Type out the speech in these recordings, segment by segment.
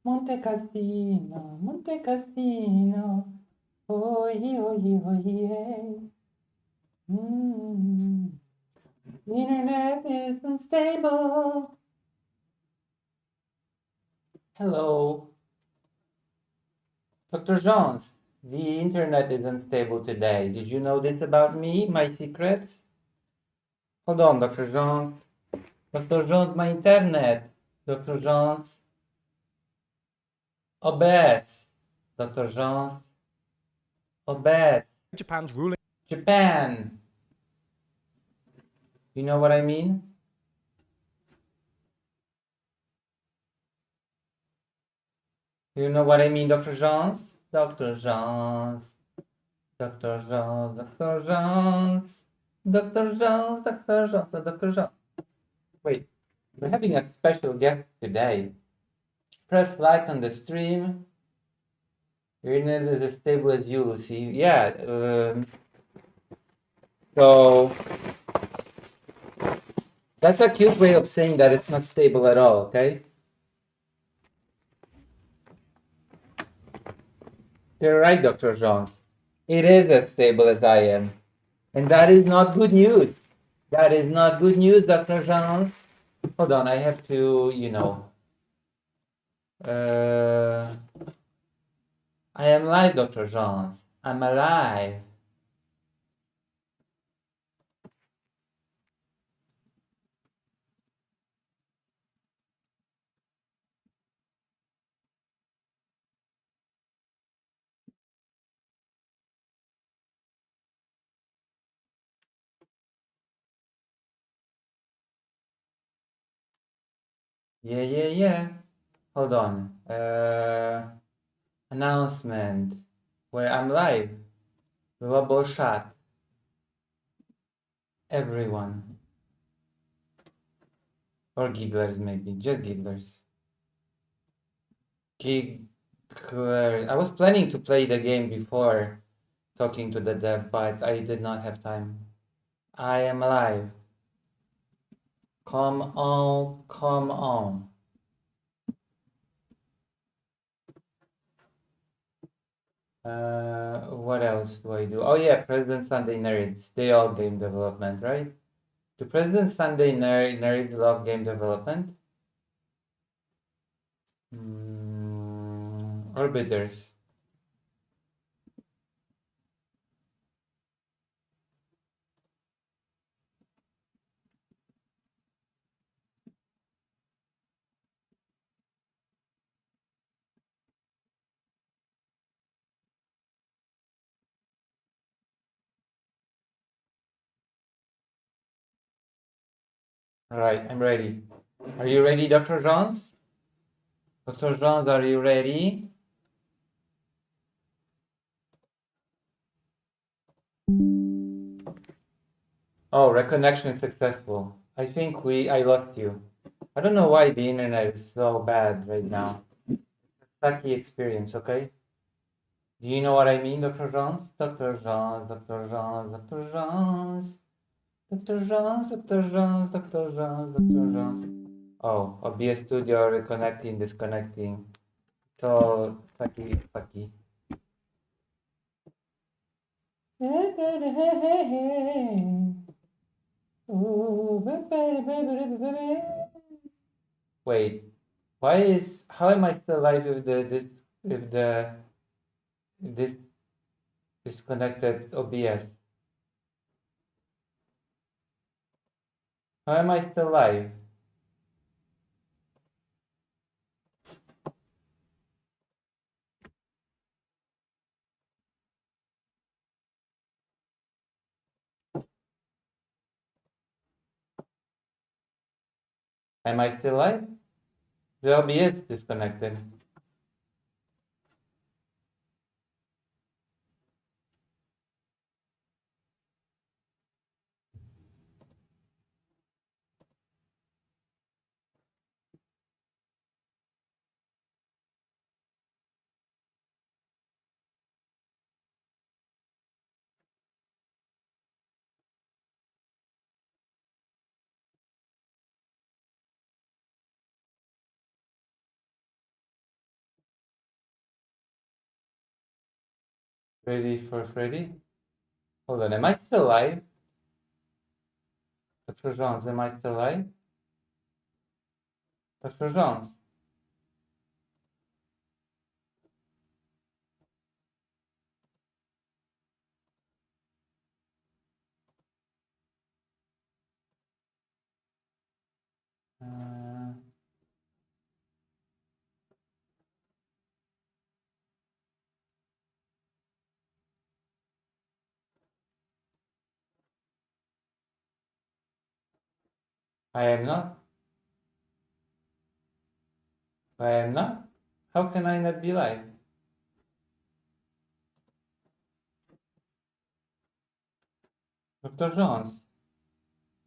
Monte Cassino, Monte Cassino, oh yeah, oh yeah, oh yeah. The internet is unstable. Hello, Dr. Jones. The internet is unstable today. Did you know this about me, my secrets? Hold on, Dr. Jones. Dr. Jones, my internet. Dr. Jones. Obese. Dr. Jones. Obese. Japan's ruling. Japan. You know what I mean? You know what I mean, Dr. Jones? Dr. Jones. Dr. Jones. Dr. Jones. Dr. Jones. Dr. Jones. Dr. Jones. Wait, we're having a special guest today. Press like on the stream. Your internet is as stable as you, Lucy. Yeah. So that's a cute way of saying that it's not stable at all, okay? You're right, Dr. Jones. It is as stable as I am. And that is not good news. That is not good news, Dr. Jones. Hold on, I have to, I am live, Dr. Jones. I'm alive. Yeah. Hold on. Announcement. Where I'm live. Global chat. Everyone. Or gigglers, maybe. Just gigglers. Gigglers. I was planning to play the game before talking to the dev, but I did not have time. I am alive. Come on, come on. What else do I do? Oh yeah, President Sunday Nerds. They all game development, right? Do President Sunday Nerds love game development? Orbiters. All right, I'm ready. Are you ready, Dr. Jones? Dr. Jones, are you ready? Oh, reconnection successful. I think I lost you. I don't know why the internet is so bad right now. Sucky experience, okay? Do you know what I mean, Dr. Jones? Dr. Jones, Dr. Jones, Dr. Jones. Dr. Jones, Dr. Jones, Dr. Jones, Dr. Jones. Oh, OBS Studio reconnecting, disconnecting. So, fucky. Wait, how am I still live if this disconnected OBS? How am I still live? Am I still live? The OBS disconnected. Ready for Freddy? Hold on, am I still live? Dr. Jones, am I still live? Dr. Jones? Uh, I am not. I am not. How can I not be live? Dr. Jones,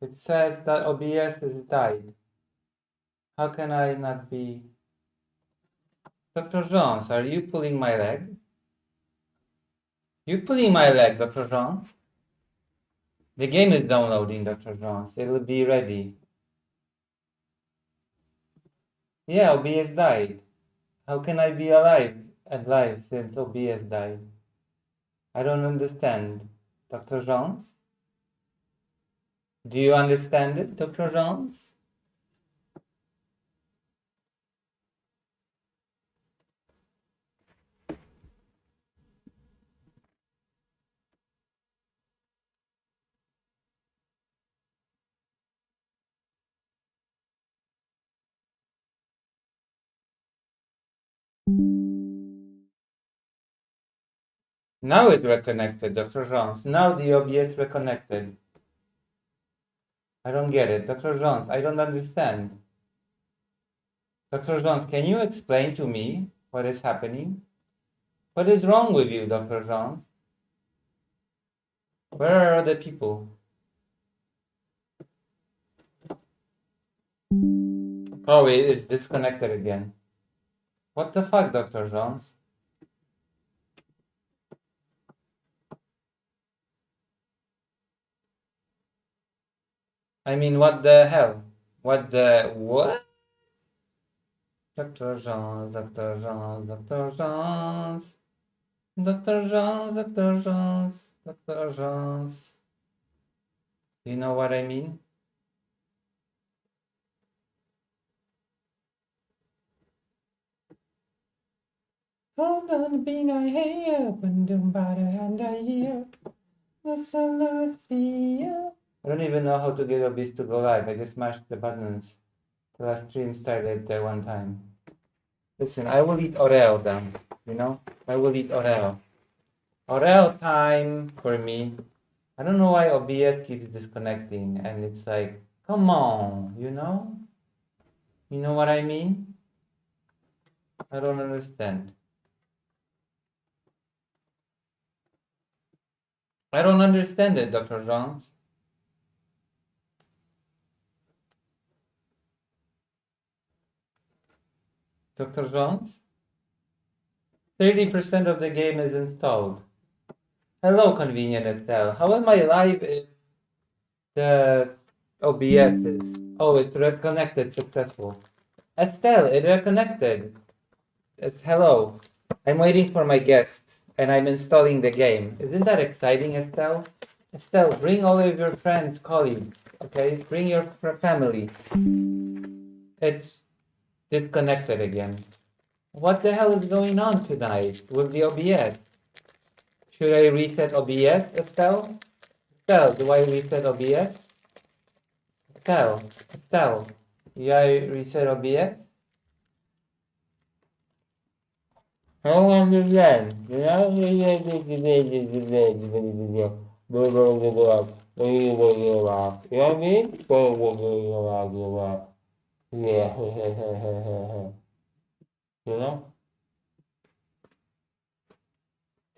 it says that OBS has died. How can I not be? Dr. Jones, are you pulling my leg? You pulling my leg, Dr. Jones? The game is downloading, Dr. Jones. It will be ready. Yeah, OBS died. How can I be alive and live since OBS died? I don't understand. Dr. Jones? Do you understand it, Dr. Jones? Now it reconnected, Dr. Jones. Now the OBS reconnected. I don't get it. Dr. Jones, I don't understand. Dr. Jones, can you explain to me what is happening? What is wrong with you, Dr. Jones? Where are the people? Oh, it's disconnected again. What the fuck, Dr. Jones? I mean, what the hell? What? Dr. Jones, Dr. Jones, Dr. Jones. Dr. Jones, Dr. Jones, Dr. Jones. Do you know what I mean? Hold on, being I hear, when the body and I hear, I don't even know how to get OBS to go live. I just mashed the buttons. The last stream started there one time. Listen, I will eat Oreo then, you know? I will eat Oreo. Oreo time for me. I don't know why OBS keeps disconnecting and it's like, come on, you know? You know what I mean? I don't understand. I don't understand it, Dr. Jones. Dr. Jones? 30% of the game is installed. Hello, Convenient Estelle. How am I live if the OBS is... Oh, it reconnected successful. Estelle, it reconnected. It's hello. I'm waiting for my guest and I'm installing the game. Isn't that exciting, Estelle? Estelle, bring all of your friends, colleagues, okay? Bring your family. It's disconnected again. What the hell is going on tonight with the OBS? Should I reset OBS, Estelle? Estelle, do I reset OBS? Estelle, do I reset OBS? I don't understand. You know what I mean? Yeah. You know?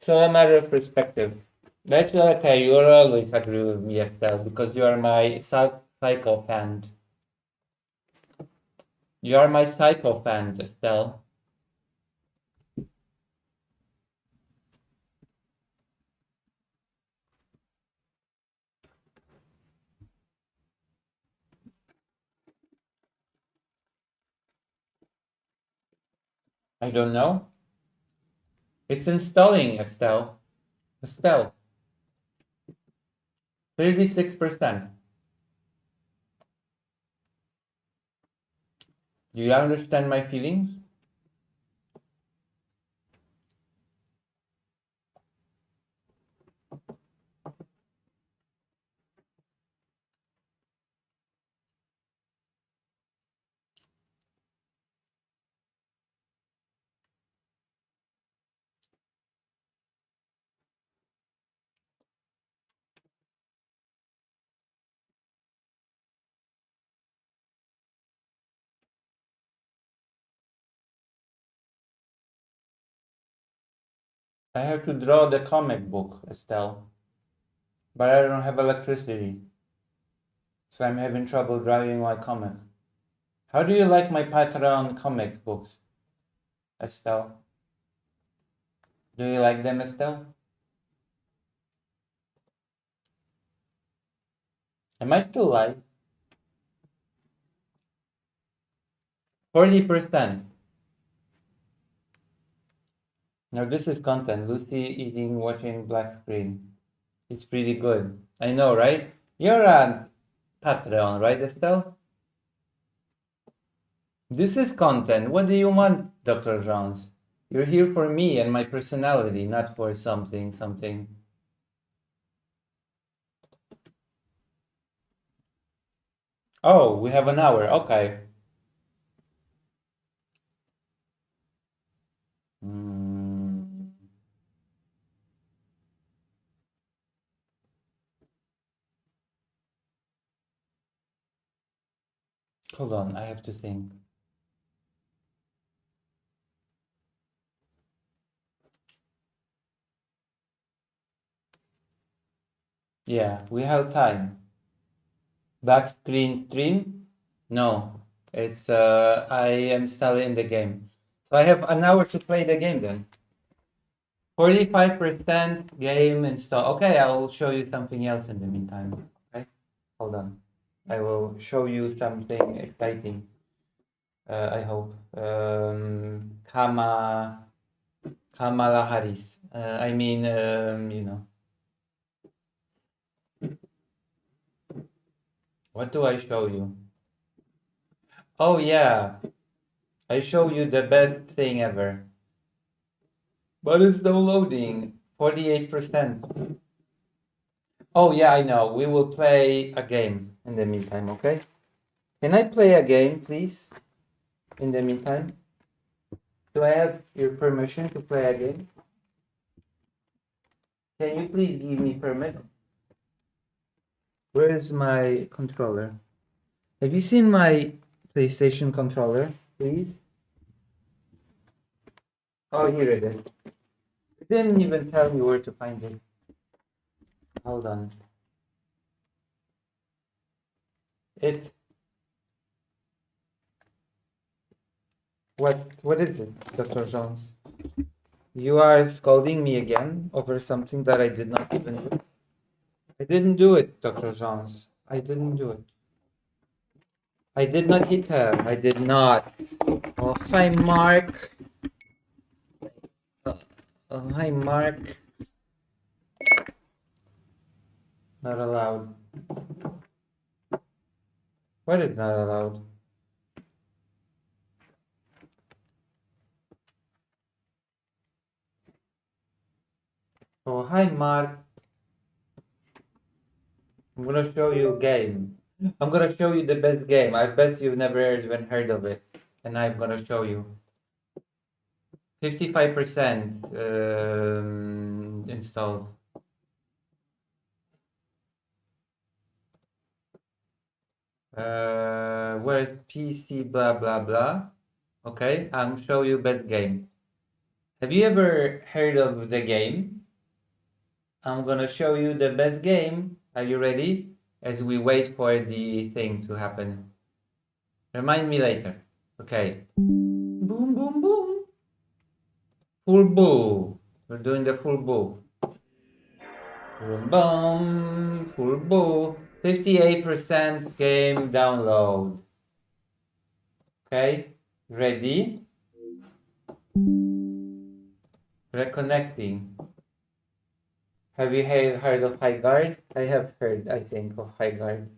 So a matter of perspective. That's okay. You'll always agree with me, Estelle, because you are my psycho fan. You are my psycho fan, Estelle. I don't know. It's installing, Estelle. Estelle, 36%. Do you understand my feelings? I have to draw the comic book, Estelle. But I don't have electricity. So I'm having trouble drawing my comic. How do you like my Patreon comic books, Estelle? Do you like them, Estelle? Am I still live? 40%. Now this is content. Lucy eating, watching black screen. It's pretty good. I know, right? You're on Patreon, right, Estelle? This is content. What do you want, Dr. Jones? You're here for me and my personality, not for something. Oh, we have an hour. Okay. Mm. Hold on, I have to think. Yeah, we have time. Back screen stream? No, it's I am still in the game. So I have an hour to play the game then. 45% game install. Okay, I will show you something else in the meantime. Okay, hold on. I will show you something exciting. I hope. Kamala Harris. I mean, you know. What do I show you? Oh yeah, I show you the best thing ever. But it's downloading. 48%. Oh yeah, I know. We will play a game in the meantime, okay? Can I play a game, please? In the meantime? Do I have your permission to play a game? Can you please give me permit? Where is my controller? Have you seen my PlayStation controller, please? Oh, here it is. It didn't even tell me where to find it. Hold on. It's what is it, Dr. Jones? You are scolding me again over something that I did not even do. I didn't do it, Dr. Jones. I didn't do it. I did not hit her. I did not. Oh, hi, Mark. Oh, hi, Mark. Not allowed. What is not allowed? Oh, hi, Mark. I'm gonna show you a game. I'm gonna show you the best game. I bet you've never even heard of it. And I'm gonna show you. 55% installed. Where's PC blah blah blah? Okay, I'm show you best game. Have you ever heard of the game? I'm gonna show you the best game. Are you ready? As we wait for the thing to happen. Remind me later. Okay. Boom, boom, boom. Full boo. We're doing the full boo. Boom, boom. Full boo. 58% game download. Okay. Ready? Reconnecting. Have you heard of High Guard? I have heard, I think, of High Guard.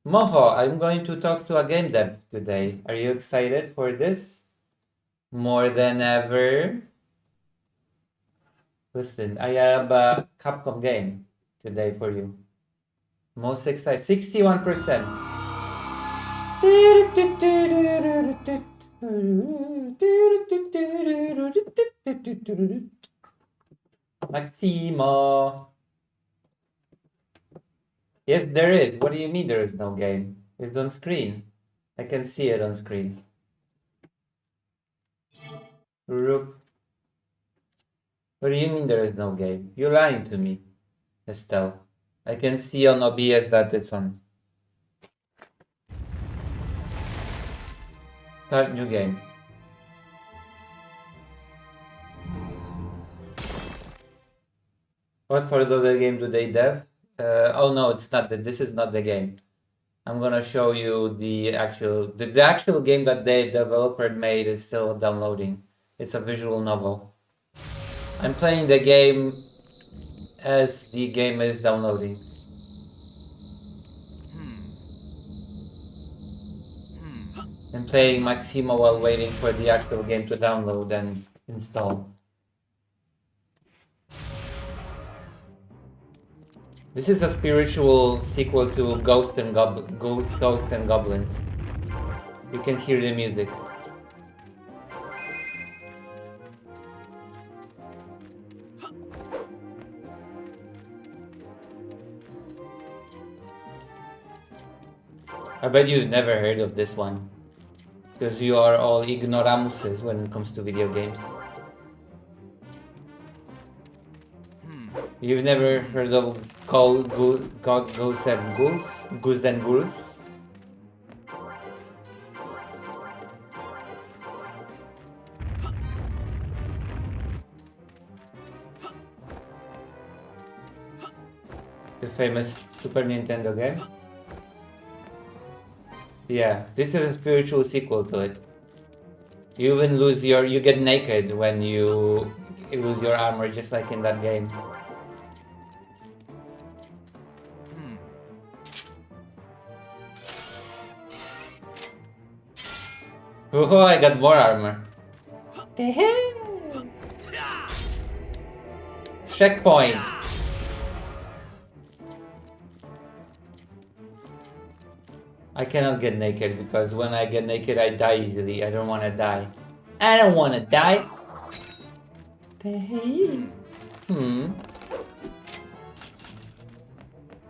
Moho, I'm going to talk to a game dev today. Are you excited for this? More than ever. Listen, I have a Capcom game today for you. Most excited, 61%. Maximo. Yes, there is. What do you mean there is no game? It's on screen. I can see it on screen. What do you mean there is no game? You're lying to me, Estelle. I can see on OBS that it's on. Start new game. What part of the game do they dev? Oh no, it's not that. This is not the game. I'm gonna show you the actual game that the developer made is still downloading. It's a visual novel. I'm playing the game as the game is downloading. I'm playing Maximo while waiting for the actual game to download and install. This is a spiritual sequel to Ghosts and Goblins. You can hear the music. I bet you've never heard of this one, because you are all ignoramuses when it comes to video games. You've never heard of Goose and Ghouls? The famous Super Nintendo game? Yeah, this is a spiritual sequel to it. You even you get naked when you lose your armor, just like in that game. Oh, I got more armor. Checkpoint. I cannot get naked because when I get naked I die easily. I don't want to die. I don't want to die.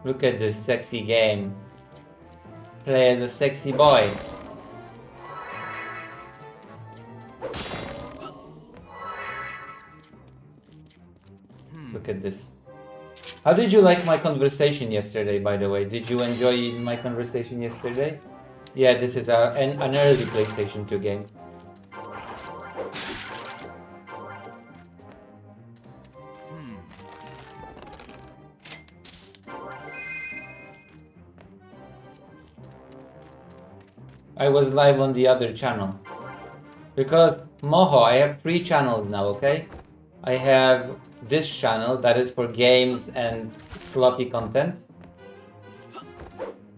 Look at this sexy game. Play as a sexy boy. Look at this. How did you like my conversation yesterday, by the way? Did you enjoy my conversation yesterday? Yeah, this is an early PlayStation 2 game. I was live on the other channel. Because, Moho, I have 3 channels now, okay? I have this channel that is for games and sloppy content.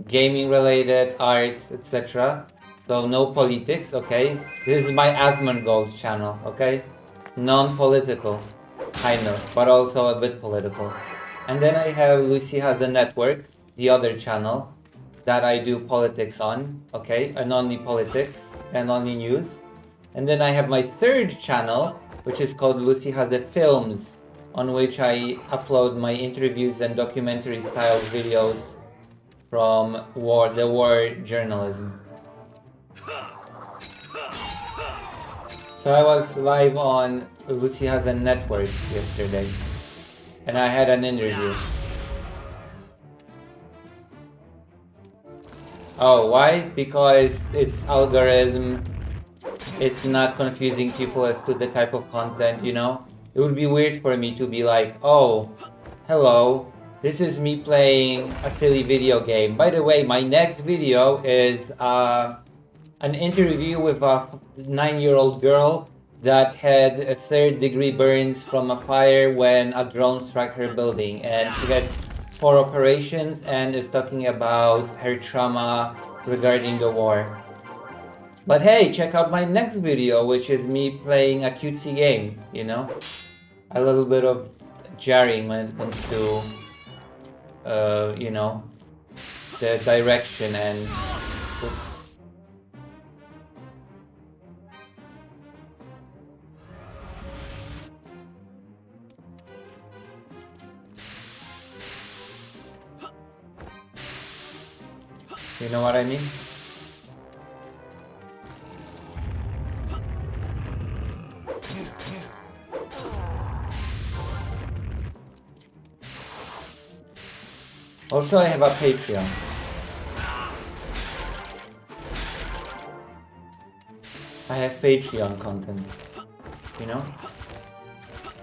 Gaming related, art, etc. So no politics, okay? This is my Asmongold channel, okay? Non-political, kind of, but also a bit political. And then I have Lucy Has a Network, the other channel, that I do politics on, okay? And only politics and only news. And then I have my 3rd channel, which is called Lucy Has the Films, on which I upload my interviews and documentary style videos from the war journalism. So I was live on Lucy Has a Network yesterday, and I had an interview. Oh, why? Because it's algorithm. It's not confusing people as to the type of content, you know? It would be weird for me to be like, oh, hello, this is me playing a silly video game. By the way, my next video is an interview with a 9-year-old girl that had a third-degree burns from a fire when a drone struck her building, and she had 4 operations and is talking about her trauma regarding the war. But hey, check out my next video, which is me playing a cutesy game, you know? A little bit of jarring when it comes to, you know, the direction and oops. You know what I mean? Also, I have a Patreon. I have Patreon content, you know?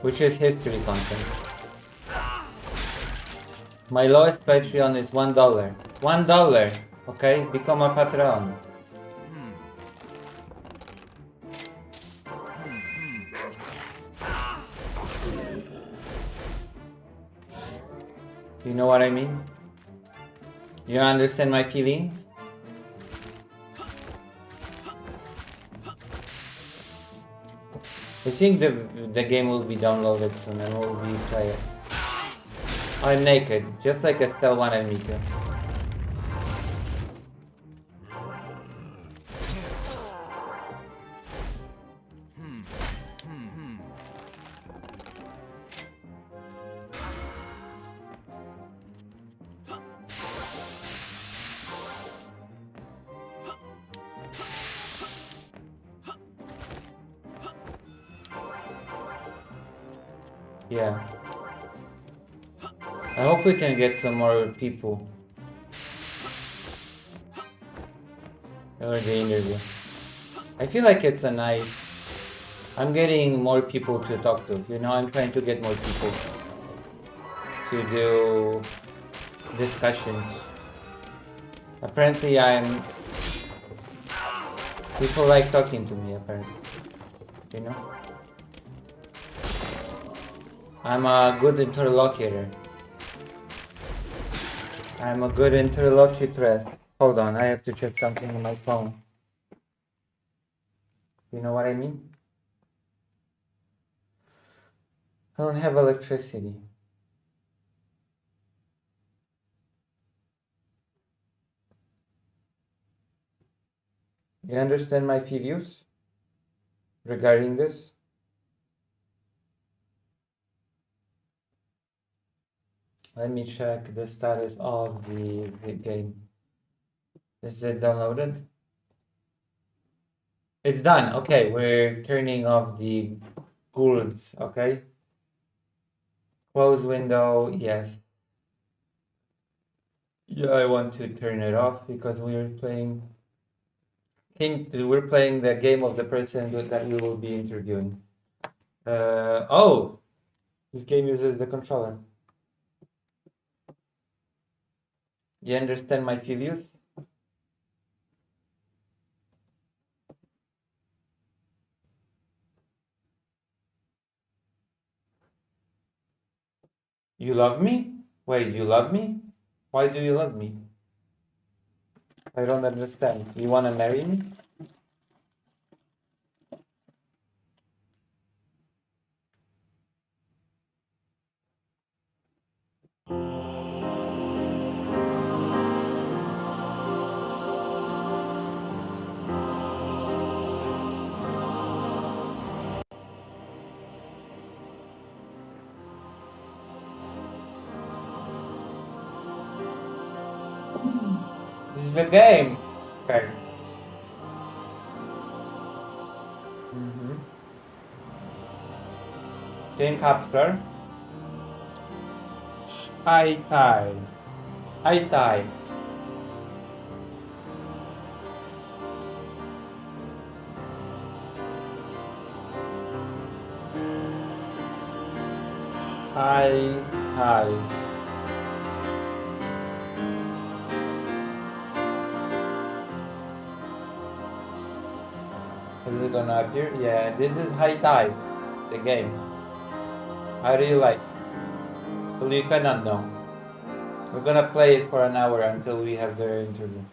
Which is history content. My lowest Patreon is $1. $1, okay? Become a Patreon. You know what I mean? You understand my feelings? I think the game will be downloaded soon and we'll be play it. I'm naked, just like Estelle wanted me to. Yeah. I hope we can get some more people. For the interview. I feel like it's a nice... I'm getting more people to talk to. You know, I'm trying to get more people to do discussions. Apparently people like talking to me, apparently. You know? I'm a good interlocutor. I'm a good interlocutress. Hold on, I have to check something on my phone. You know what I mean? I don't have electricity. You understand my views regarding this? Let me check the status of the game. Is it downloaded? It's done. Okay, we're turning off the ghouls, okay? Close window, yes. Yeah, I want to turn it off because we're playing the game of the person that we will be interviewing. Oh, this game uses the controller. You understand my views? You love me? Wait, you love me? Why do you love me? I don't understand. You wanna marry me? This is the game. Okay. Game capture. High tide. High tide. High tide. Is it gonna appear. Yeah, this is High Tide, the game. How do you like? Well, you cannot know. We're gonna play it for an hour until we have the interview.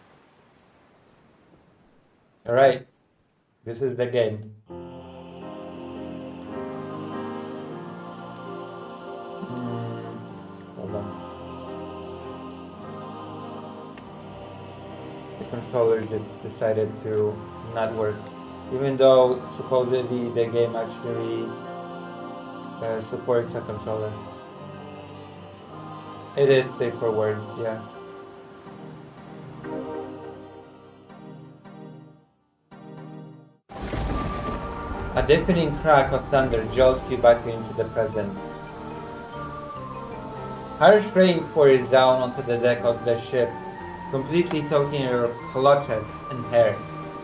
Alright, this is the game. Hold on. The controller just decided to not work. Even though supposedly the game actually supports a controller. It is straightforward, yeah. A deafening crack of thunder jolts you back into the present. Harsh rain pours down onto the deck of the ship, completely soaking your clutches and hair.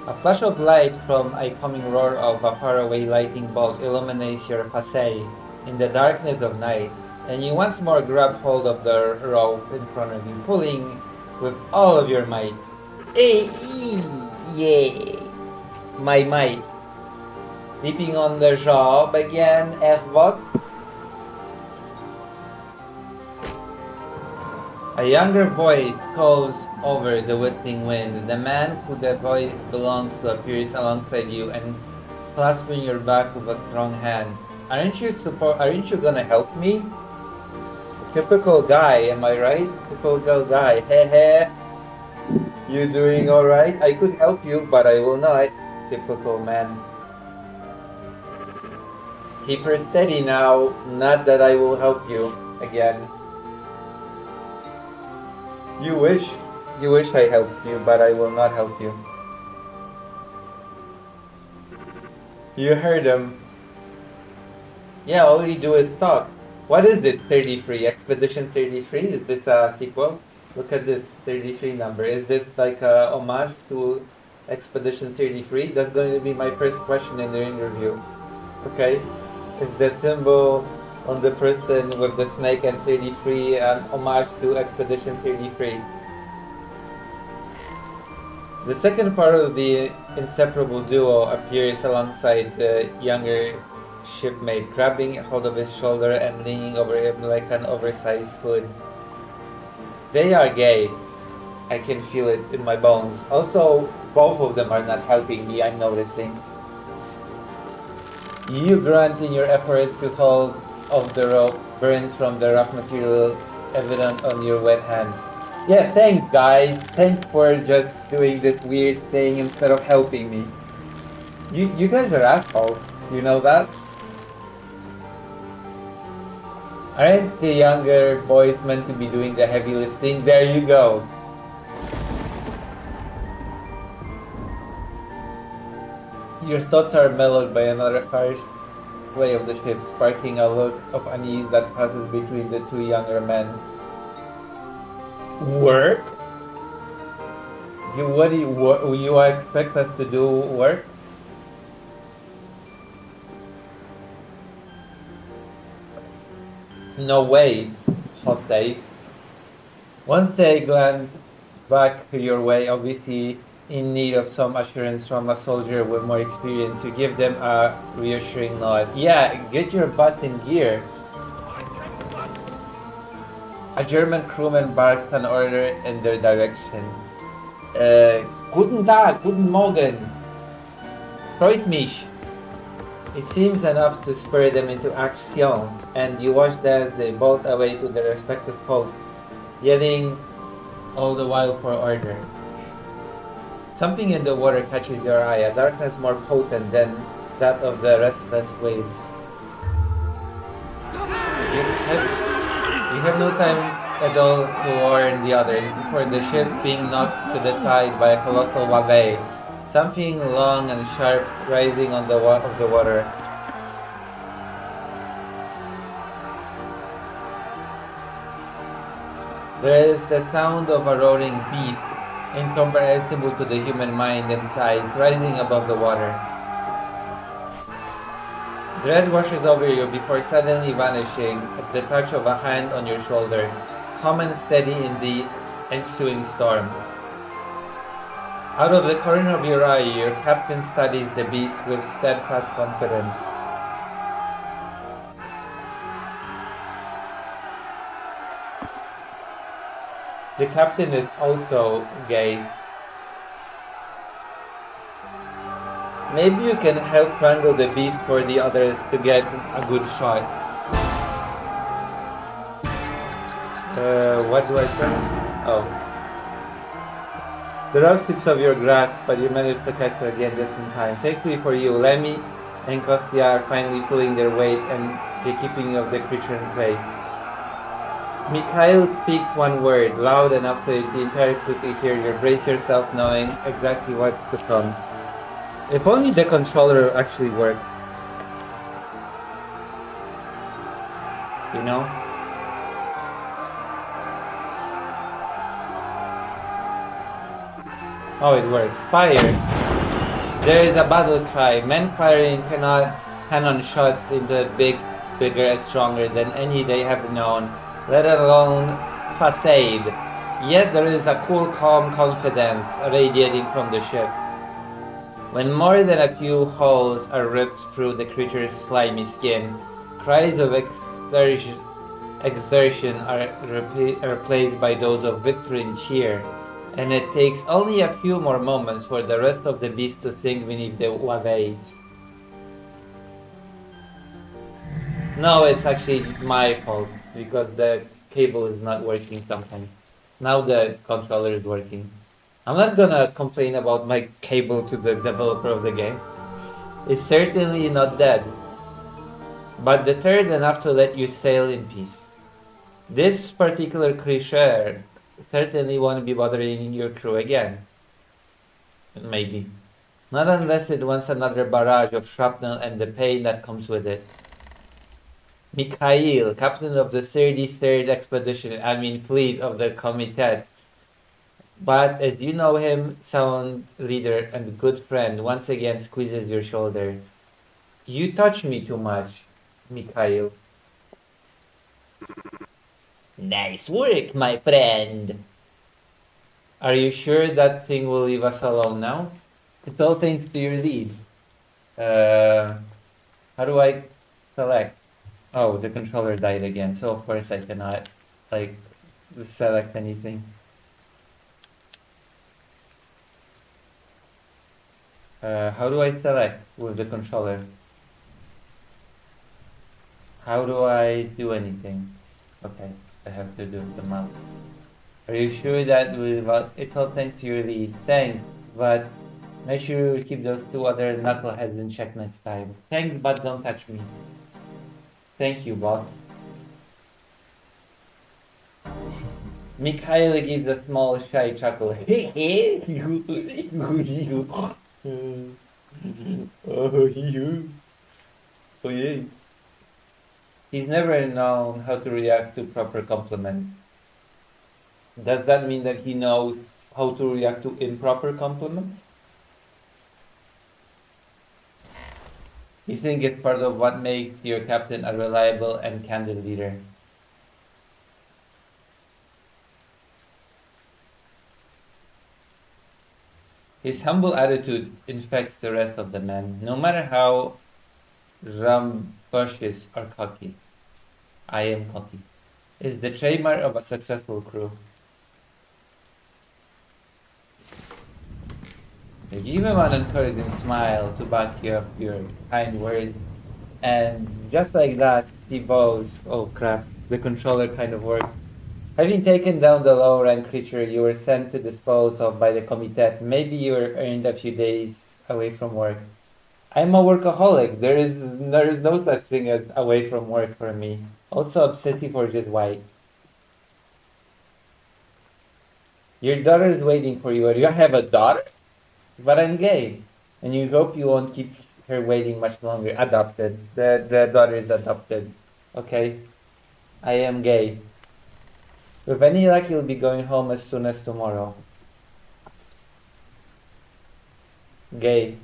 A flash of light from a coming roar of a faraway lightning bolt illuminates your face in the darkness of night, and you once more grab hold of the rope in front of you, pulling with all of your might. Yeah, my might. Leaping on the job again, what? A younger voice calls over the whistling wind. The man who the voice belongs to appears alongside you and clasping your back with a strong hand. Aren't you gonna help me? Typical guy, am I right? Typical guy. Heh. You doing alright? I could help you, but I will not. Typical man. Keep her steady now, not that I will help you again. You wish I helped you, but I will not help you. You heard him. Yeah, all you do is talk. What is this 33? Expedition 33? Is this a sequel? Look at this 33 number. Is this like a homage to Expedition 33? That's going to be my first question in the interview. Okay? Is the symbol on the person with the snake and 33 an homage to Expedition 33? The second part of the inseparable duo appears alongside the younger shipmate, grabbing hold of his shoulder and leaning over him like an oversized hood. They are gay. I can feel it in my bones. Also, both of them are not helping me, I'm noticing. You grunt in your effort to hold of the rope, burns from the rough material evident on your wet hands. Yeah, thanks guys. Thanks for just doing this weird thing instead of helping me. You guys are assholes. You know that? Aren't the younger boys meant to be doing the heavy lifting? There you go. Your thoughts are mellowed by another harsh sway of the ship, sparking a look of unease that passes between the two younger men. Work? What do you expect us to do work? No way, Jose. Once they glance back your way, obviously in need of some assurance from a soldier with more experience, you give them a reassuring nod. Yeah, get your butt in gear. A German crewman barks an order in their direction. Guten Tag, guten Morgen. Freut mich. It seems enough to spur them into action, and you watch as they bolt away to their respective posts, yelling all the while for order. Something in the water catches your eye, a darkness more potent than that of the restless waves. You have no time at all to warn the others before the ship being knocked to the side by a colossal wave, something long and sharp rising on the of the water. There is the sound of a roaring beast, incomprehensible to the human mind and size, rising above the water. Dread washes over you before suddenly vanishing at the touch of a hand on your shoulder, calm and steady in the ensuing storm. Out of the corner of your eye, your captain studies the beast with steadfast confidence. The captain is also gay. Maybe you can help wrangle the beast for the others to get a good shot. What do I say? Oh. The rock tips of your grasp, but you manage to catch her again just in time. Thankfully for you, Lemmy and Kostya are finally pulling their weight and the keeping of the creature in place. Mikhail speaks one word, loud enough for the entire crew to hear you. Brace yourself knowing exactly what to come. If only the controller actually worked. You know? Oh, it works. Fire! There is a battle cry. Men firing cannot cannon shots into bigger and stronger than any they have known, let alone facade. Yet there is a cool, calm confidence radiating from the ship. When more than a few holes are ripped through the creature's slimy skin, cries of exertion are replaced by those of victory and cheer, and it takes only a few more moments for the rest of the beast to sink beneath the waves. No, it's actually my fault, because the cable is not working sometimes. Now the controller is working. I'm not gonna complain about my cable to the developer of the game. It's certainly not dead, but deterred enough to let you sail in peace. This particular creature certainly won't be bothering your crew again. Maybe. Not unless it wants another barrage of shrapnel and the pain that comes with it. Mikhail, captain of the 33rd Expedition, fleet of the Komitet. But as you know him, sound leader and good friend once again squeezes your shoulder. You touch me too much, Mikhail. Nice work, my friend. Are you sure that thing will leave us alone now? It's all thanks to your lead. How do I select? Oh, the controller died again, so of course I cannot, select anything. How do I select with the controller? How do I do anything? Okay, I have to do the mouse. Are you sure that it's all thanks to your lead? Thanks, but make sure you keep those two other knuckleheads in check next time. Thanks, but don't touch me. Thank you, boss. Mikhail gives a small shy chuckle. Oh, yeah. He's never known how to react to proper compliments. Does that mean that he knows how to react to improper compliments? You think it's part of what makes your captain a reliable and candid leader. His humble attitude infects the rest of the men, no matter how rambunctious or cocky. I am cocky. It's the trademark of a successful crew. You give him an encouraging smile to back you up your kind words, and just like that, he bows. Oh crap, the controller kind of worked. Having taken down the low-rank creature you were sent to dispose of by the Comitet, maybe you earned a few days away from work. I'm a workaholic. There is no such thing as away from work for me. Also obsessive or just white. Your daughter is waiting for you. You have a daughter? But I'm gay. And you hope you won't keep her waiting much longer. Adopted. The daughter is adopted. Okay? I am gay. With any luck, you'll be going home as soon as tomorrow. Gay.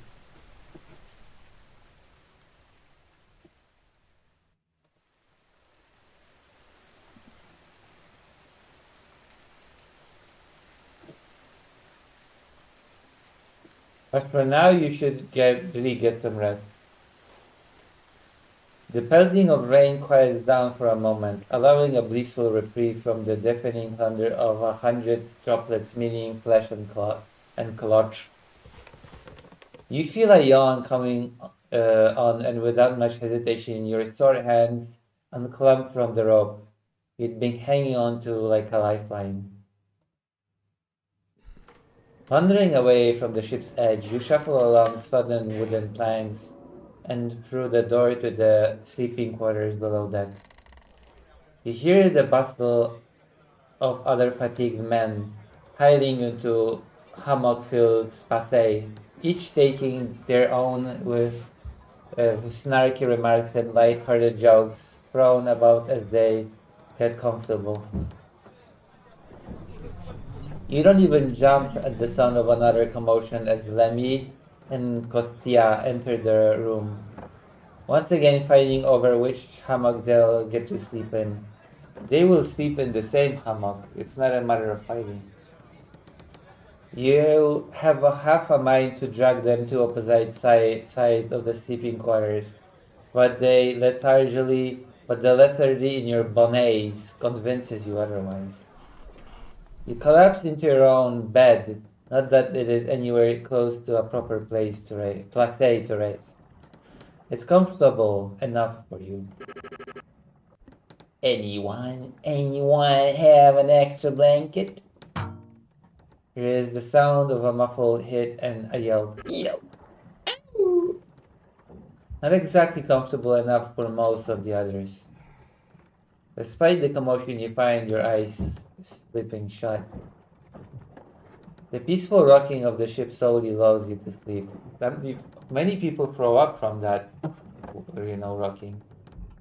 But for now, you should really get some rest. The pelting of rain quiets down for a moment, allowing a blissful reprieve from the deafening thunder of 100 droplets meeting flesh and clutch. You feel a yawn coming on, and without much hesitation, your sore hands unclump from the rope you'd been hanging on to like a lifeline. Wandering away from the ship's edge, you shuffle along sodden wooden planks and through the door to the sleeping quarters below deck. You hear the bustle of other fatigued men piling into hammock-filled passé, each taking their own with snarky remarks and light-hearted jokes thrown about as they get comfortable. You don't even jump at the sound of another commotion as Lemmy and Costia enter the room, once again fighting over which hammock they'll get to sleep in. They will sleep in the same hammock. It's not a matter of fighting. You have half a mind to drag them to opposite sides of the sleeping quarters, but the lethargy in your bonnets convinces you otherwise. You collapse into your own bed, not that it is anywhere close to a proper place to rest. It's comfortable enough for you. Anyone have an extra blanket? Here is the sound of a muffled hit and a yelp. Yelp! Not exactly comfortable enough for most of the others. Despite the commotion, you find your eyes slipping shut. The peaceful rocking of the ship slowly lulls you to sleep. Many people throw up from that, rocking.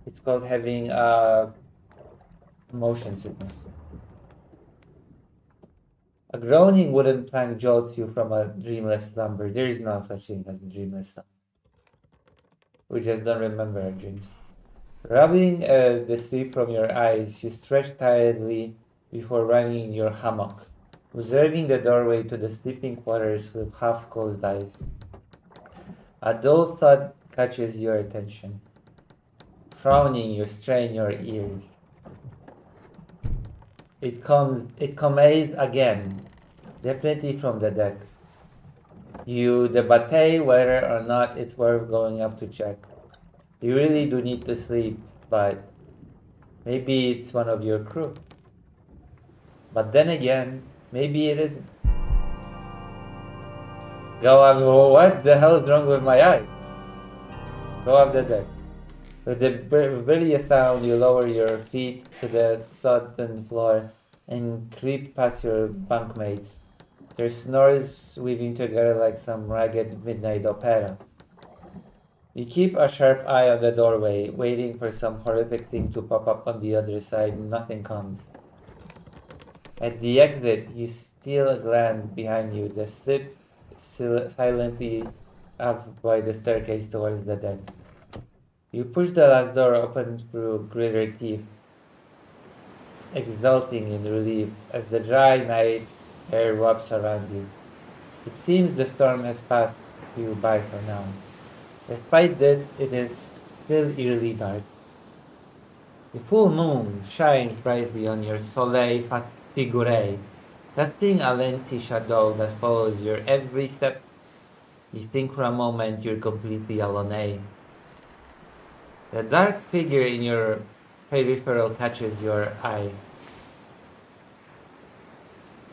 It's called having motion sickness. A groaning wooden plank jolts you from a dreamless slumber. There is no such thing as a dreamless slumber. We just don't remember our dreams. Rubbing the sleep from your eyes, you stretch tiredly before running in your hammock, observing the doorway to the sleeping quarters with half-closed eyes. A dull thud catches your attention. Frowning, you strain your ears. It comes again, definitely from the deck. You debate whether or not it's worth going up to check. You really do need to sleep, but maybe it's one of your crew. But then again, maybe it isn't. What the hell is wrong with my eye? Go up the deck. With the rebellious sound, you lower your feet to the sodden floor and creep past your bunkmates, their snores weaving together like some ragged midnight opera. You keep a sharp eye on the doorway, waiting for some horrific thing to pop up on the other side. Nothing comes. At the exit, you steal a glance behind you, then slip silently up by the staircase towards the deck. You push the last door open through gritted teeth, exulting in relief as the dry night air wraps around you. It seems the storm has passed you by for now. Despite this, it is still eerily dark. The full moon shines brightly on your soleil figure, casting a lengthy shadow that follows your every step. You think for a moment you're completely alone. The dark figure in your peripheral catches your eye.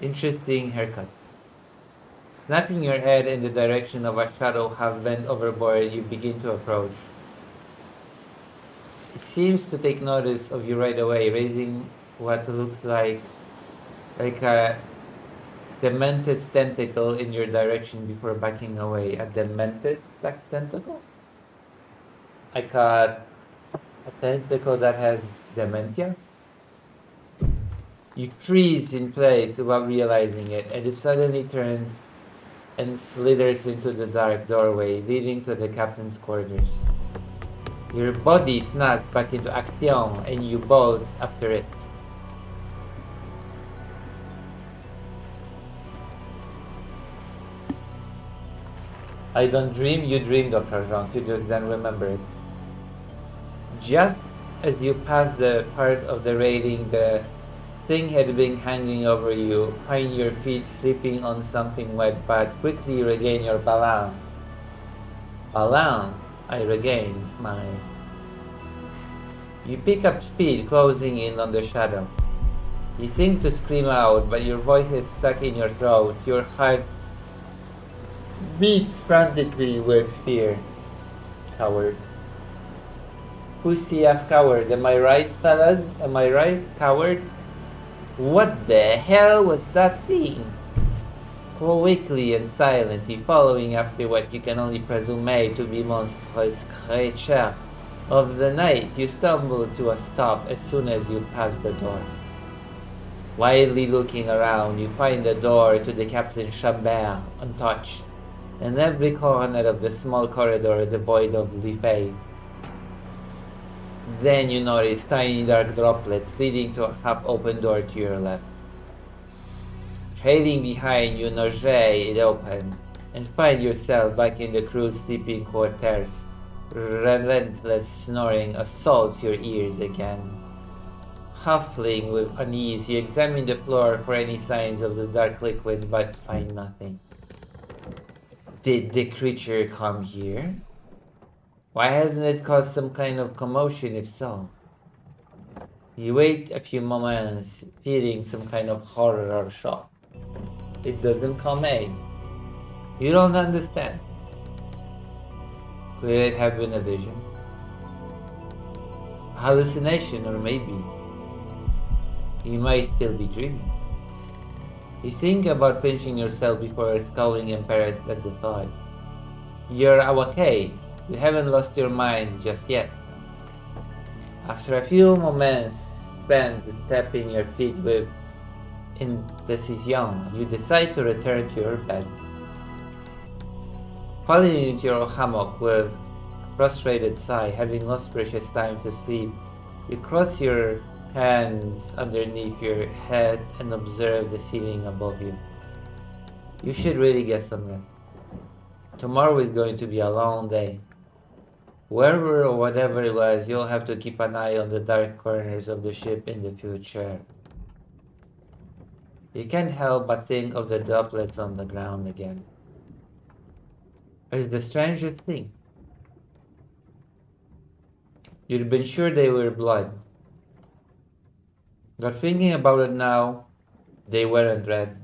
Interesting haircut. Snapping your head in the direction of a shadow half bent overboard, you begin to approach. It seems to take notice of you right away, raising what looks like a demented tentacle in your direction before backing away. A demented tentacle? Like a tentacle that has dementia? You freeze in place without realizing it, and it suddenly turns and slithers into the dark doorway leading to the captain's quarters. Your body snaps back into action and you bolt after it. I don't dream, you dream, Dr. Jean. You just then remember it. Just as you pass the part of the railing, the thing had been hanging over you. Find your feet slipping on something wet, but quickly regain your balance. Balance, I regain mine. You pick up speed, closing in on the shadow. You think to scream out, but your voice is stuck in your throat. Your heart beats frantically with fear. Coward. Who's us coward? Am I right, fellas? Am I right, coward? What the hell was that thing? Quickly and silently, following after what you can only presume may to be monstrous creature of the night, you stumble to a stop as soon as you pass the door. Wildly looking around, you find the door to the Captain Chambert untouched, and every corner of the small corridor devoid of Lifay. Then you notice tiny dark droplets leading to a half-open door to your left. Trailing behind you, nudge it open, and find yourself back in the crew's sleeping quarters. Relentless snoring assaults your ears again. Huffling with unease, you examine the floor for any signs of the dark liquid, but find nothing. Did the creature come here? Why hasn't it caused some kind of commotion if so? You wait a few moments, feeling some kind of horror or shock. It doesn't come in. You don't understand. Could it have been a vision? A hallucination, or maybe you might still be dreaming. You think about pinching yourself before scowling embarrassed at the thought. You're okay. You haven't lost your mind just yet. After a few moments spent tapping your feet with indecision, you decide to return to your bed. Falling into your hammock with a frustrated sigh, having lost precious time to sleep, you cross your hands underneath your head and observe the ceiling above you. You should really get some rest. Tomorrow is going to be a long day. Wherever or whatever it was, you'll have to keep an eye on the dark corners of the ship in the future. You can't help but think of the droplets on the ground again. It's the strangest thing. You'd been sure they were blood. But thinking about it now, they weren't red.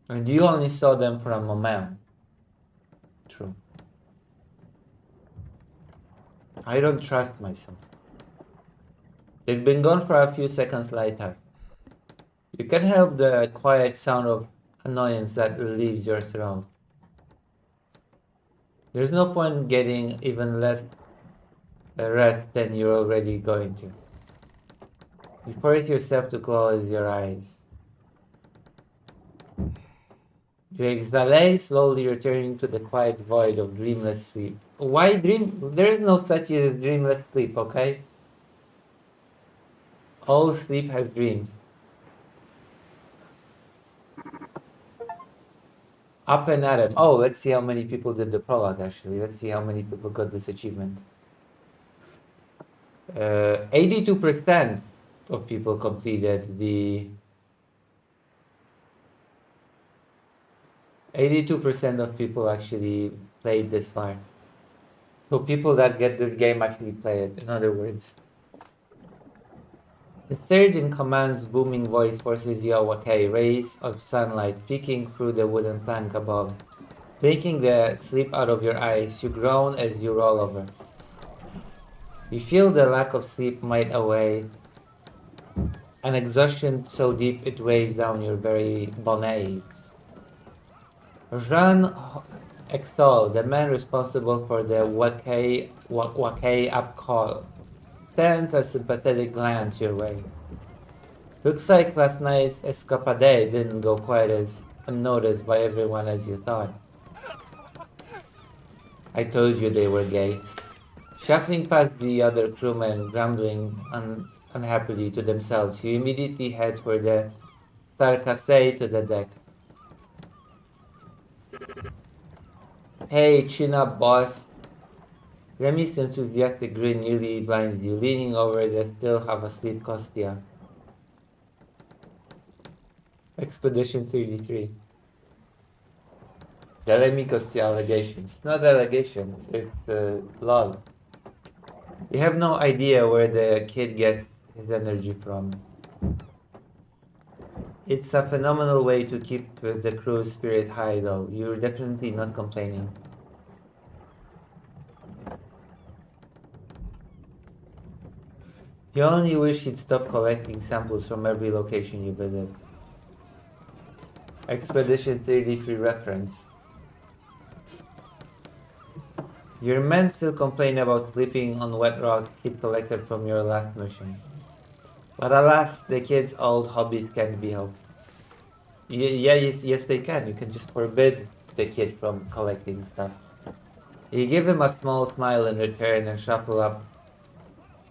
And you only saw them for a moment. True. I don't trust myself. They've been gone for a few seconds later. You can't help the quiet sound of annoyance that leaves your throat. There's no point getting even less rest than you're already going to. You force yourself to close your eyes. You exhale, slowly returning to the quiet void of dreamless sleep. Why dream? There is no such thing as dreamless sleep, okay? All sleep has dreams. Up and Adam. Oh, let's see how many people did the prologue, actually. Let's see how many people got this achievement. 82% of people completed the... 82% of people actually played this far. So people that get this game actually play it, in other words. The third in command's booming voice forces you awake, rays of sunlight peeking through the wooden plank above. Blinking the sleep out of your eyes, you groan as you roll over. You feel the lack of sleep might away, an exhaustion so deep it weighs down your very bones. Jean Extol, the man responsible for the Wakei up call, sends a sympathetic glance your way. Looks like last night's escapade didn't go quite as unnoticed by everyone as you thought. I told you they were gay. Shuffling past the other crewmen, grumbling unhappily to themselves, you immediately head for the Starcasse to the deck. Hey, chin up, boss. Remy's enthusiastic grin nearly blinds you, leaning over the still half asleep Kostya. Expedition 33. The Remy Kostya allegations. Not allegations, it's lol. You have no idea where the kid gets his energy from. It's a phenomenal way to keep the crew's spirit high, though. You're definitely not complaining. You only wish he'd stop collecting samples from every location you visit. Expedition 33 reference. Your men still complain about sleeping on wet rock he'd collected from your last mission. But alas, the kid's old hobbies can't be helped. Yes, they can. You can just forbid the kid from collecting stuff. You give him a small smile in return and shuffle up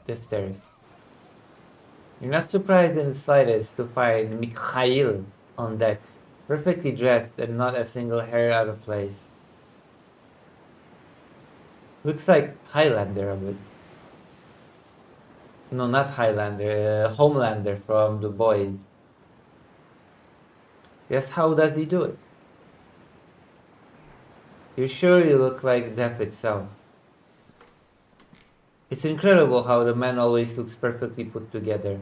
the stairs. You're not surprised in the slightest to find Mikhail on deck, perfectly dressed and not a single hair out of place. Looks like Highlander a bit. No, not Highlander, Homelander from The Boys. Yes, how does he do it? You're sure you look like death itself. It's incredible how the man always looks perfectly put together.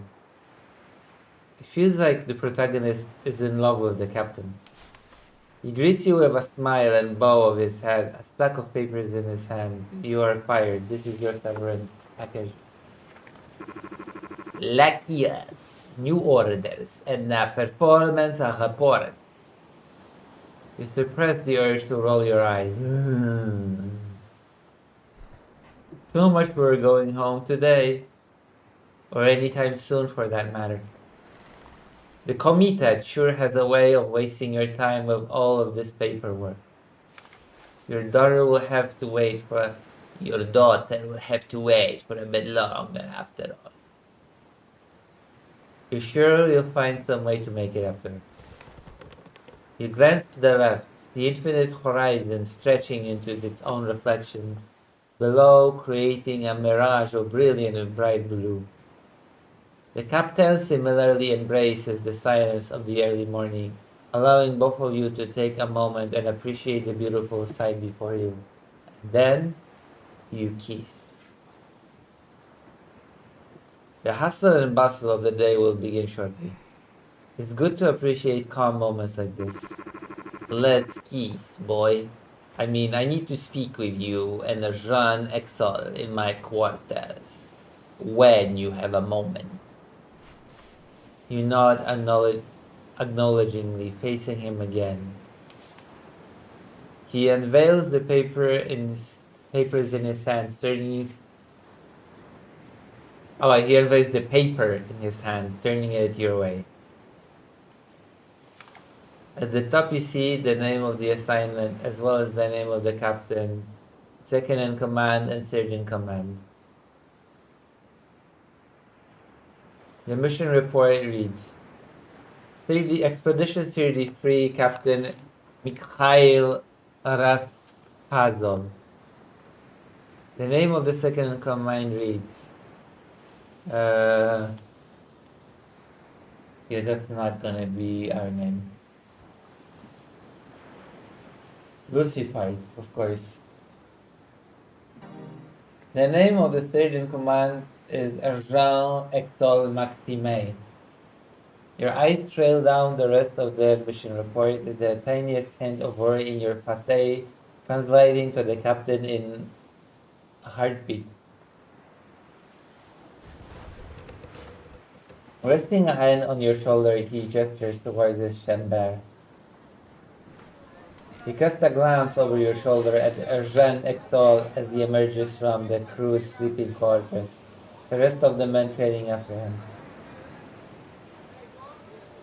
It feels like the protagonist is in love with the captain. He greets you with a smile and bow of his head, a stack of papers in his hand. You are fired. This is your severance package. Lakias, new orders, and a performance report. You suppress the urge to roll your eyes. So much for going home today. Or anytime soon for that matter. The Komitet sure has a way of wasting your time with all of this paperwork. Your daughter will have to wait for a bit longer after all. You're sure you'll find some way to make it up there. You glance to the left, the infinite horizon stretching into its own reflection, below creating a mirage of brilliant and bright blue. The captain similarly embraces the silence of the early morning, allowing both of you to take a moment and appreciate the beautiful sight before you. And then, you kiss. The hustle and bustle of the day will begin shortly. It's good to appreciate calm moments like this. Let's kiss, boy. I mean, I need to speak with you and Jean Exol in my quarters. When you have a moment. You nod acknowledgingly, facing him again. He unveils the papers in his hands, turning. He unveils the paper in his hands, turning it your way. At the top, you see the name of the assignment, as well as the name of the captain, second in command, and third in command. The mission report reads. Expedition 33, Captain Mikhail Raspazov. The name of the second in command reads. That's not gonna be our name. Lucifer, of course. The name of the third in command is Jean Hector Maxime. Your eyes trail down the rest of the mission report, the tiniest hint of worry in your face translating to the captain in a heartbeat. Resting a hand on your shoulder, he gestures towards his chamber. He casts a glance over your shoulder at Jean Exol as he emerges from the crew's sleeping quarters, the rest of the men trailing after him.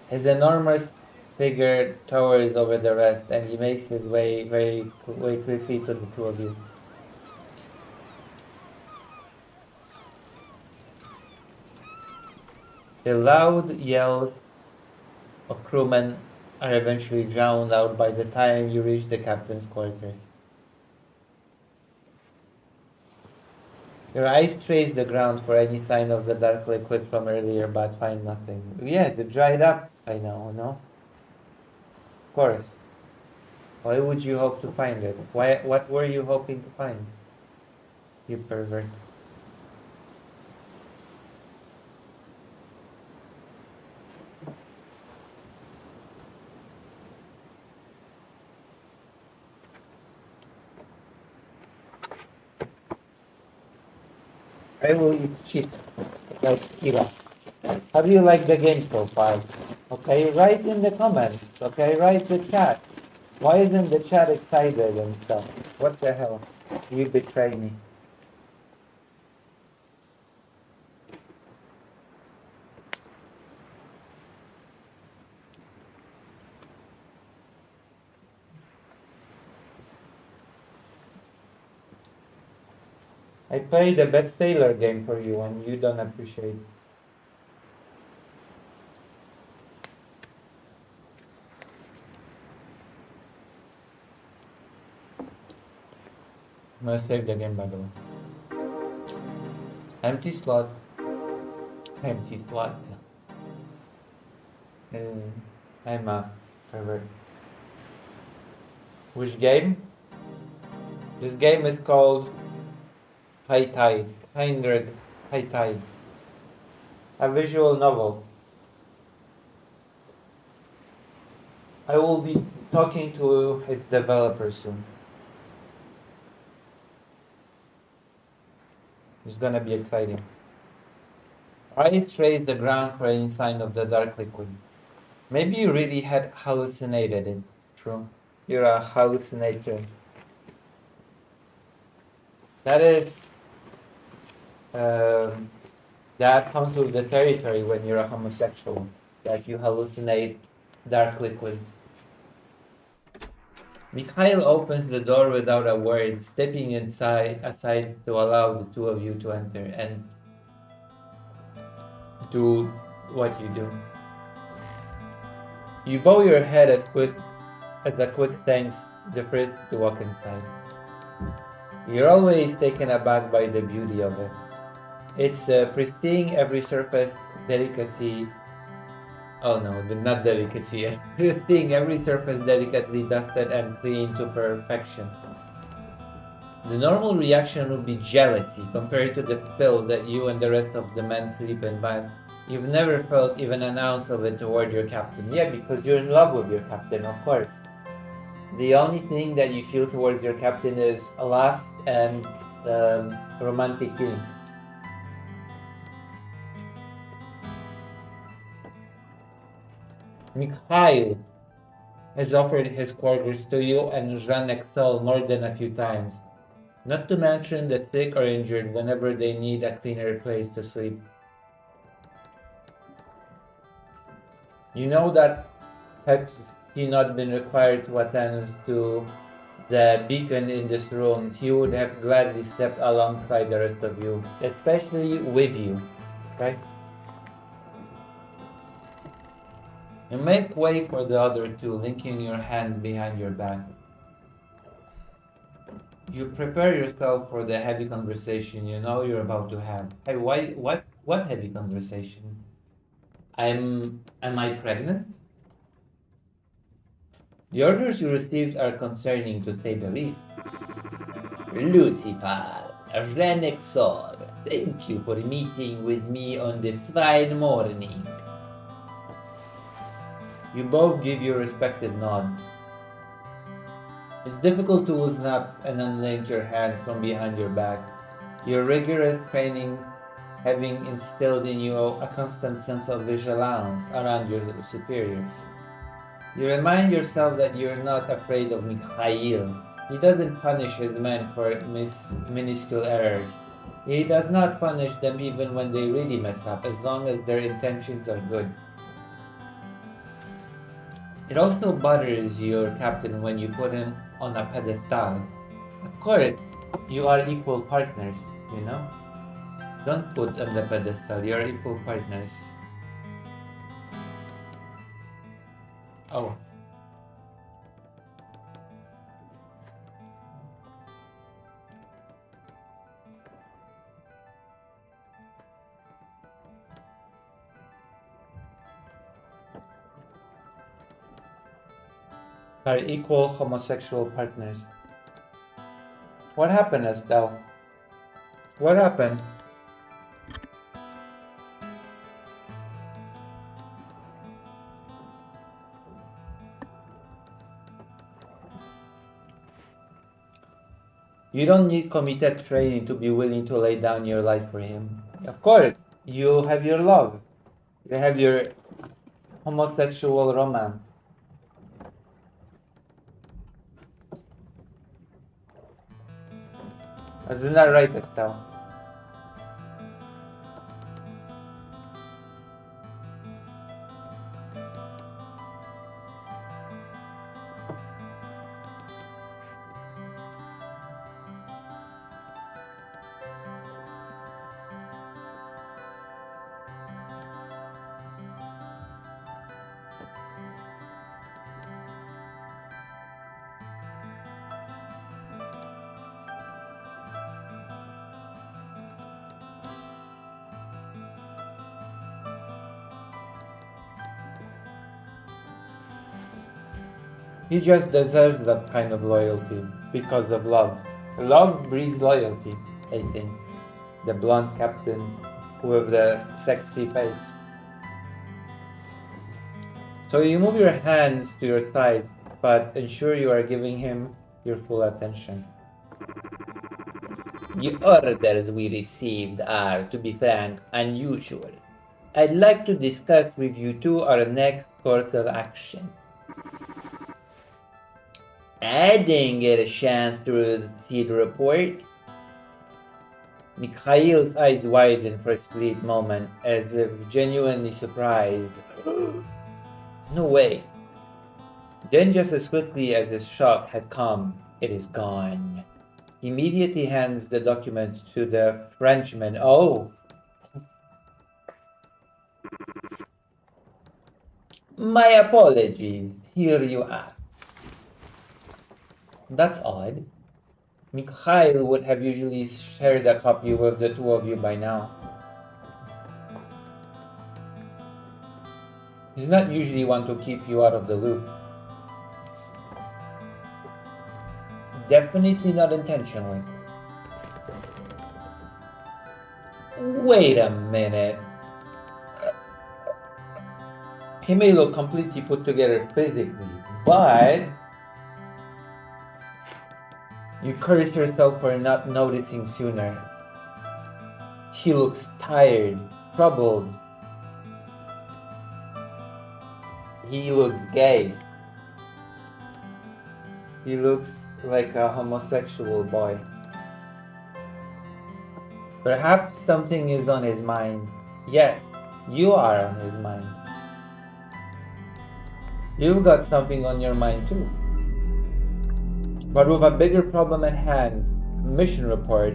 His enormous figure towers over the rest, and he makes his way quickly to the two of you. The loud yells of crewmen are eventually drowned out by the time you reach the captain's quarters. Your eyes trace the ground for any sign of the dark liquid from earlier, but find nothing. Yeah, it dried up by now, no? Of course. Why would you hope to find it? Why? What were you hoping to find? You pervert. I will eat shit like Kira. How do you like the game so far? Okay, write in the comments. Okay, write the chat. Why isn't the chat excited and stuff? What the hell? You betray me. I play the best sailor game for you and you don't appreciate. I'm gonna save the game by the way. Empty slot. Empty slot. I'm a pervert. Which game? This game is called High Tide. Heinrich High Tide. A visual novel. I will be talking to its developer soon. It's gonna be exciting. Eyes trace the ground for any sign of the dark liquid. Maybe you really had hallucinated it. True. You're a hallucinator. That is, that comes with the territory when you're a homosexual. That you hallucinate dark liquids. Mikhail opens the door without a word, stepping aside to allow the two of you to enter and do what you do. You bow your head as a quick thanks the first to walk inside. You're always taken aback by the beauty of it. It's pristine, every surface delicacy. Oh no, not delicacy. Pristine, every surface delicately dusted and clean to perfection. The normal reaction would be jealousy compared to the filth that you and the rest of the men sleep in, but you've never felt even an ounce of it toward your captain. Yeah, because you're in love with your captain, of course. The only thing that you feel towards your captain is lust and romantic feeling. Mikhail has offered his quarters to you and Jean Excel more than a few times. Not to mention the sick or injured whenever they need a cleaner place to sleep. You know that had he not been required to attend to the beacon in this room, he would have gladly stepped alongside the rest of you, especially with you, right? You make way for the other two, linking your hands behind your back. You prepare yourself for the heavy conversation you know you're about to have. Hey, what heavy conversation? Am I pregnant? The orders you received are concerning, to say the least. Lucifer, Renexor, thank you for meeting with me on this fine morning. You both give your respective nods. It's difficult to loosen up and unlink your hands from behind your back. Your rigorous training having instilled in you a constant sense of vigilance around your superiors. You remind yourself that you're not afraid of Mikhail. He doesn't punish his men for minuscule errors. He does not punish them even when they really mess up, as long as their intentions are good. It also bothers your captain when you put him on a pedestal. Of course, you are equal partners, you know? Don't put on the pedestal, you are equal partners. Oh. are equal homosexual partners. What happened, Estelle? What happened? You don't need committed training to be willing to lay down your life for him. Of course, you have your love. You have your homosexual romance. Isn't that right, Estelle? He just deserves that kind of loyalty because of love. Love breeds loyalty, I think. The blonde captain with the sexy face. So you move your hands to your side, but ensure you are giving him your full attention. The orders we received are, to be frank, unusual. I'd like to discuss with you two our next course of action. I didn't get a chance to see the report. Mikhail's eyes widened for a split moment, as if genuinely surprised. No way. Then, just as quickly as his shock had come, it is gone. He immediately hands the document to the Frenchman. Oh! My apologies. Here you are. That's odd. Mikhail would have usually shared a copy with the two of you by now. He's not usually one to keep you out of the loop. Definitely not intentionally. Wait a minute. He may look completely put together physically, but you curse yourself for not noticing sooner. He looks tired, troubled. He looks gay. He looks like a homosexual boy. Perhaps something is on his mind. Yes, you are on his mind. You've got something on your mind too. But with a bigger problem at hand, mission report,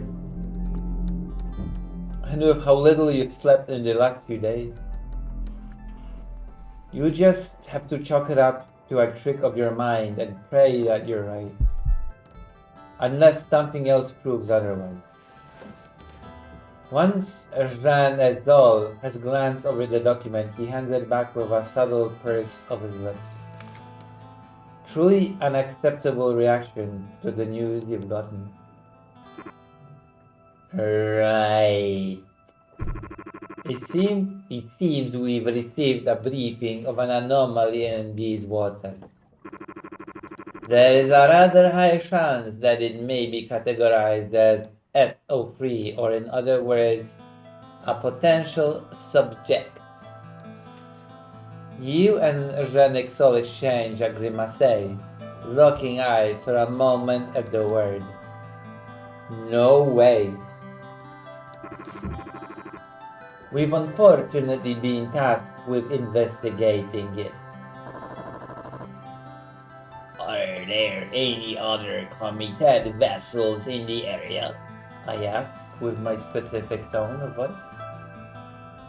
and with how little you've slept in the last few days, you just have to chalk it up to a trick of your mind and pray that you're right. Unless something else proves otherwise. Once Jean Ezdol has glanced over the document, he hands it back with a subtle purse of his lips. Truly unacceptable reaction to the news you've gotten. Right. It seems we've received a briefing of an anomaly in these waters. There is a rather high chance that it may be categorized as SO3, or in other words, a potential subject. You and Renexol exchange a grimace, locking eyes for a moment at the word. No way. We've unfortunately been tasked with investigating it. Are there any other committed vessels in the area? I asked with my specific tone of voice.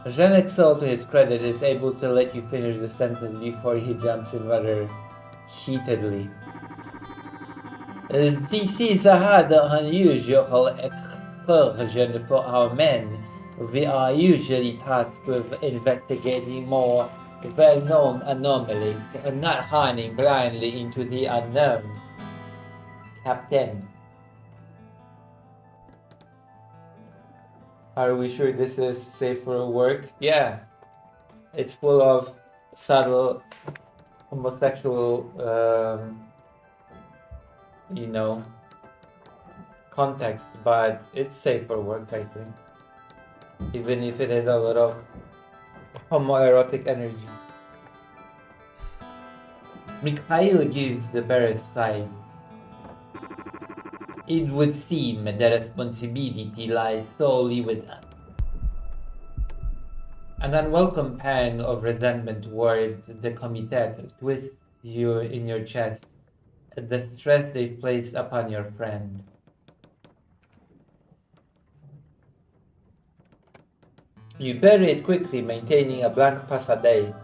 Renexol, to his credit, is able to let you finish the sentence before he jumps in rather heatedly. This is a rather unusual excursion for our men. We are usually tasked with investigating more well-known anomalies and not running blindly into the unknown. Captain, are we sure this is safe for work? Yeah, it's full of subtle homosexual, you know, context, but it's safe for work, I think. Even if it has a lot of homoerotic energy. Mikhail gives the barest sigh. It would seem the responsibility lies solely with us. An unwelcome pang of resentment toward the Comité twists you in your chest at the stress they've placed upon your friend. You bury it quickly, maintaining a blank passade.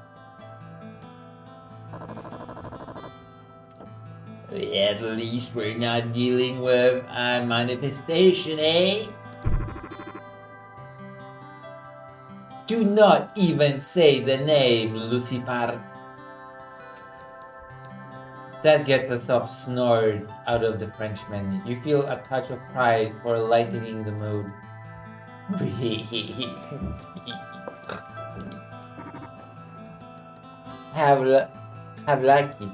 At least we're not dealing with a manifestation, eh? Do not even say the name, Lucifer. That gets a soft snort out of the Frenchman. You feel a touch of pride for lightening the mood. have lucky.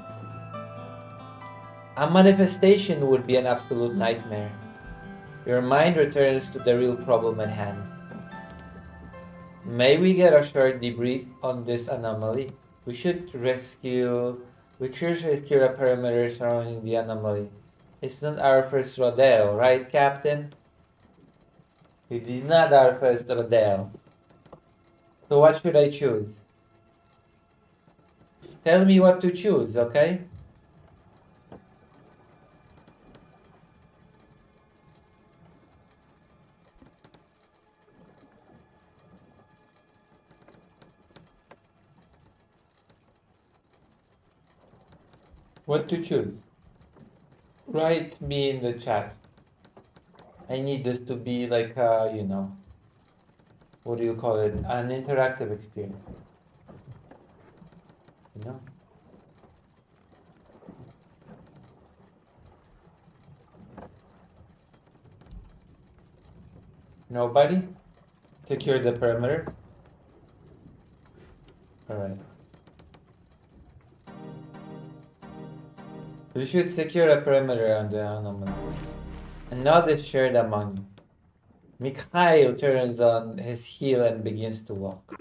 A manifestation would be an absolute nightmare. Your mind returns to the real problem at hand. May we get a short debrief on this anomaly? We should rescue a perimeter surrounding the anomaly. It's not our first rodeo, right, Captain? It is not our first rodeo. So what should I choose? Tell me what to choose, okay? What to choose? Write me in the chat. I need this to be like what do you call it? An interactive experience. You know? Nobody? Secure the perimeter? Alright. You should secure a perimeter on the anomaly. And now it's shared among you. Mikhail turns on his heel and begins to walk.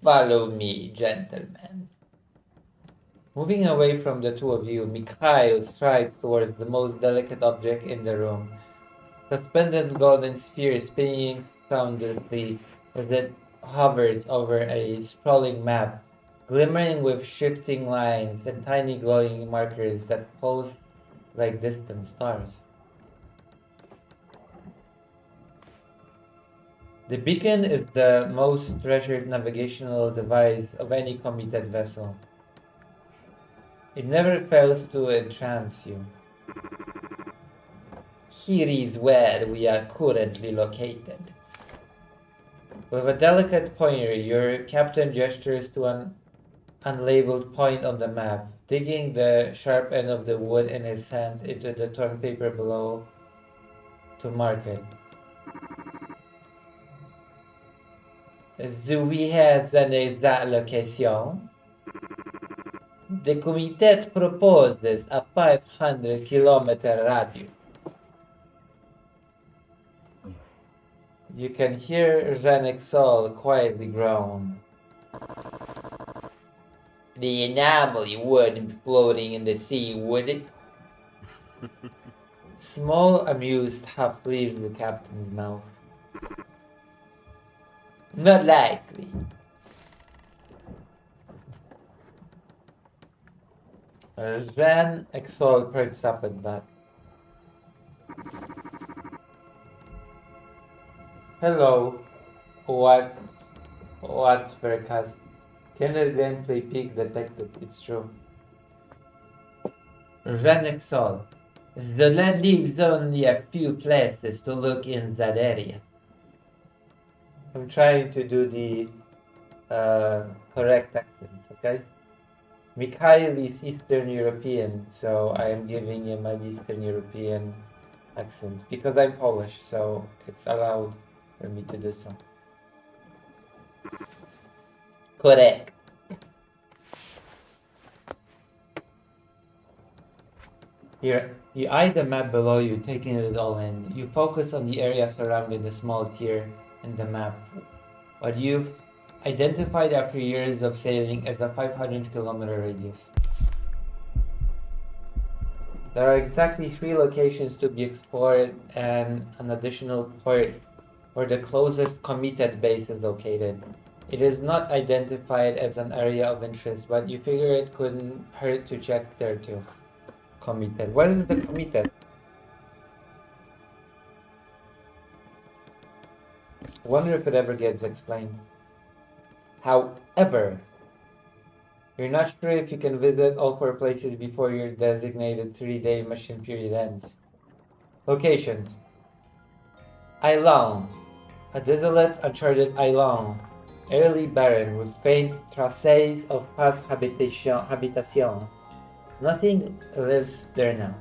Follow me, gentlemen. Moving away from the two of you, Mikhail strides towards the most delicate object in the room. Suspended golden sphere spinning soundlessly as it hovers over a sprawling map, glimmering with shifting lines and tiny glowing markers that pulse like distant stars. The beacon is the most treasured navigational device of any committed vessel. It never fails to entrance you. Here is where we are currently located. With a delicate pointer, your captain gestures to an unlabeled point on the map, digging the sharp end of the wood in his hand into the torn paper below to mark it. Zuihes is that location. The Comité proposes a 500-kilometer radius. You can hear Jean Exol quietly groan. The anomaly wouldn't be floating in the sea, would it? Small, amused half leaves the captain's mouth. Not likely. Jean Exol perks up at that. Hello. What Vercast? Killer gameplay peak detected, it's true. Jean Exol. The lad leaves only a few places to look in that area. I'm trying to do the correct accents, okay? Mikhail is Eastern European, so I am giving him an Eastern European accent because I'm Polish, so it's allowed for me to do so. Correct. Here, you eye the map below you, taking it all in. You focus on the area surrounding the small tier in the map. What you've identified after years of sailing as a 500-kilometer radius. There are exactly 3 locations to be explored and an additional port where the closest committed base is located. It is not identified as an area of interest, but you figure it couldn't hurt to check there too. Committed. What is the committed? Wonder if it ever gets explained. However, you're not sure if you can visit all 4 places before your designated 3-day mission period ends. Locations. Ailong, a desolate, uncharted Ailong, airily barren with faint traces of past habitation. Nothing lives there now.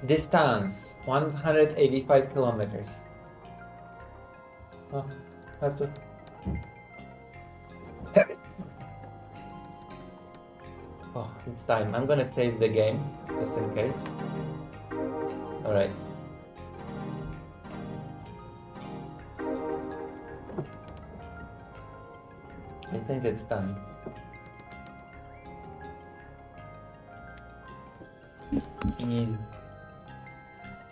Distance 185 kilometers. Oh, have to. Oh, it's time. I'm gonna save the game just in case. Alright. I think it's done.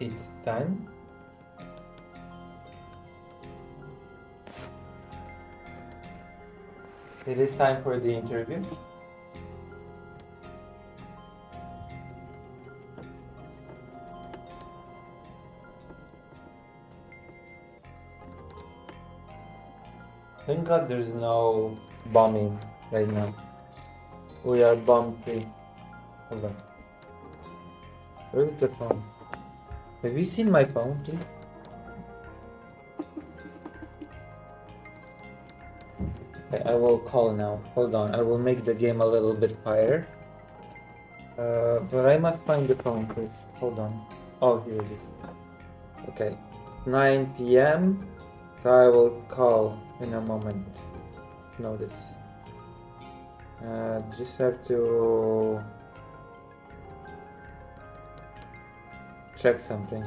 Is it time? It is time for the interview. Thank God there's no bombing right now. We are bomb free. Hold on. Where's the phone? Have you seen my phone, please? Okay, I will call now. Hold on, I will make the game a little bit quieter. But I must find the phone first. Hold on. Oh, here it is. Okay. 9 p.m. So I will call in a moment. Notice. Just have to check something.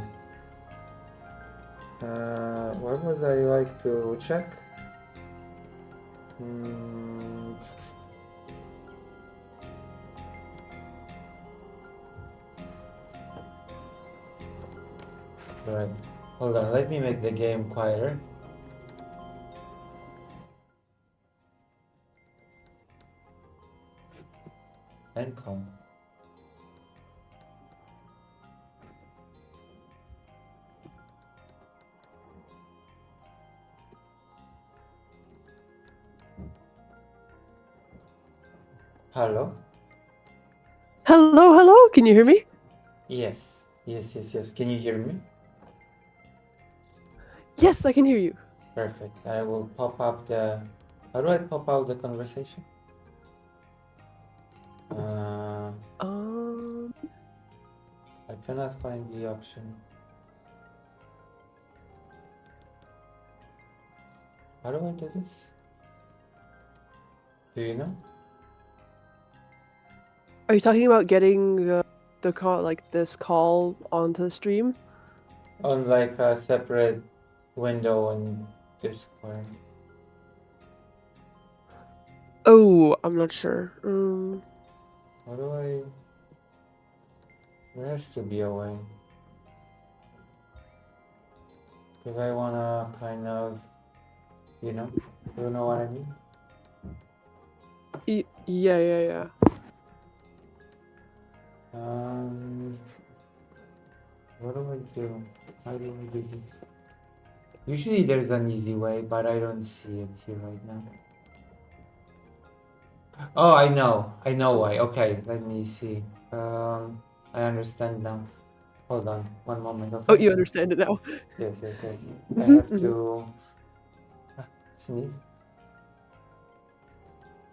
What would I like to check? Right. Hold on, let me make the game quieter. And calm. Hello? Hello, hello. Can you hear me? Yes. Yes. Can you hear me? Yes, I can hear you. Perfect. I will pop up the... How do I pop out the conversation? I cannot find the option. How do I do this? Do you know? Are you talking about getting the call, like this call onto the stream? On like a separate window on Discord. Oh, I'm not sure. How do I... There has to be a way. Because I wanna kind of... You know what I mean? Yeah. What do I do? How do I do this? Usually there's an easy way, but I don't see it here right now. Oh, I know why. Okay, let me see. I understand now. Hold on, one moment, okay? Oh, you understand it now. Yes. I have to... Sneeze.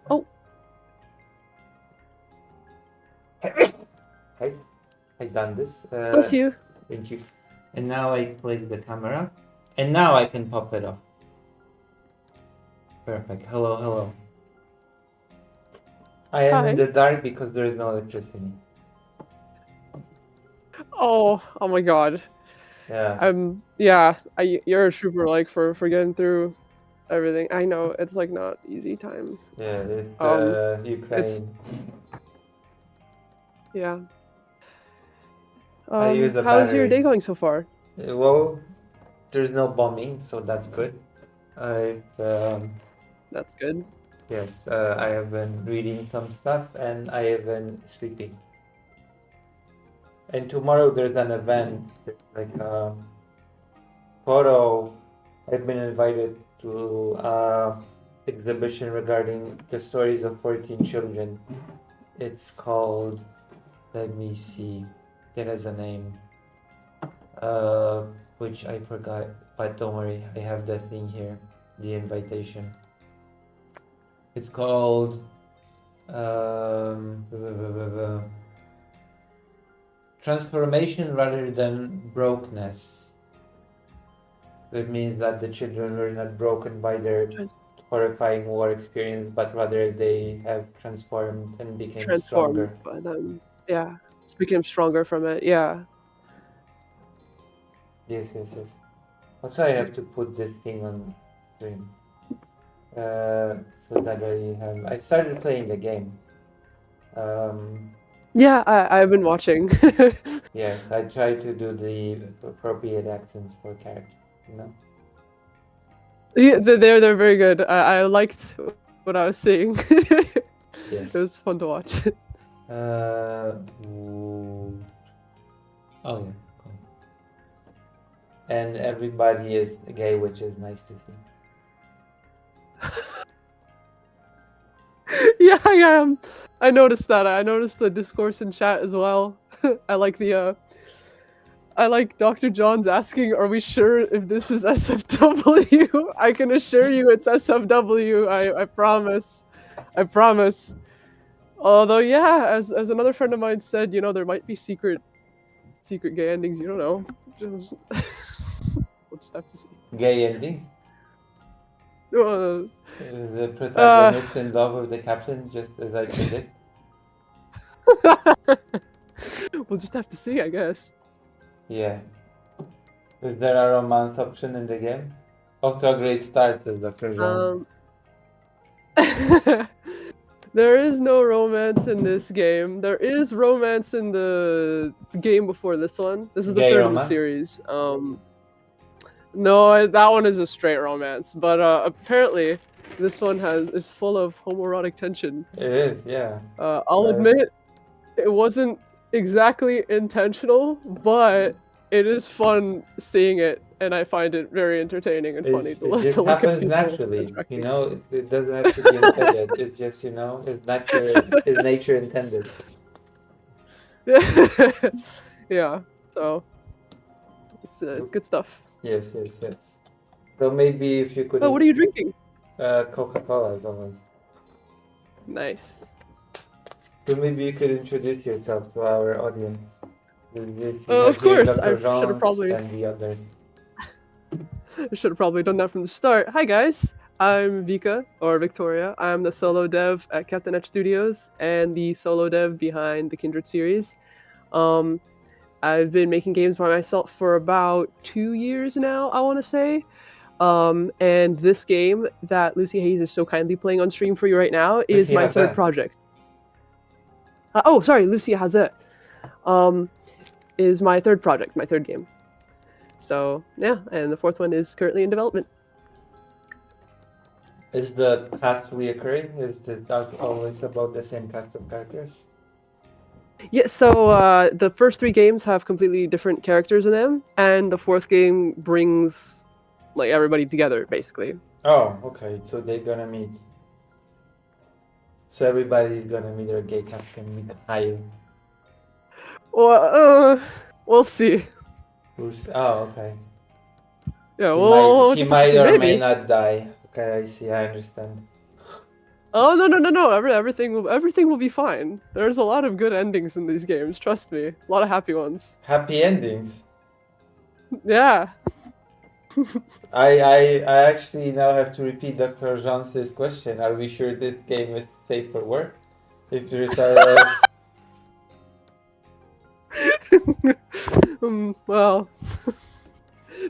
Oh. Okay, I done this. Bless you. Thank you. And now I click the camera, and now I can pop it off. Perfect. Hello, hello. I am in Hi. the dark because there is no electricity. Oh my god. Yeah, You're a trooper, like, for getting through everything. I know it's like not easy time. yeah, it's It's Ukraine. yeah. I use a How's your battery. day going so far? Well, there's no bombing, so that's good. I've That's good. yes, I have been reading some stuff and I have been sleeping. And tomorrow there's an event, like photo. I've been invited to exhibition regarding the stories of 14 children. It's called, let me see, it has a name, which I forgot, but don't worry, I have the thing here, the invitation. It's called transformation rather than brokenness. It means that the children were not broken by their horrifying war experience, but rather they have transformed and became Transformed, stronger. but yeah, just became stronger from it. Yeah. Yes, yes, yes. Also, I have to put this thing on stream. So that I started playing the game. Yeah, I've been watching. Yes, I try to do the appropriate accents for characters, you know? Yeah, they're very good. I liked what I was seeing. Yes. It was fun to watch. Oh yeah, cool. And everybody is gay, which is nice to see. Yeah, I am. I noticed that. I noticed the discourse in chat as well. I like Dr. John's asking, "Are we sure if this is SFW?" I can assure you it's SFW. I promise. I promise. Although, yeah, as another friend of mine said, there might be secret gay endings. You don't know. We'll just have to see. Gay ending? Uh, Is the protagonist in love with the captain, just as I predict? We'll just have to see, I guess. Yeah. Is there a romance option in the game? Off to a great start, says Dr. John. There is no romance in this game. There is romance in the game before this one. This is the Gay third in the romance? series. No, that one is a straight romance, but apparently this one is full of homoerotic tension. It is, yeah. I'll admit it wasn't exactly intentional, but it is fun seeing it, and I find it very entertaining and funny It to just look at happens people naturally, attracting. you know. It doesn't have to be intended. It's just, it's nature intended. Yeah, so it's good stuff. Yes, yes, yes. So maybe if you could. Oh, what are you drinking? Coca-Cola as always. Nice. So maybe you could introduce yourself to our audience. Of course, I Dr. should have probably and the others. done that from the start. Hi guys, I'm Vika or Victoria. I'm the solo dev at Captain Edge Studios and the solo dev behind the Kindred series. I've been making games by myself for about 2 years now, I want to say. And this game that Lucy Hayes is so kindly playing on stream for you right now is Lucy my third Hazet. project. Lucy Hazet. Is my third project, my third game. So yeah, and the fourth one is currently in development. Is the cast reoccurring? Is it always about the same cast of characters? Yeah, so the first 3 games have completely different characters in them, and the fourth game brings like everybody together, basically. Oh, okay. So they're gonna meet. So everybody's gonna meet their gay captain, Mikhail. Well, we'll see. Oh, okay. Yeah, He we'll might just have to see. or Maybe. may not die. Okay, I see. I understand. Oh no! Everything will be fine. There's a lot of good endings in these games. Trust me, a lot of happy ones. Happy endings. Yeah. I actually now have to repeat Dr. Jance's question. Are we sure this game is safe for work? If there's a Well,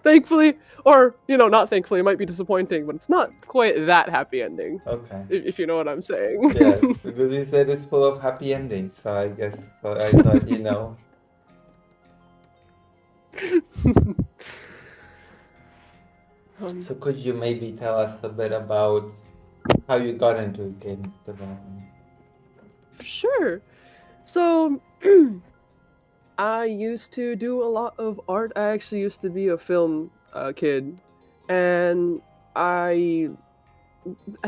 thankfully, or not thankfully, it might be disappointing, but it's not quite that happy ending. okay. If you know what I'm saying. Yes, because you said it's full of happy endings, so I guess I thought you know. So could you maybe tell us a bit about how you got into game development? Sure. So, I used to do a lot of art. I actually used to be a film kid, and I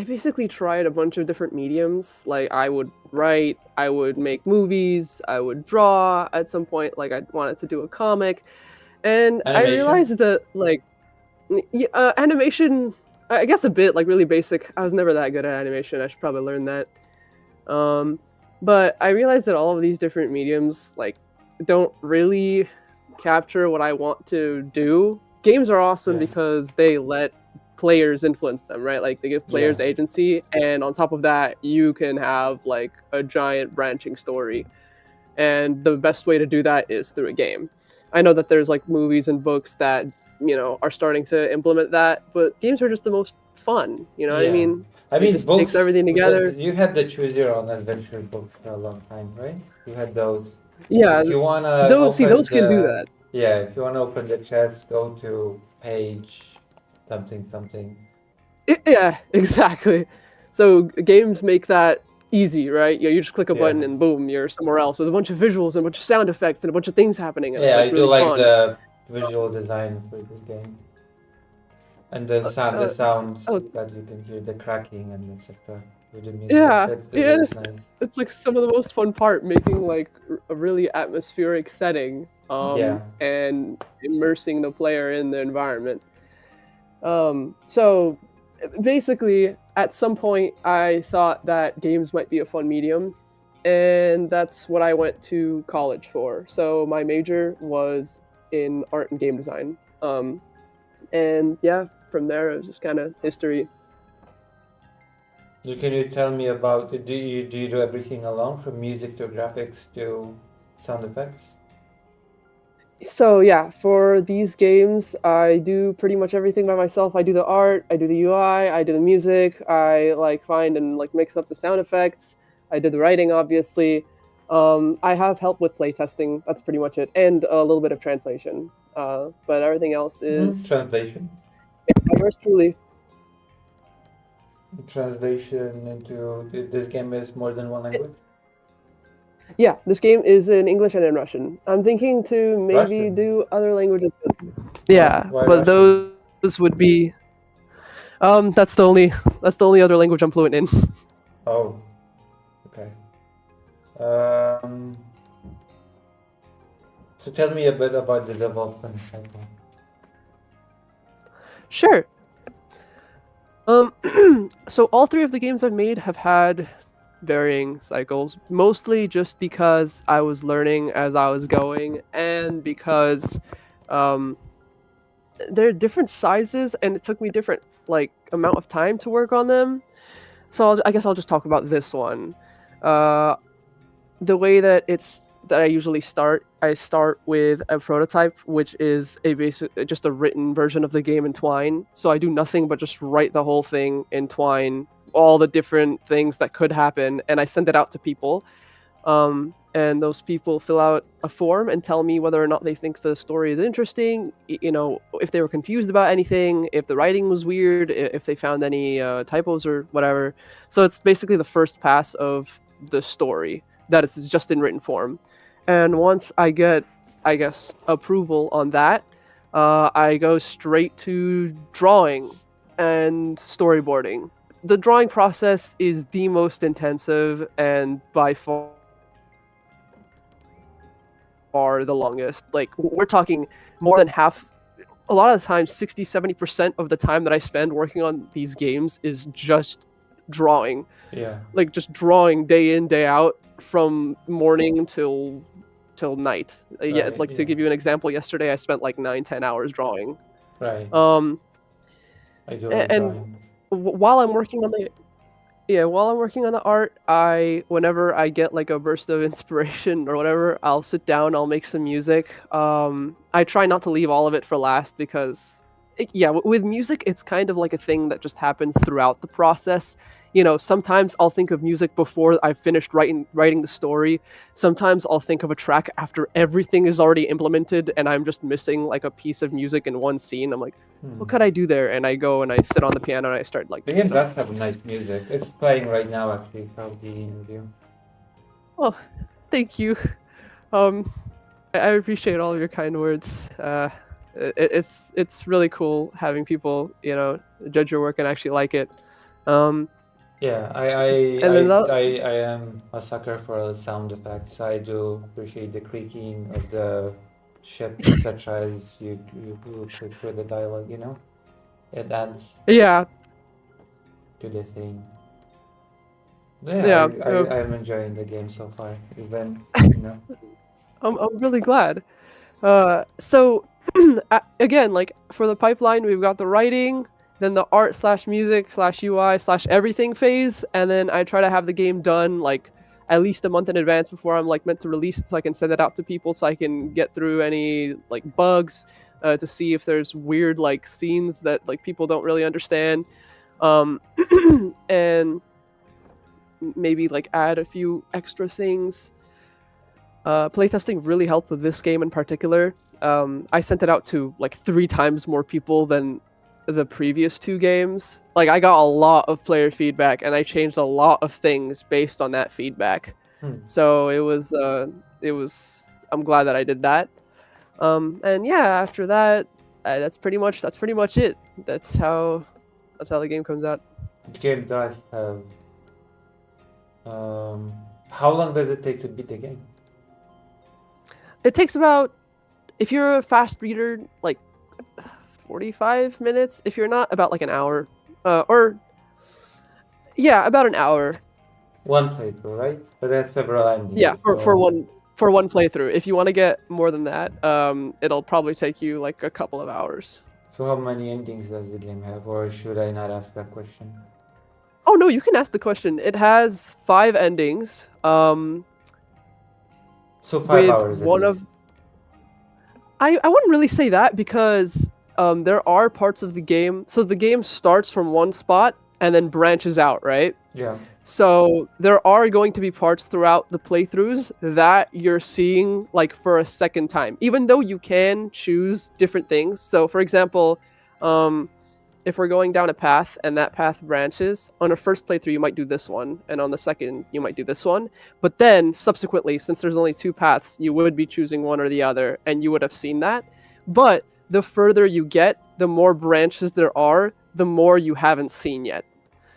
basically tried a bunch of different mediums. Like I would write, I would make movies, I would draw. At some point, like I wanted to do a comic, and I Animation? realized that like animation. I guess a bit like really basic. I was never that good at animation. I should probably learn that. Um, but I realized that all of these different mediums like don't really capture what I want to do. Games are awesome Yeah. because they let players influence them, right? Like they give players Yeah. agency, and on top of that, you can have like a giant branching story. And the best way to do that is through a game. I know that there's like movies and books that are starting to implement that, but games are just the most fun. You know what I Yeah. mean? I It mean, just takes books, everything together. you had the choose your own adventure books for a long time, right? You had those. Yeah, If you want to those open can do the, that. yeah, if you want to open the chest, go to page something something. Yeah, exactly. So games make that easy, right? You just click a Yeah. button and boom, you're somewhere else with a bunch of visuals and a bunch of sound effects and a bunch of things happening, and it's Yeah, like I do really like fun. the visual design for this game. And the sounds Oh, that you can hear, the cracking and etc. With the music, yeah, that yeah. is nice. It's like some of the most fun part, making like a really atmospheric setting, Yeah. and immersing the player in the environment. So basically, at some point, I thought that games might be a fun medium, and that's what I went to college for. So my major was in art and game design. And yeah, from there it was just kind of history. So can you tell me about do you do everything alone from music to graphics to sound effects? So yeah, for these games, I do pretty much everything by myself. I do the art, I do the UI, I do the music, I like find and like mix up the sound effects. I did the writing, obviously. I have help with playtesting. That's pretty much it, and a little bit of translation. But everything else is Translation. yours truly. Translation into this game is more than one language. Yeah, this game is in English and in Russian. I'm thinking to maybe Russian. do other languages. Yeah, Why but Russian? those would be that's the only other language I'm fluent in. Oh, okay. Um, so tell me a bit about the development cycle. Sure. So all three of the games I've made have had varying cycles, mostly just because I was learning as I was going, and because um, they're different sizes, and it took me different like amount of time to work on them. So I guess I'll just talk about this one. Uh, the way that I usually start, I start with a prototype, which is a basic, just a written version of the game in Twine. So I do nothing but just write the whole thing in Twine, all the different things that could happen, and I send it out to people. And those people fill out a form and tell me whether or not they think the story is interesting. If they were confused about anything, if the writing was weird, if they found any typos or whatever. So it's basically the first pass of the story that is just in written form. And once I get, I guess, approval on that, I go straight to drawing and storyboarding. The drawing process is the most intensive and by far the longest. Like we're talking more than half. a lot of the time 60-70% of the time that I spend working on these games is just drawing, Yeah, like just drawing day in day out from morning till night. Yeah, right. like to Yeah, give you an example, yesterday I spent like 9-10 hours drawing. right. um I do like and drawing. while I'm working on the while I'm working on the art, whenever I get like a burst of inspiration or whatever, I'll sit down, I'll make some music. I try not to leave all of it for last because, with music, it's kind of like a thing that just happens throughout the process. Sometimes I'll think of music before I've finished writing the story. Sometimes I'll think of a track after everything is already implemented and I'm just missing like a piece of music in one scene. I'm like, what could I do there? And I go and I sit on the piano and I start like, The game does have nice music. It's playing right now, actually, from the interview. oh, thank you. Um, I appreciate all of your kind words. It's really cool having people judge your work and actually like it. Um, Yeah, and then I am a sucker for sound effects. I do appreciate the creaking of the ship, etc. As you click through the dialogue, you know? It adds yeah, to the thing. Yeah, yeah. I'm enjoying the game so far, even, you know. I'm really glad. So again, like for the pipeline, we've got the writing, then the art slash music slash UI slash everything phase, and then I try to have the game done like at least a month in advance before I'm like meant to release it, so I can send it out to people, so I can get through any like bugs, to see if there's weird like scenes that like people don't really understand, um, and maybe like add a few extra things. Playtesting really helped with this game in particular. I sent it out to like 3 times more people than the previous 2 games. Like I got a lot of player feedback and I changed a lot of things based on that feedback. Hmm. So it was I'm glad that I did that. And yeah, after that, that's pretty much it. That's how the game comes out. The game does have. How long does it take to beat the game? It takes about, if you're a fast reader, like 45 minutes. If you're not, about like an hour. Or yeah, about an hour. One playthrough, right? But that's several endings. Yeah, for So, one playthrough. If you want to get more than that, it'll probably take you like a couple of hours. so how many endings does the game have, or should I not ask that question? Oh no, you can ask the question. It has 5 endings. So 5 hours With at one least. of I wouldn't really say that because there are parts of the game. So the game starts from one spot and then branches out, right? Yeah. So there are going to be parts throughout the playthroughs that you're seeing like for a second time, even though you can choose different things. So for example, if we're going down a path and that path branches, on a first playthrough you might do this one, and on the second you might do this one. But then subsequently, since there's only 2 paths, you would be choosing one or the other, and you would have seen that. But the further you get, the more branches there are, the more you haven't seen yet.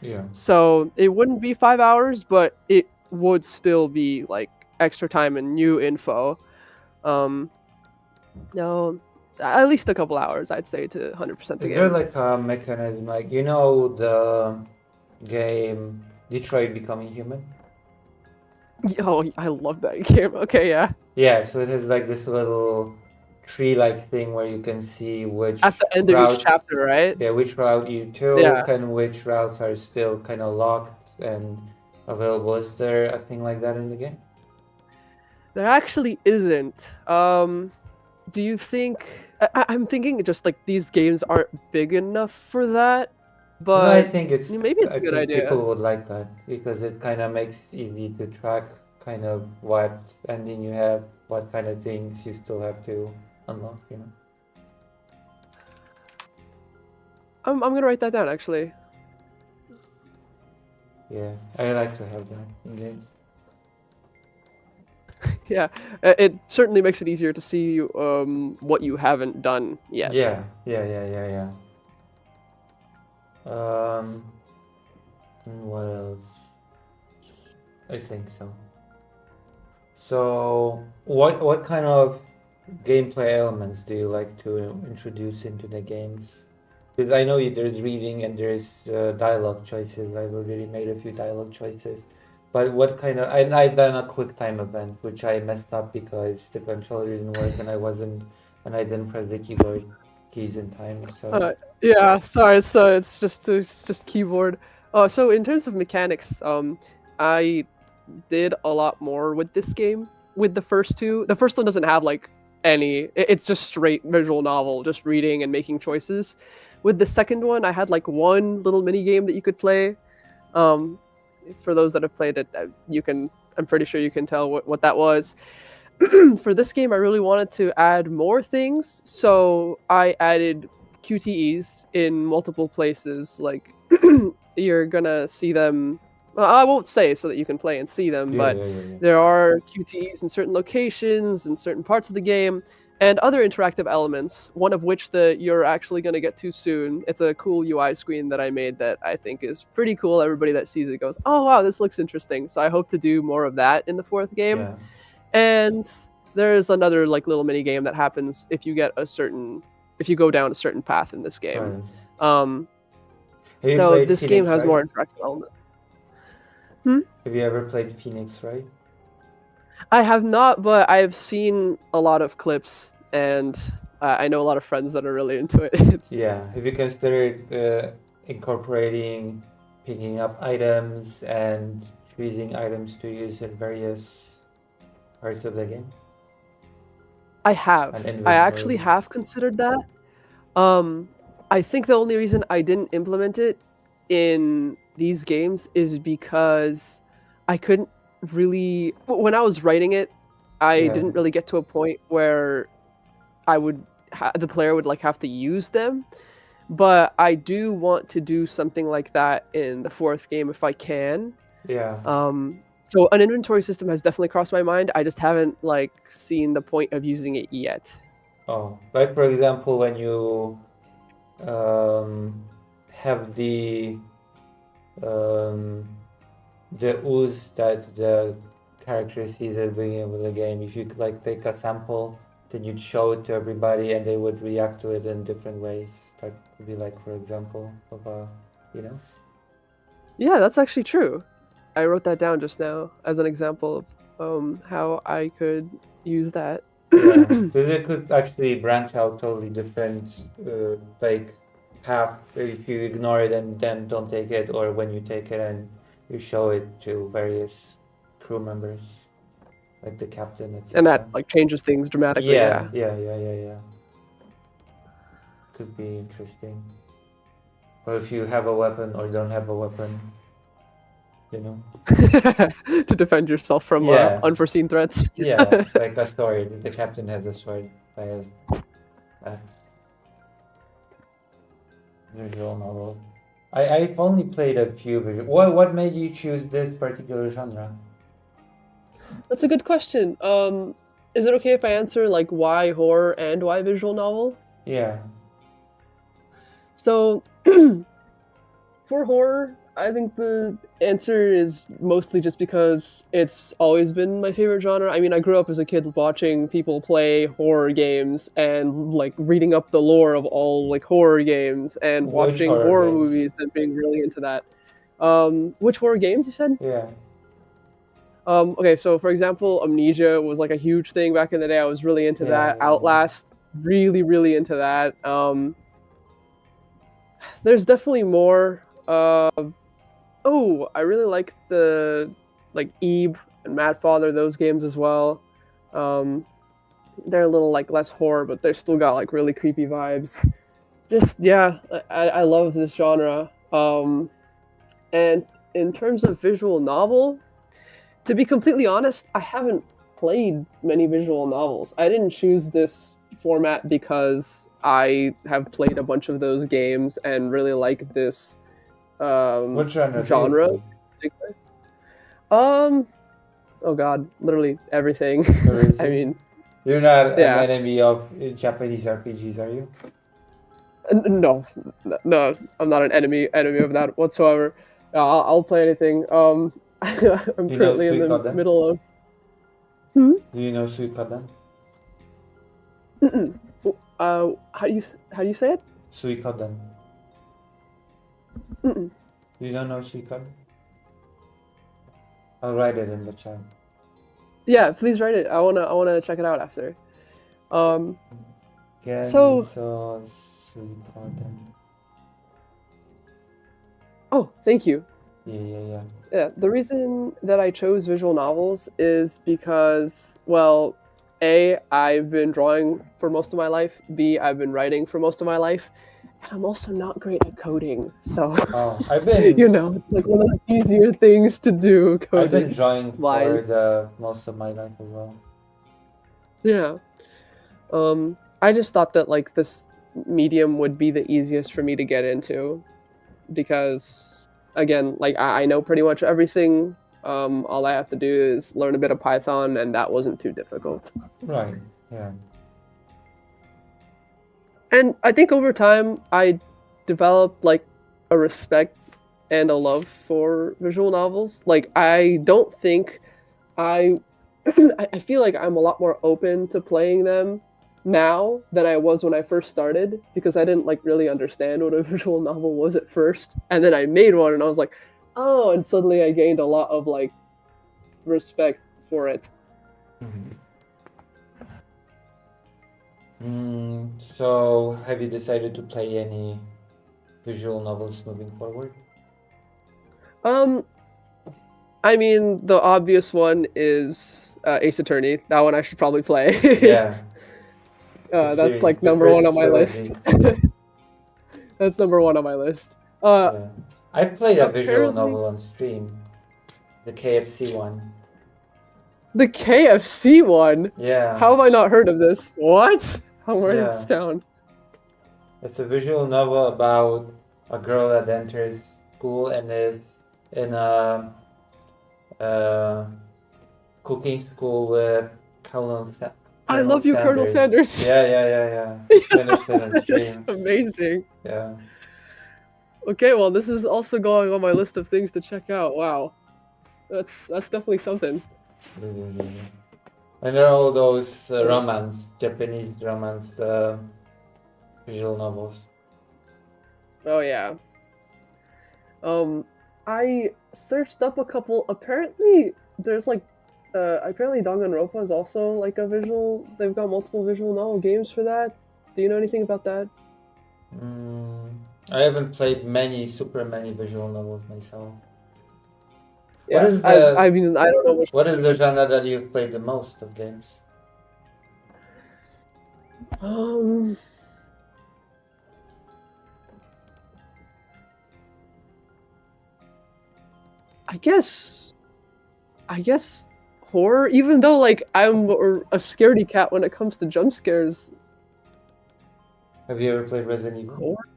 Yeah. So it wouldn't be 5 hours, but it would still be like extra time and new info. No, at least a couple hours, I'd say, to 100% the Is there game. like a mechanism, like, you know, the game Detroit Becoming Human? Oh, I love that game. Okay, yeah. Yeah, so it has like this little tree-like thing where you can see which At the end of each route, chapter, right? yeah, which route you Yeah. took and which routes are still kind of locked and available. Is there a thing like that in the game? There actually isn't. Do you think? I'm thinking just like these games aren't big enough for that, No, I but think maybe it's I a good think idea. people would like that because it kind of makes easy to track kind of what ending you have, what kind of things you still have to unlock, you know. I'm gonna write that down actually. Yeah, I like to have that in games. Yeah, it certainly makes it easier to see what you haven't done yet. Yeah. And what else? I think so. So, what kind of gameplay elements do you like to introduce into the games? Because I know there's reading and there's dialogue choices. I've already made a few dialogue choices. But what kind of... I've done a quick time event, which I messed up because the controller didn't work and I didn't press the keyboard keys in time. So Yeah, sorry. So it's just keyboard. So in terms of mechanics, I did a lot more with this game. With the first two, the first one doesn't have like any. It's just straight visual novel, just reading and making choices. With the second one, I had like one little mini game that you could play. Um, for those that have played it, you can. I'm pretty sure you can tell what that was. For this game, I really wanted to add more things, so I added QTEs in multiple places. Like you're gonna see them. Well, I won't say so that you can play and see them, yeah, but yeah, yeah, yeah. there are QTEs in certain locations and certain parts of the game, and other interactive elements. One of which that you're actually gonna get to soon. It's a cool UI screen that I made that I think is pretty cool. Everybody that sees it goes, "Oh wow, this looks interesting." So I hope to do more of that in the fourth game. Yeah. And there's another like little mini game that happens if you go down a certain path in this game. Right. Um, Have you so played this game Phoenix has Wright? more interactive elements. Hmm? Have you ever played Phoenix Wright? I have not, but I've seen a lot of clips, and I know a lot of friends that are really into it. Yeah. Have you considered incorporating picking up items and choosing items to use in various parts of the game? I An have. I actually inventory. have considered that. Um, I think the only reason I didn't implement it in these games is because I couldn't really. When I was writing it, I Yeah. didn't really get to a point where the player would like have to use them. But I do want to do something like that in the fourth game if I can. Yeah. So an inventory system has definitely crossed my mind. I just haven't like seen the point of using it yet. Oh, like for example, when you have um, the ooze that the character sees at the beginning of the game, if you could like take a sample, then you'd show it to everybody and they would react to it in different ways. That could be like, for example, of a, you know? Yeah, that's actually true. I wrote that down just now as an example of how I could use that. Yeah, because it could actually branch out totally different, like path if you ignore it and then don't take it, or when you take it and you show it to various crew members, like the captain, etc. And that like changes things dramatically. Yeah, Yeah. yeah. Could be interesting. Or if you have a weapon or don't have a weapon, you know? To defend yourself from Yeah. unforeseen threats. Yeah, like a sword. The captain has a sword. I has that. Visual novel. I've only played a few visual. What made you choose this particular genre? That's a good question. Is it okay if I answer like why horror and why visual novel? Yeah. So for horror, I think the answer is mostly just because it's always been my favorite genre. I mean, I grew up as a kid watching people play horror games and like reading up the lore of all like horror games and Which watching horror horror games? movies and being really into that. Which horror games you said? Yeah. Okay, so for example, Amnesia was like a huge thing back in the day. I was really into that. Yeah. Outlast, really, really into that. There's definitely more. I really like the like Ebe and Mad Father, those games as well. They're a little like less horror, but they're still got like really creepy vibes. Just yeah, I love this genre. And in terms of visual novel, to be completely honest, I haven't played many visual novels. I didn't choose this format because I have played a bunch of those games and really like this What genre? genre. Oh god, literally everything. I mean, You're not yeah. an enemy of Japanese RPGs, are you? No, I'm not an enemy of that whatsoever. I'll play anything. I'm You know currently in the Suikoden? middle of. Do you know Suikoden? How do you say it? Suikoden. Mm-mm. You don't know Suikoden? I'll write it in the chat. Yeah, please write it. I wanna check it out after. So Genso Suikoden. oh, thank you. Yeah. Yeah, the reason that I chose visual novels is because, well, A, I've been drawing for most of my life. B, I've been writing for most of my life, and I'm also not great at coding. So, Oh, I've been it's like one of the easier things to do I've been coding drawing for wise. the most of my life as well. Yeah. I just thought that like this medium would be the easiest for me to get into because again, like I know pretty much everything. All I have to do is learn a bit of Python, and that wasn't too difficult. Right. Yeah. And I think over time, I developed like a respect and a love for visual novels. Like I don't think I, I feel like I'm a lot more open to playing them now than I was when I first started because I didn't like really understand what a visual novel was at first, and then I made one, and I was like, oh, and suddenly I gained a lot of like respect for it. So, have you decided to play any visual novels moving forward? I mean, the obvious one is Ace Attorney. That one I should probably play. Yeah. That's like number one on my list. That's number one on my list. Yeah. I played a visual apparently- novel on stream, the KFC one. The KFC one? Yeah. How have I not heard of this? What? I'm writing this down. It's a visual novel about a girl that enters school and is in a cooking school with Colonel I love you, Colonel Sanders. Yeah. That's amazing. Yeah. Okay, well, this is also going on my list of things to check out. Wow, that's definitely something. Really. And there are all those Japanese romance visual novels. Oh yeah. I searched up a couple. Apparently, there's like, apparently Danganronpa is also like a visual. They've got multiple visual novel games for that. Do you know anything about that? I haven't played super many visual novels myself. Yeah, what is the, I mean, I don't know which. What is the genre that you've played the most of games? I guess horror, even though like I'm a scaredy cat when it comes to jump scares. Have you ever played Resident Evil? Horror?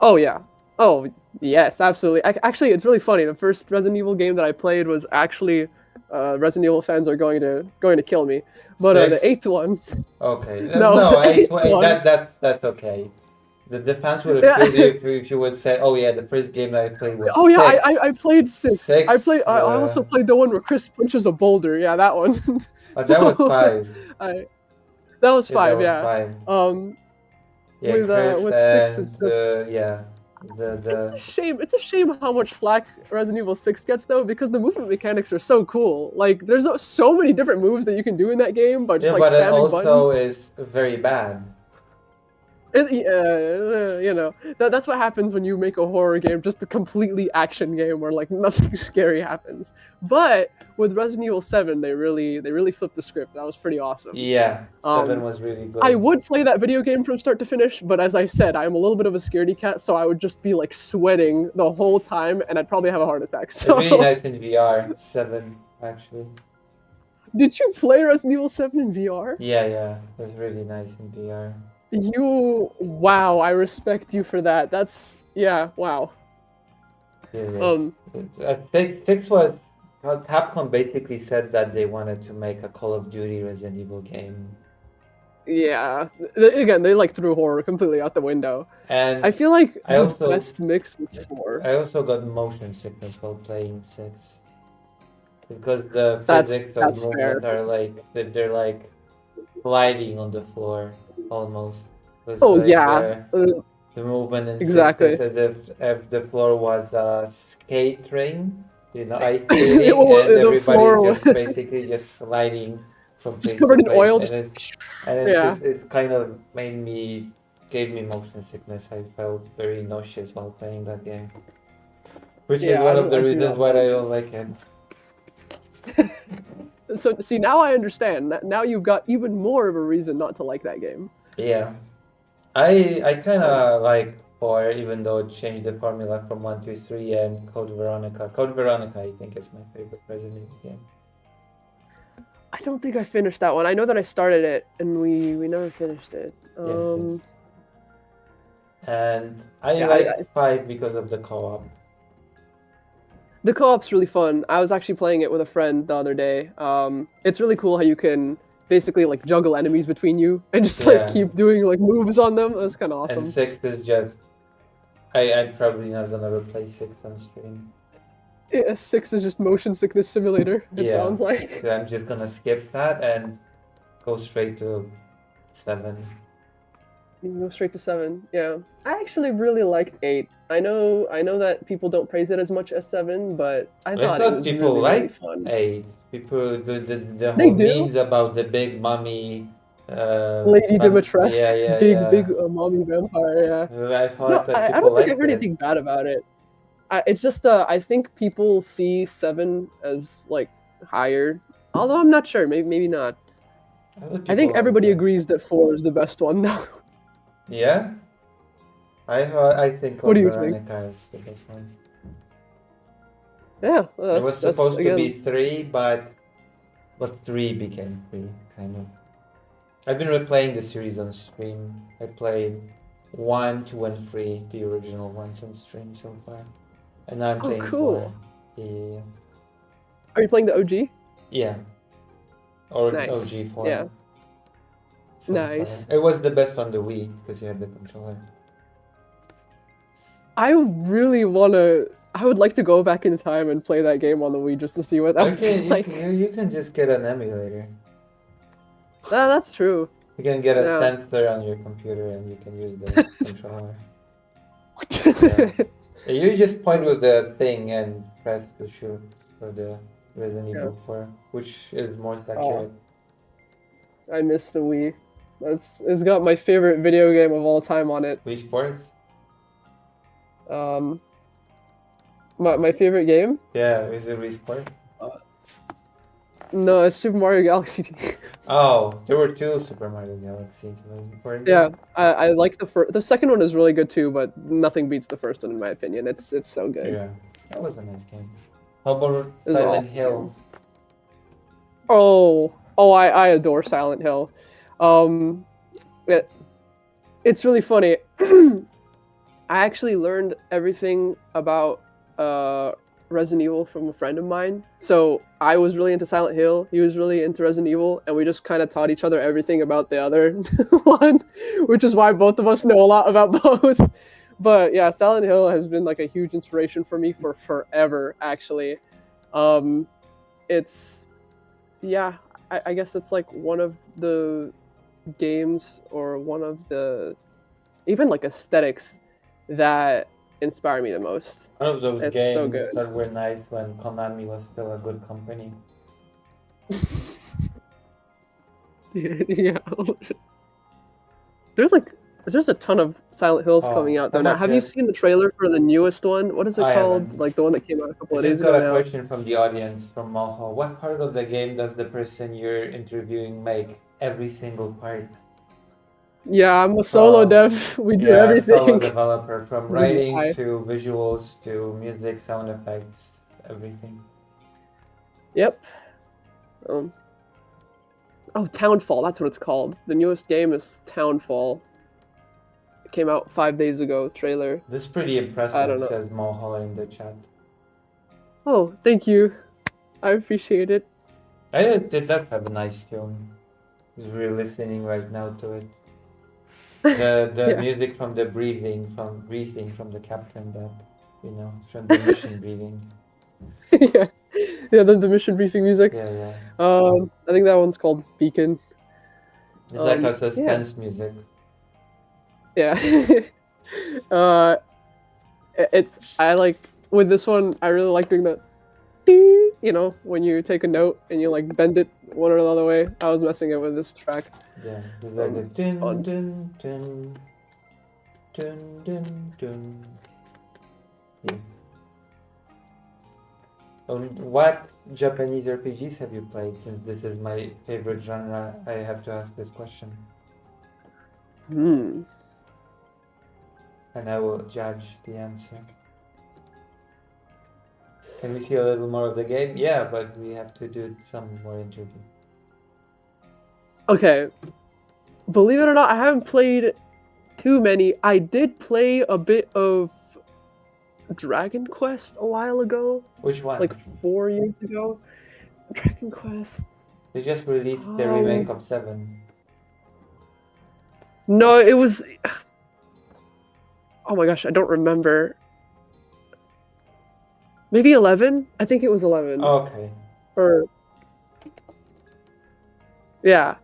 Oh yeah. Oh yes, absolutely. Actually, it's really funny. The first Resident Evil game that I played was actually Resident Evil fans are going to kill me. But the 8th one. Okay. No, eighth one. That's okay. The fans would have killed you if you would say, "Oh yeah, the first game that I played was." Oh 6. yeah, I played 6. 6. I also played the one where Chris punches a boulder. Yeah, that one. That was 5. That was 5. Yeah. That was 5. Yeah, with Chris with and 6, it's just the It's a shame how much flack Resident Evil 6 gets though, because the movement mechanics are so cool. Like, there's so many different moves that you can do in that game, but just like but it spamming also buttons. is very bad. That's what happens when you make a horror game, just a completely action game where like nothing scary happens. But with Resident Evil 7, they really flipped the script. That was pretty awesome. Yeah, 7 was really good. I would play that video game from start to finish, but as I said, I'm a little bit of a scaredy cat, so I would just be like sweating the whole time, and I'd probably have a heart attack. So. It's really nice in VR. 7 actually. Did you play Resident Evil 7 in VR? Yeah, it's really nice in VR. Wow, I respect you for that. Wow. I think 6 was Capcom basically said that they wanted to make a Call of Duty Resident Evil game. Yeah, again, they like threw horror completely out the window. And I feel like the best mix was 4. I also got motion sickness while playing 6 because the physics of movement are like they're like sliding on the floor almost. It was Oh like yeah, the movement in sixes exactly. as if the floor was a skate ring, ice skating, Well, and the everybody floor just was basically just sliding from just place to covered in place, oil. and Just it yeah, just it kind of gave me motion sickness. I felt very nauseous while playing that game, which is yeah. one of the I do reasons not why I like don't like it. it. So see, now I understand. Now you've got even more of a reason not to like that game. Yeah, I kind Um, of like 4, even though it changed the formula from 1 to 3, and Code Veronica. Code Veronica, I think, is my favorite Resident Evil game. I don't think I finished that one. I know that I started it and we never finished it. Yes. And I Yeah, like 5 because of the co-op. the co-op's really fun. I was actually playing it with a friend the other day. It's really cool how you can basically like juggle enemies between you and just like Yeah. keep doing like moves on them. That's kind of And awesome. 6 is just I'm probably not gonna replay 6 on stream. Yeah, 6 is just motion sickness simulator. It Yeah. sounds like. So I'm just gonna skip that and go straight to 7. You can go straight to 7. Yeah, I actually really liked 8. I know that people don't praise it as much as 7, but I thought it was people really like fun. 8. People the They whole do. memes about the big mummy. Lady Dimitrescu, Yeah. big mommy vampire. Yeah. I thought No, that I people don't think I liked heard it. anything bad about it. It's just I think people see 7 as like higher, although I'm not sure. Maybe not. I think everybody agrees that 4 is the best one now. Yeah, I think What Code do you think? Veronica is the best one. Yeah, It was supposed to again. be 3, but 3 became 3, kind of. I've been replaying the series on stream. I played 1, 2, and 3, the original ones on stream so far, and now I'm Oh, playing cool. 4. Yeah. Are you playing the OG? Yeah. Or Nice. OG 4. Yeah. So Nice. far. It was the best on the Wii because you had the controller. I really wanna. I would like to go back in time and play that game on the Wii just to see what that would be like. You can just get an emulator. That's true. You can get a Yeah. Stancer on your computer and you can use the controller. You just point with the thing and press to shoot for the Resident Evil 4, which is more accurate. I miss the Wii. It's got my favorite video game of all time on it. Wii Sports? My favorite game? Yeah, is it Wii Sports? No, it's Super Mario Galaxy. Oh, there were 2 Super Mario Galaxies. Yeah, I like the first. The second one is really good too, but nothing beats the first one in my opinion. It's so good. Yeah, that was a nice game. How about Silent Hill? Oh, I adore Silent Hill. It's really funny. I actually learned everything about Resident Evil from a friend of mine. So I was really into Silent Hill. He was really into Resident Evil, and we just kind of taught each other everything about the other one, which is why both of us know a lot about both. But yeah, Silent Hill has been like a huge inspiration for me for forever, actually. It's yeah, I guess it's like one of the games or one of the even like aesthetics that inspire me the most. One of those It's games so good. that were nice when Konami was still a good company. Yeah. There's a ton of Silent Hills coming out though now. Have you seen the trailer for the newest one? What is it called? Haven't. Like the one that came out a couple of I days just got ago a now. question from the audience from Moho. What part of the game does the person you're interviewing make? Every single part. Yeah, I'm a solo dev. We do everything. Solo developer, from We do writing I- to visuals to music, sound effects, everything. Yep. Oh, Townfall. That's what it's called. The newest game is Townfall. It came out 5 days ago. Trailer. This is pretty impressive, I don't know. says Moho in the chat. Oh, thank you. I appreciate it. It does have a nice tune. We're listening right now to it. The Yeah. music from the breathing from the captain, that from the mission breathing. Yeah, the mission briefing music. Yeah. I think that one's called Beacon. It's like a Yeah. suspense music. Yeah. uh, I like with this one. I really like doing that. Ding, you know, when you take a note and you like bend it one or the other way. I was messing it with this track. Yeah, it's like a It's dun fun. dun dun dun dun dun. Yeah. What Japanese RPGs have you played? Since this is my favorite genre, I have to ask this question, Hmm. and I will judge the answer. Can we see a little more of the game? Yeah, but we have to do some more interview. Okay. Believe it or not, I haven't played too many. I did play a bit of Dragon Quest a while ago, Which one? like 4 years ago. Dragon Quest. They just released the remake of 7. No, it was. Oh my gosh, I don't remember. Maybe 11? I think it was 11. Okay. Or yeah.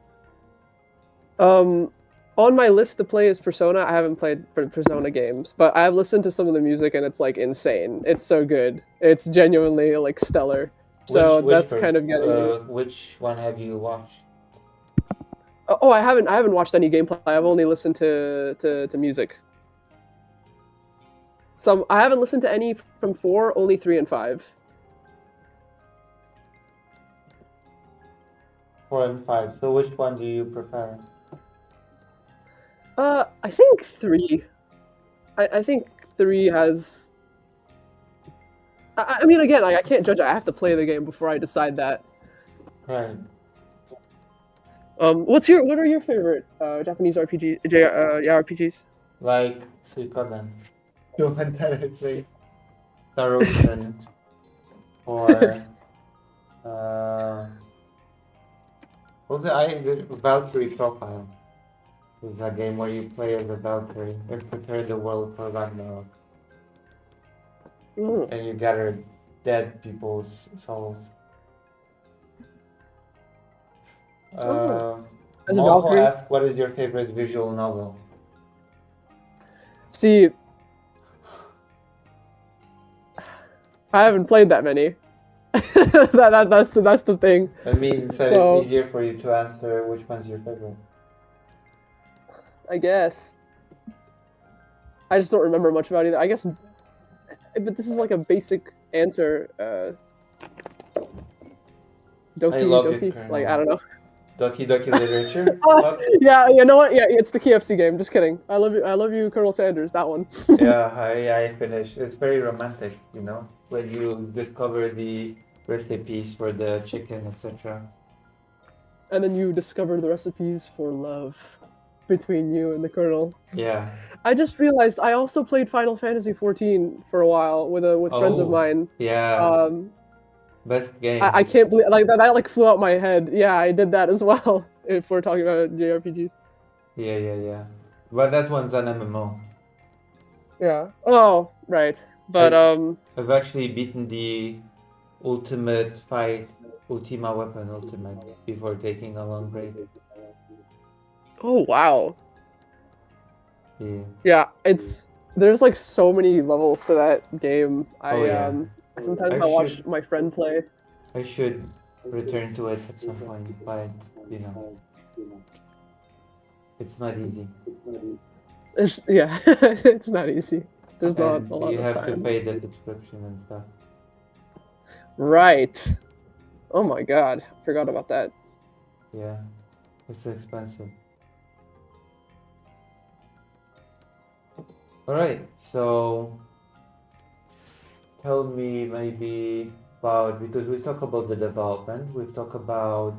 On my list to play is Persona. I haven't played Persona games, but I've listened to some of the music and it's like insane. It's so good. It's genuinely like stellar. So that's kind of getting me. Which one have you watched? Oh, I haven't watched any gameplay. I've only listened to music. I haven't listened to any from 4, only 3 and 5. 4 and 5. So which one do you prefer? I think 3. I think 3 has. I mean, again, I can't judge. I have to play the game before I decide that. Right. What are your favorite Japanese RPGs? Like Suikoden. The one that I played. Star Ocean. Or the Valkyrie Profile. It's a game where you play as a Valkyrie and prepare the world for Ragnarok. And you gather dead people's souls. As a Moho Valkyrie? asks, what is your favorite visual novel? See, I haven't played that many. That's the thing. I mean, so it's easier for you to answer which one's your favorite. I guess. I just don't remember much about either. I guess, but this is like a basic answer. Doki. Like, I don't know. Doki Literature? Yeah, you know what? Yeah, it's the KFC game. Just kidding. I love you, Colonel Sanders. That one. Yeah, I finished. It's very romantic, you know, when you discover the recipes for the chicken, etc. And then you discover the recipes for love between you and the Colonel. Yeah. I just realized I also played Final Fantasy XIV for a while with friends of mine. Yeah. Best game. I can't believe like that like flew out my head. Yeah, I did that as well. If we're talking about JRPGs. Yeah. But that one's an MMO. Yeah. Oh, right. But I've actually beaten the Ultimate Fight Ultima Weapon Ultimate before taking a long break. Oh wow. Yeah. Yeah, there's like so many levels to that game. Sometimes I watch my friend play. I should return to it at some point, but you know, it's not easy. It's not easy. There's not a lot of time. You have to pay the subscription and stuff. Right. Oh my god, I forgot about that. Yeah, it's expensive. Alright, so tell me maybe about, because we talk about the development, we've talked about,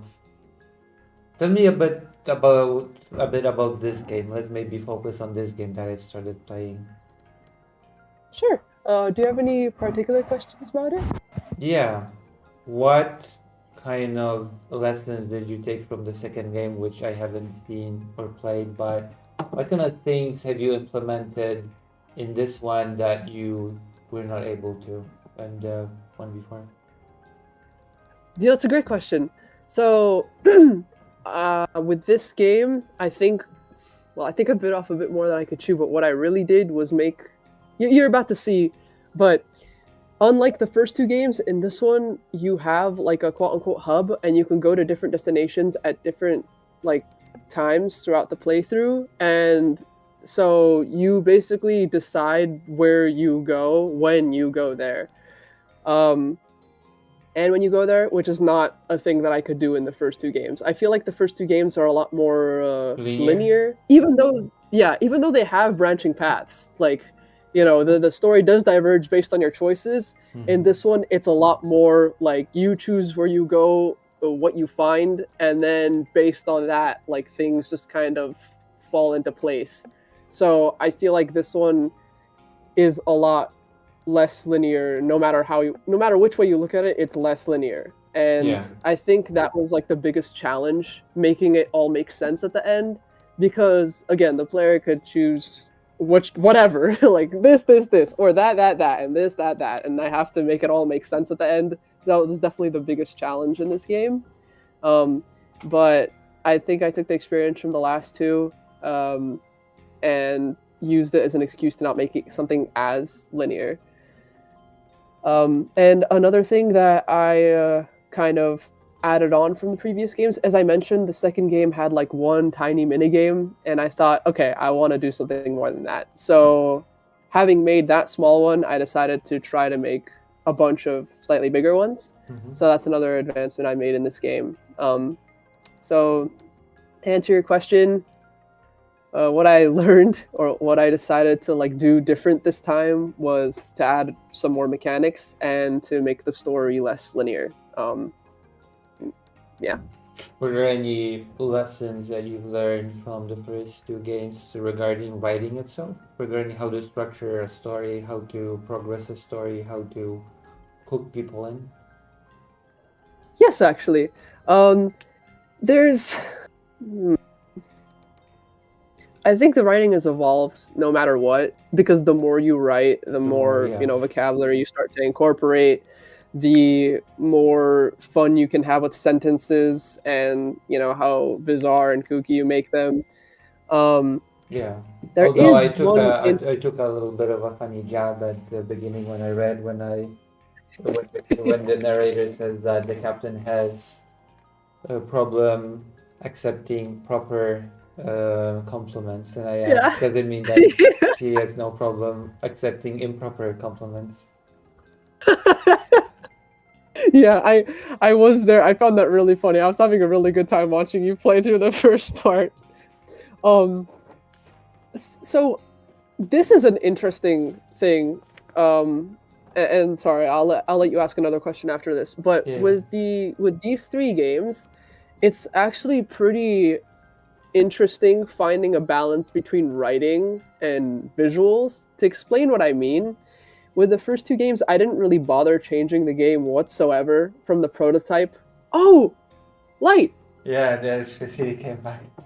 tell me a bit about this game. Let's maybe focus on this game that I've started playing. Sure. Do you have any particular questions about it? Yeah. What kind of lessons did you take from the second game, which I haven't seen or played, but what kind of things have you implemented in this one that you were not able to in the one before? Yeah, that's a great question. So With this game, I think I bit off a bit more than I could chew, but what I really did was make. You're about to see, but unlike the first two games, in this one, you have like a quote unquote hub, and you can go to different destinations at different like times throughout the playthrough. And so you basically decide where you go when you go there. Um, and when you go there, which is not a thing that I could do in the first two games. I feel like the first two games are a lot more Linear? linear, even though they have branching paths. Like, the story does diverge based on your choices. In Mhm. this one, it's a lot more like you choose where you go, what you find, and then based on that, like things just kind of fall into place. So I feel like this one is a lot less linear. No matter which way you look at it, it's less linear. And Yeah. I think that was like the biggest challenge, making it all make sense at the end, because again, the player could choose whatever, like this, or that, and this, that, and I have to make it all make sense at the end. That was definitely the biggest challenge in this game. Um, but I think I took the experience from the last two, and used it as an excuse to not make it something as linear. And another thing that I kind of added on from the previous games, as I mentioned, the second game had like one tiny mini game, and I thought, okay, I want to do something more than that. So, having made that small one, I decided to try to make a bunch of slightly bigger ones. Mhm. So that's another advancement I made in this game. So, to answer your question, what I learned or what I decided to like do different this time was to add some more mechanics and to make the story less linear. Yeah. Were there any lessons that you've learned from the first two games regarding writing itself? Regarding how to structure a story, how to progress a story, how to hook people in? Yes, actually. There's. hmm, I think the writing has evolved no matter what, because the more you write, the The more, more yeah. vocabulary you start to incorporate, the more fun you can have with sentences, and how bizarre and kooky you make them. Um, Yeah. there Although is one in I took a little bit of a funny jab at the beginning when I read when the narrator says that the captain has a problem accepting proper compliments, and I yeah. asked, does it mean that she has no problem accepting improper compliments? Yeah, I was there. I found that really funny. I was having a really good time watching you play through the first part. Um, so this is an interesting thing. And sorry, I'll let you ask another question after this. But Yeah. with these three games, it's actually pretty interesting finding a balance between writing and visuals. To explain what I mean, with the first two games, I didn't really bother changing the game whatsoever from the prototype. Oh, light! Yeah, the electricity came back. The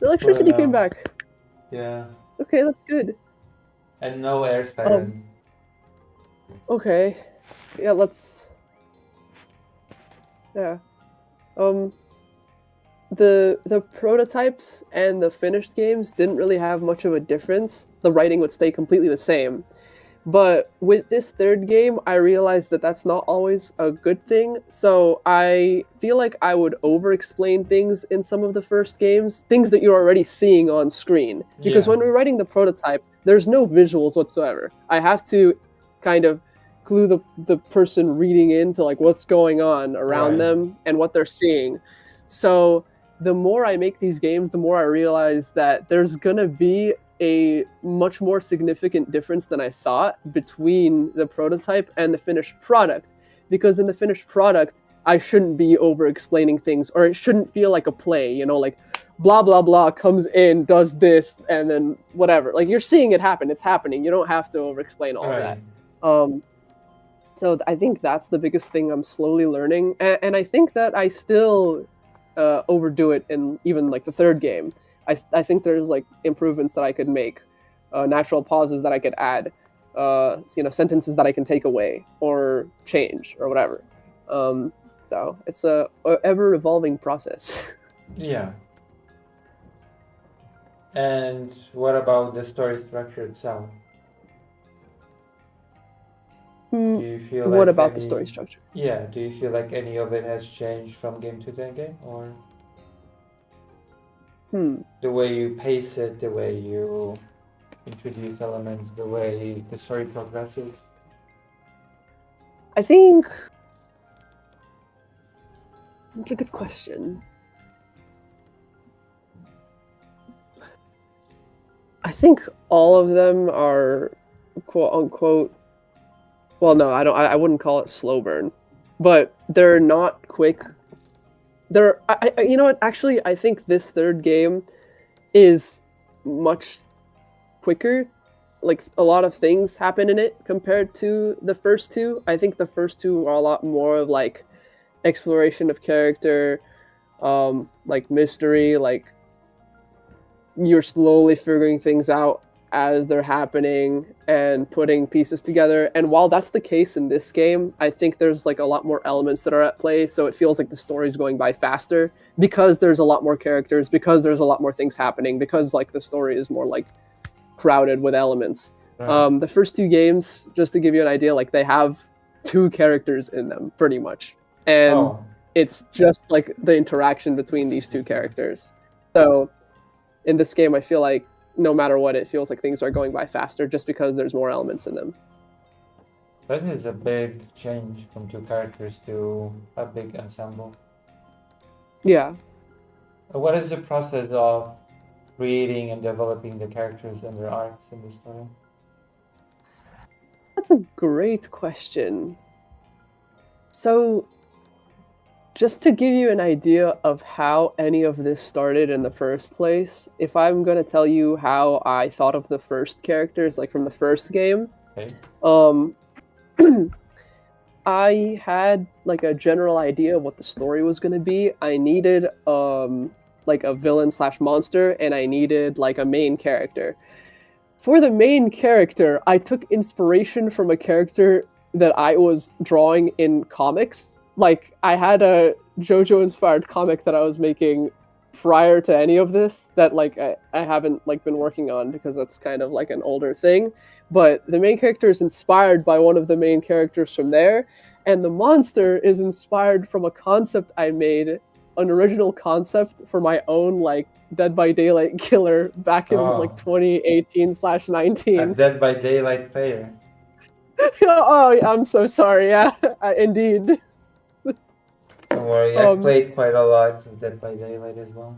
Well, electricity came no. back. Yeah. Okay, that's good. And no air Um, siren. okay. Yeah, let's. Yeah. Um, the prototypes and the finished games didn't really have much of a difference. The writing would stay completely the same. But with this third game, I realized that that's not always a good thing. So I feel like I would over explain things in some of the first games, things that you're already seeing on screen. Because Yeah. when we're writing the prototype, there's no visuals whatsoever. I have to kind of clue the person reading into like what's going on around Right. them and what they're seeing. So the more I make these games, the more I realize that there's gonna be a much more significant difference than I thought between the prototype and the finished product. Because in the finished product, I shouldn't be over explaining things, or it shouldn't feel like a play, like blah blah blah comes in, does this, and then whatever. Like you're seeing it happen, it's happening. You don't have to over explain all of Right. that. So I think that's the biggest thing I'm slowly learning, and I think that I still overdo it in even like the third game. I think there's like improvements that I could make, natural pauses that I could add, sentences that I can take away or change or whatever. So it's a ever evolving process. Yeah. And what about the story structure itself? Do you feel What like about the story any, structure? yeah, do you feel like any of it has changed from game to game, or the way you pace it, the way you introduce elements, the way the story progresses? I think that's a good question. I think all of them are quote unquote. Well, no, I don't. I wouldn't call it slow burn, but they're not quick. They're. You know what? Actually, I think this third game is much quicker. Like a lot of things happen in it compared to the first two. I think the first two are a lot more of like exploration of character, like mystery, like you're slowly figuring things out as they're happening and putting pieces together. And while that's the case in this game, I think there's like a lot more elements that are at play, so it feels like the story's going by faster because there's a lot more characters, because there's a lot more things happening, because like the story is more like crowded with elements. Right. The first two games, just to give you an idea, like they have two characters in them pretty much, and Oh, it's just like the interaction between these two characters. So in this game, I feel like no matter what, it feels like things are going by faster just because there's more elements in them. that is a big change from two characters to a big ensemble. Yeah. What is the process of creating and developing the characters and their arcs in the story? That's a great question. So, just to give you an idea of how any of this started in the first place, if I'm going to tell you how I thought of the first characters, like from the first game, Okay. um, I had like a general idea of what the story was going to be. I needed like a villain slash monster, and I needed like a main character. For the main character, I took inspiration from a character that I was drawing in comics. Like I had a JoJo inspired comic that I was making prior to any of this that like I haven't like been working on because that's kind of like an older thing. But the main character is inspired by one of the main characters from there, and the monster is inspired from a concept I made, an original concept for my own like Dead by Daylight killer back in like Oh, 2018 slash a 19. Dead by Daylight player. Oh, I'm so sorry. Yeah, indeed. Don't worry, I've Um, played quite a lot of Dead by Daylight as well.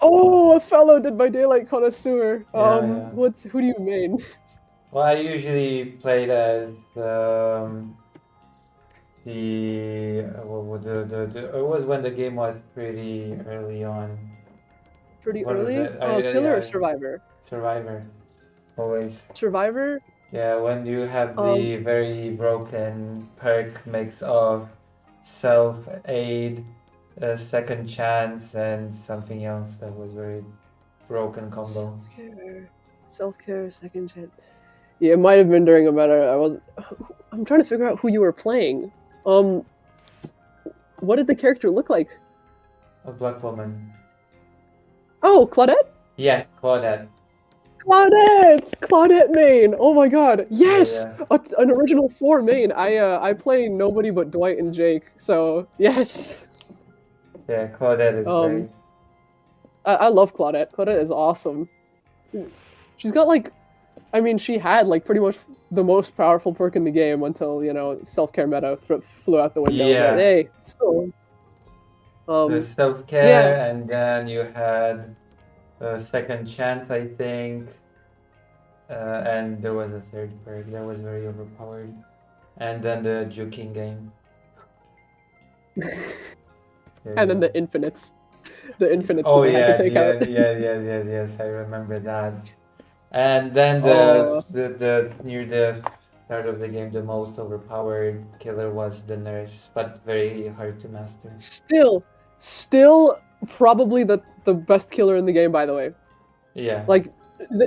oh, a fellow Dead by Daylight connoisseur. Yeah, yeah. Who do you mean? Well, I usually played as the it was when the game was pretty early on. Pretty What was early? it? Oh, killer or Yeah, survivor? Survivor. Always. Survivor. Yeah, when you have Um, the very broken perk mix of self-aid, a second chance, and something else that was very broken combo. self-care, second chance. Yeah, it might have been during a meta. I'm trying to figure out who you were playing. Um, what did the character look like? A black woman. Oh, Claudette. Yes, Claudette. Claudette main. Oh my god, yes, Yeah, an original 4 main. I play nobody but Dwight and Jake, so yes. yeah, Claudette is great. I love Claudette. Claudette is awesome. She's got like, I mean, she had like pretty much the most powerful perk in the game until self-care meta flew out the window. Yeah. But hey, still. The self-care, Yeah. and then you had a second chance, I think. And there was a third perk that was very overpowered. And then the juking game. And then the infinites. The infinites Oh that they had yeah, to take yeah, out. yes, I remember that. And then Oh. the near the start of the game, the most overpowered killer was the nurse, but very hard to master. Still probably the best killer in the game, by the way. Yeah. Like,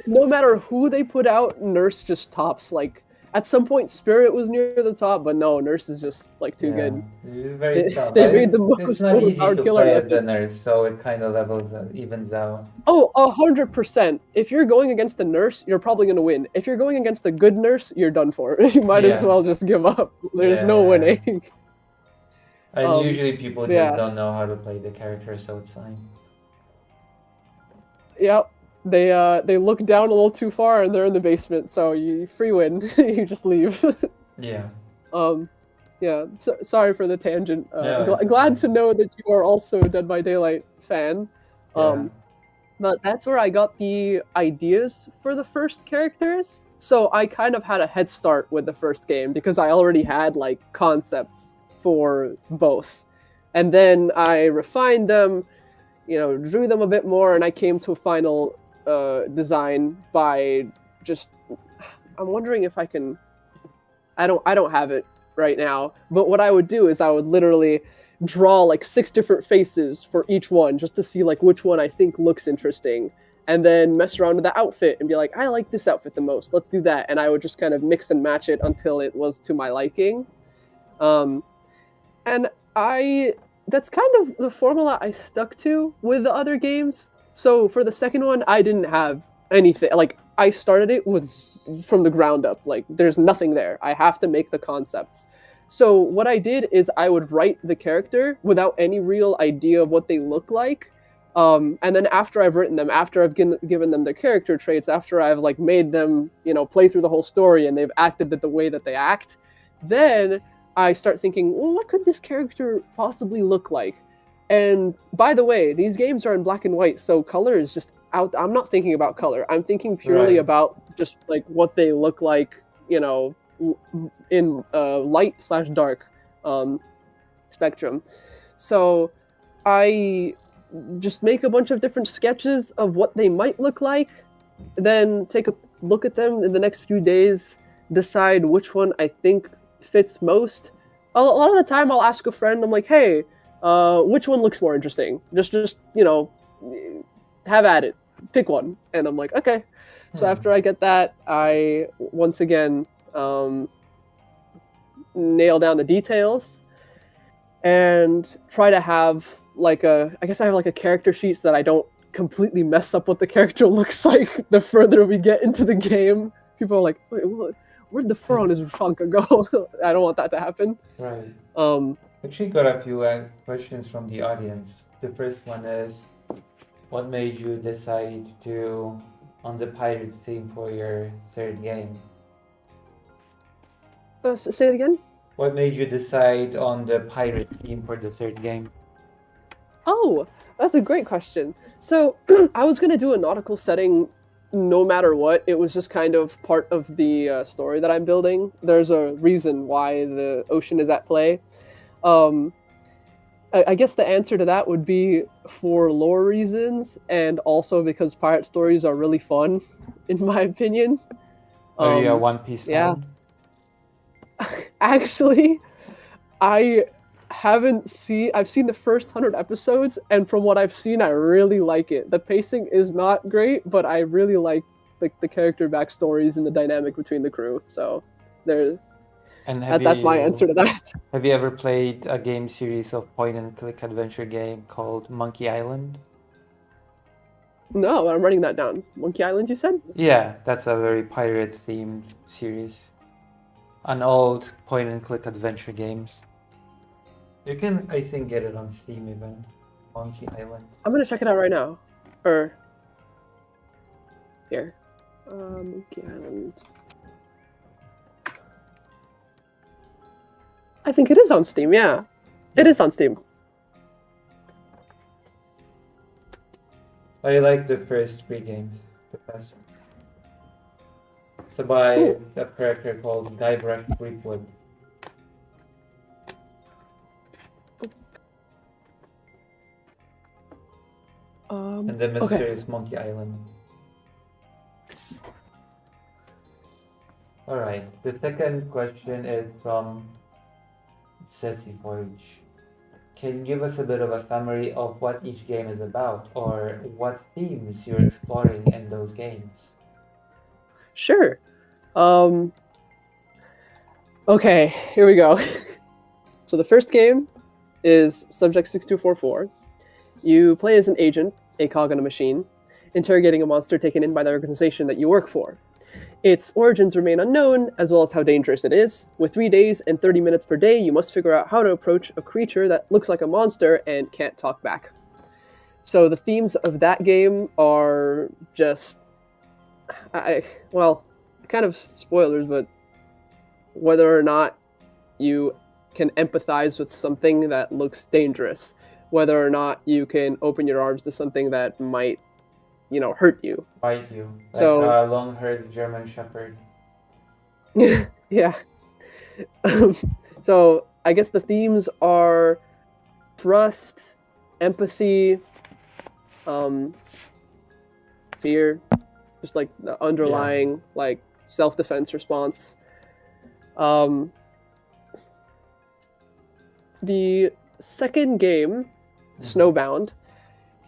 no matter who they put out, Nurse just tops. Like, At some point, Spirit was near the top, but no, Nurse is just like too good. It's very strong, They but made the it's most not easy overpowered to killer. play And as the nurse, so it kind of evens out. Oh, 100%. If you're going against a nurse, you're probably going to win. If you're going against a good nurse, you're done for. You might as Yeah. well just give up. There's no Yeah. winning. And usually people just yeah. don't know how to play the character, so it's fine. Yep. They look down a little too far and they're in the basement, so you free win. You just leave. Yeah. Yeah. Sorry for the tangent. No, it's glad okay. to know that you are also a Dead by Daylight fan. Yeah. But that's where I got the ideas for the first characters. So I kind of had a head start with the first game because I already had like concepts for both. And then I refined them, drew them a bit more, and I came to a final design by just. I'm wondering if I can. I don't have it right now, but what I would do is I would literally draw like 6 different faces for each one just to see like which one I think looks interesting, and then mess around with the outfit and be like, I like this outfit the most, let's do that. And I would just kind of mix and match it until it was to my liking. And that's kind of the formula I stuck to with the other games. So for the second one, I didn't have anything. Like, I started it from the ground up. Like, there's nothing there. I have to make the concepts. So what I did is I would write the character without any real idea of what they look like. And then after I've written them, after I've given them their character traits, after I've like made them, play through the whole story and they've acted the way that they act, then I start thinking, well, what could this character possibly look like? And by the way, these games are in black and white, so color is just out. I'm not thinking about color. I'm thinking purely about just like what they look like, in light/dark spectrum. So I just make a bunch of different sketches of what they might look like, then take a look at them in the next few days, decide which one I think fits most. A lot of the time I'll ask a friend, I'm like, hey, which one looks more interesting? Just have at it, pick one. And I'm like, okay. So after I get that, I once again nail down the details and try to have like I guess I have like a character sheet so that I don't completely mess up what the character looks like the further we get into the game. People are like, wait, what? Where'd the fur on his Ushanka go? I don't want that to happen. Right. Actually got a few questions from the audience. The first one is, what made you decide on the pirate theme for your third game? Say it again? What made you decide on the pirate theme for the third game? Oh, that's a great question. So I was going to do a nautical setting no matter what. It was just kind of part of the story that I'm building. There's a reason why the ocean is at play. I guess the answer to that would be for lore reasons, and also because pirate stories are really fun, in my opinion. Are you a One Piece fan? Yeah. Actually, I've seen the first 100 episodes, and from what I've seen, I really like it. The pacing is not great, but I really like the character backstories and the dynamic between the crew. So that's my answer to that. Have you ever played a game series of point-and-click adventure game called Monkey Island? No, I'm writing that down. Monkey Island, you said? Yeah, that's a very pirate-themed series. An old point-and-click adventure games. You can, I think, get it on Steam even. Monkey Island. I'm gonna check it out right now. Here. Monkey Island. I think it is on Steam, yeah. It is on Steam. I like the first 3 games the best. It's by a character called Guybrush Threepwood. And the Mysterious Monkey Island. Alright, the second question is from Ceci Forge. Can you give us a bit of a summary of what each game is about, or what themes you're exploring in those games? Sure. Okay, here we go. So the first game is Subject 6244. You play as an agent, a cog on a machine, interrogating a monster taken in by the organization that you work for. Its origins remain unknown, as well as how dangerous it is. With 3 days and 30 minutes per day, you must figure out how to approach a creature that looks like a monster and can't talk back. So the themes of that game are just, kind of spoilers, but whether or not you can empathize with something that looks dangerous, whether or not you can open your arms to something that might, hurt you. Bite you. Like So a long-haired German Shepherd. yeah. So I guess the themes are trust, empathy, fear, just like the underlying like self-defense response. The second game, Snowbound,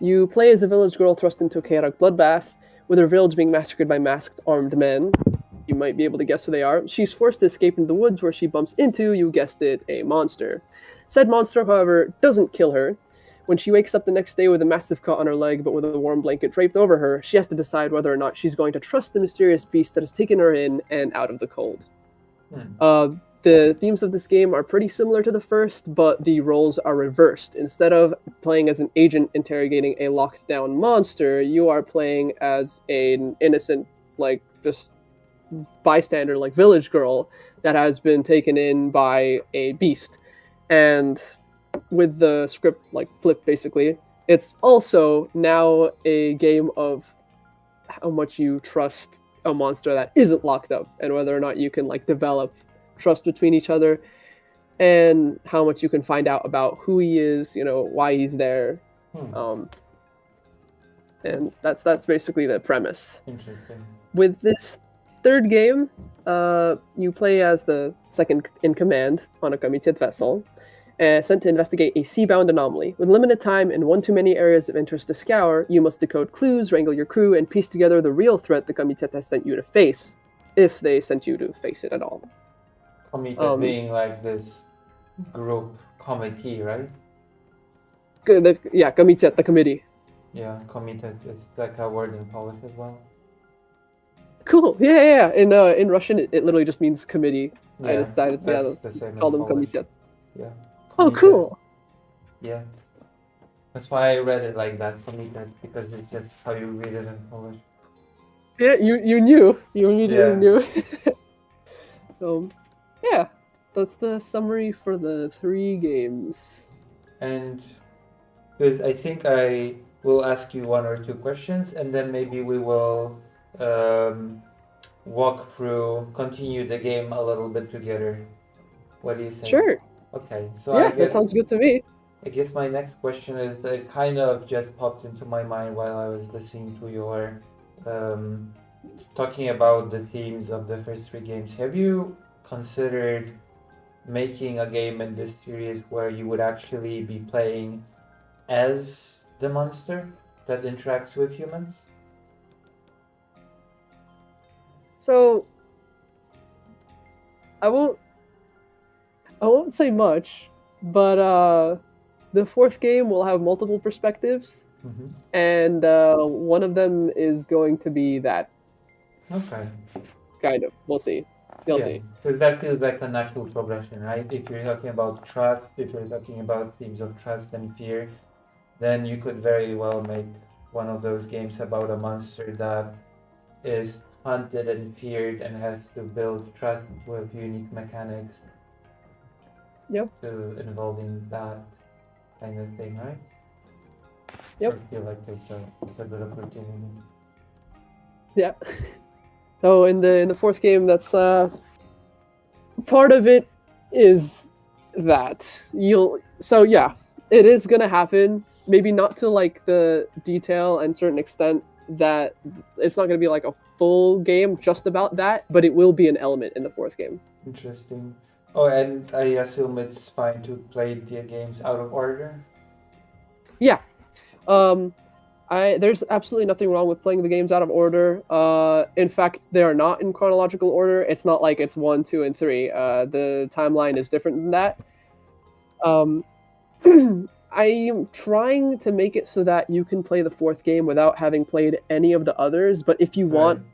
you play as a village girl thrust into a chaotic bloodbath, with her village being massacred by masked armed men. You might be able to guess who they are. She's forced to escape into the woods where she bumps into, you guessed it, a monster. Said monster, however, doesn't kill her. When she wakes up the next day with a massive cut on her leg but with a warm blanket draped over her, she has to decide whether or not she's going to trust the mysterious beast that has taken her in and out of the cold. The themes of this game are pretty similar to the first, but the roles are reversed. Instead of playing as an agent interrogating a locked down monster, you are playing as an innocent, like, just bystander, like village girl that has been taken in by a beast. And with the script, like, flipped basically, it's also now a game of how much you trust a monster that isn't locked up and whether or not you can, like, develop trust between each other and how much you can find out about who he is, why he's there. And that's basically the premise. Interesting. With this third game, you play as the second in command on a Komitet vessel, sent to investigate a seabound anomaly. With limited time and one too many areas of interest to scour, you must decode clues, wrangle your crew, and piece together the real threat the Komitet has sent you to face, if they sent you to face it at all. Komitet being like this group committee, right? Komitet, the committee. Yeah, komitet. It's like a word in Polish as well. Cool. Yeah. In Russian, it literally just means committee. Yeah, I decided to call them komitet. Yeah. Oh, cool. Yeah. That's why I read it like that, komitet, because it's just how you read it in Polish. Yeah, you knew. You immediately knew. Yeah, that's the summary for the 3 games. And because I think I will ask you 1 or 2 questions, and then maybe we will continue the game a little bit together. What do you think? Sure. Okay, so yeah, that sounds good to me. I guess my next question is that it kind of just popped into my mind while I was listening to your talking about the themes of the first 3 games. Have you considered making a game in this series where you would actually be playing as the monster that interacts with humans? So I won't say much, but the 4th game will have multiple perspectives, and one of them is going to be that. Okay. Kind of. We'll see. You'll see. Because that feels like a natural progression, right? If you're talking about trust, if you're talking about themes of trust and fear, then you could very well make one of those games about a monster that is hunted and feared and has to build trust with unique mechanics. Yep. To involving that kind of thing, right? Yep. I feel like it's a good opportunity. Yeah. So in the 4th game, that's part of it is that it is gonna happen. Maybe not to like the detail and certain extent that it's not gonna be like a full game just about that, but it will be an element in the 4th game. Interesting. Oh, and I assume it's fine to play the games out of order? Yeah. There's absolutely nothing wrong with playing the games out of order. In fact, they are not in chronological order. It's not like it's 1, 2, and 3. The timeline is different than that. Um, I'm trying to make it so that you can play the fourth game without having played any of the others. But if you want Right.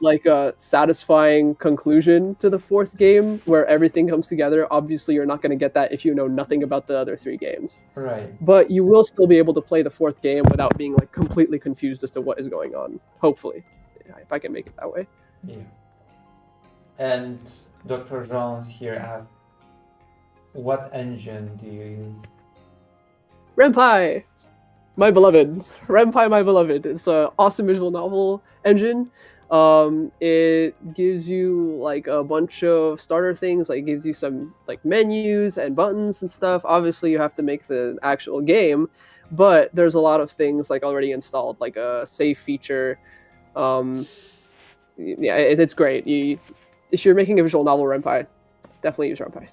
like a satisfying conclusion to the fourth game where everything comes together, obviously you're not going to get that if you know nothing about the other 3 games. Right. But you will still be able to play the fourth game without being like completely confused as to what is going on. Hopefully, if I can make it that way. Yeah. And Dr. Jones here asks, what engine do you use? Renpai, my beloved. Renpai, my beloved. It's an awesome visual novel engine. It gives you like a bunch of starter things, like it gives you some like menus and buttons and stuff. Obviously, you have to make the actual game, but there's a lot of things like already installed, like a save feature. Yeah, it's great. If you're making a visual novel, Renpai, definitely use Renpai.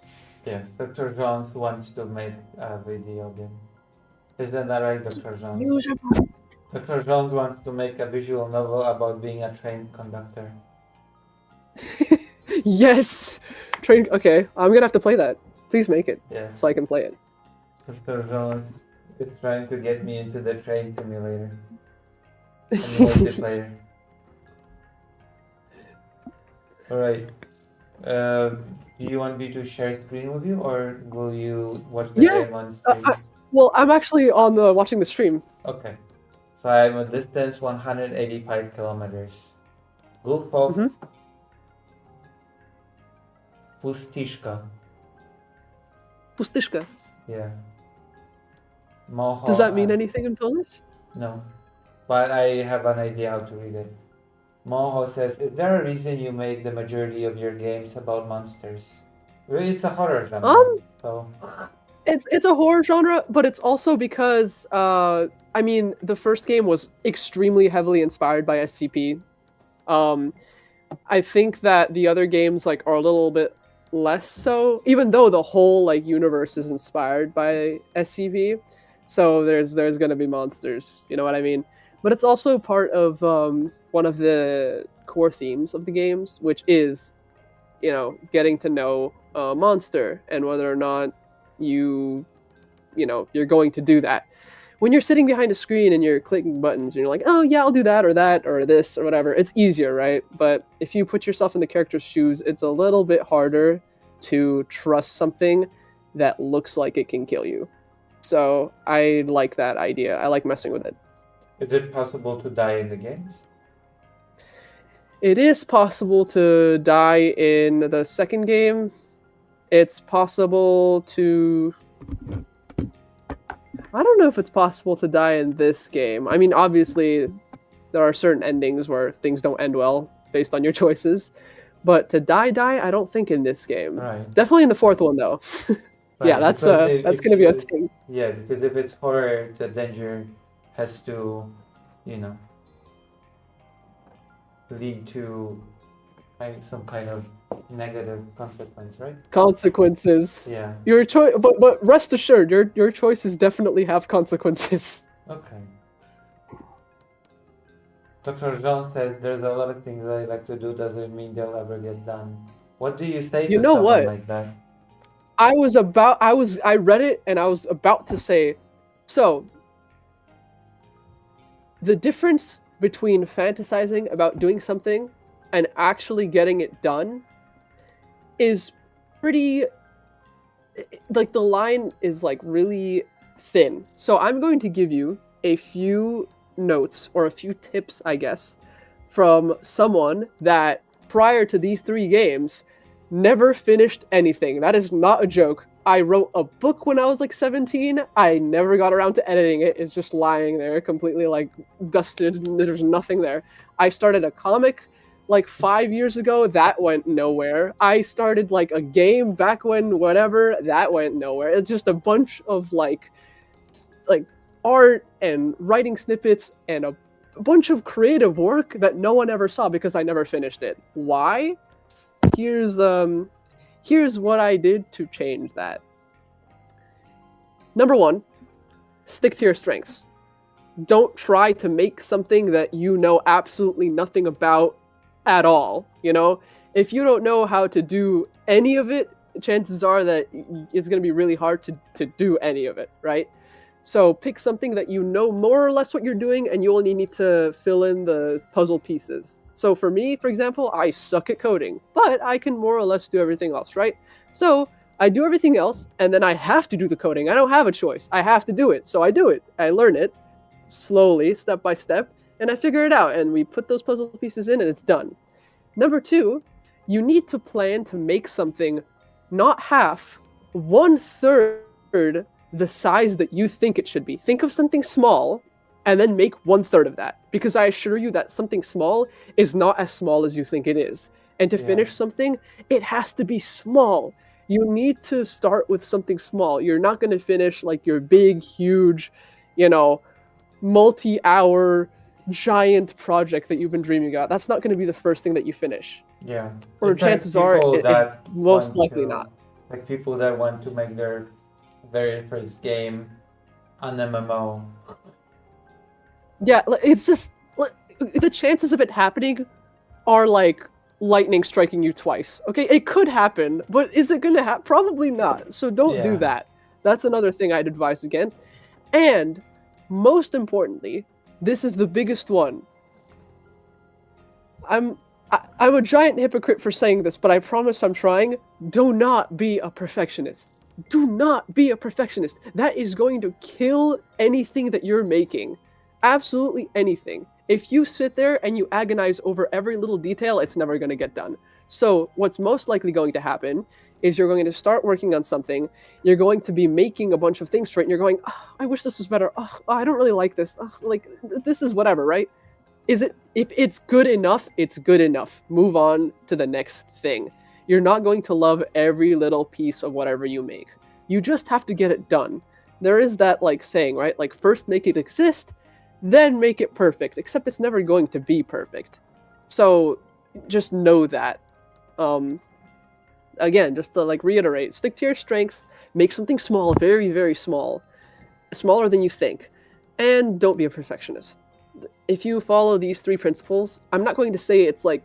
Yes, Dr. Jones wants to make a video game. Isn't that right, Dr. Jones? Use Renpai. Dr. Jones wants to make a visual novel about being a train conductor. Yes, train. Okay, I'm gonna have to play that. Please make it Yes, so I can play it. Dr. Jones is trying to get me into the train simulator and multiplayer. Alright. Do you want me to share screen with you, or will you watch the Yeah, game on stream? Well, I'm actually on the watching the stream. Okay. So I'm a distance 185 kilometers. Gulfov Mhm. Pustishka. Pustishka. Yeah. Moho Does that mean asks- anything in Polish? No. But I have an idea how to read it. Moho says, is there a reason you make the majority of your games about monsters? Well, it's a horror genre. So It's a horror genre, but it's also because I mean the first game was extremely heavily inspired by SCP. I think that the other games like are a little bit less so, even though the whole like universe is inspired by SCP. So there's gonna be monsters, you know what I mean? But it's also part of one of the core themes of the games, which is, you know, getting to know a monster and whether or not you know you're going to do that. When you're sitting behind a screen and you're clicking buttons and you're like, oh yeah, I'll do that or this or whatever, it's easier, right? But if you put yourself in the character's shoes, it's a little bit harder to trust something that looks like it can kill you. So I like that idea. I like messing with it. is it possible to die in the games? It is possible to die in the second game. It's possible to... I don't know if it's possible to die in this game. I mean, obviously, there are certain endings where things don't end well based on your choices. But to die, I don't think in this game. Right. Definitely in the fourth one, though. Yeah, Right, that's because if going to be a you- thing. Yeah, because if it's horror, the danger has to, you know, lead to some kind of negative consequence, right? Consequences. Yeah. Your choice, but rest assured, your choices definitely have consequences. Okay. Dr. Jones says there's a lot of things I like to do, doesn't mean they'll ever get done. What do you say You to know someone what? like that? I read it and I was about to say, so the difference between fantasizing about doing something and actually getting it done is pretty, like the line is like really thin. So I'm going to give you a few notes or a few tips, I guess, from someone that prior to these 3 games never finished anything. That is not a joke. I wrote a book when I was like 17. I never got around to editing it. It's just lying there, completely like dusted. There's nothing there. I started a comic like 5 years ago. That went nowhere. I started like a game back when whatever. That went nowhere. It's just a bunch of like art and writing snippets and a bunch of creative work that no one ever saw because I never finished it. Why? Here's what I did to change that. Number 1, stick to your strengths. don't try to make something that you know absolutely nothing about at all. You know, if you don't know how to do any of it, chances are that it's going to be really hard to do any of it, right? So pick something that you know more or less what you're doing, and you only need to fill in the puzzle pieces. So for me, for example, I suck at coding, but I can more or less do everything else, right? So I do everything else, and then I have to do the coding. I don't have a choice. I have to do it. So I do it. I learn it slowly, step by step, and I figure it out. And we put those puzzle pieces in, and it's done. Number two, you need to plan to make something not half, 1/3 the size that you think it should be. Think of something small and then make 1/3 of that. Because I assure you that something small is not as small as you think it is. And to Yeah. finish something, it has to be small. You need to start with something small. You're not going to finish like your big, huge, you know, multi-hour giant project that you've been dreaming about. That's not going to be the first thing that you finish. Yeah. Or It's like chances are people it's that most want likely to, not. like people that want to make their very first game an MMO. Yeah, it's just the chances of it happening are like lightning striking you twice. Okay, it could happen, but is it going to happen? Probably not. So don't do Yeah. that. That's another thing I'd advise again. And most importantly, this is the biggest one. I'm a giant hypocrite for saying this, but I promise I'm trying. Do not be a perfectionist. Do not be a perfectionist. That is going to kill anything that you're making. Absolutely anything. If you sit there and you agonize over every little detail, it's never going to get done. So, what's most likely going to happen is you're going to start working on something. You're going to be making a bunch of things for it, and you're going, oh, I wish this was better. Oh, I don't really like this. Oh, like, this is whatever, right? If it's good enough, it's good enough. Move on to the next thing. You're not going to love every little piece of whatever you make. You just have to get it done. There is that like saying, right? Like first make it exist, then make it perfect. Except it's never going to be perfect. So just know that. Again, just to like reiterate, stick to your strengths, make something small, very, very small, smaller than you think, and don't be a perfectionist. If you follow these three principles, I'm not going to say it's like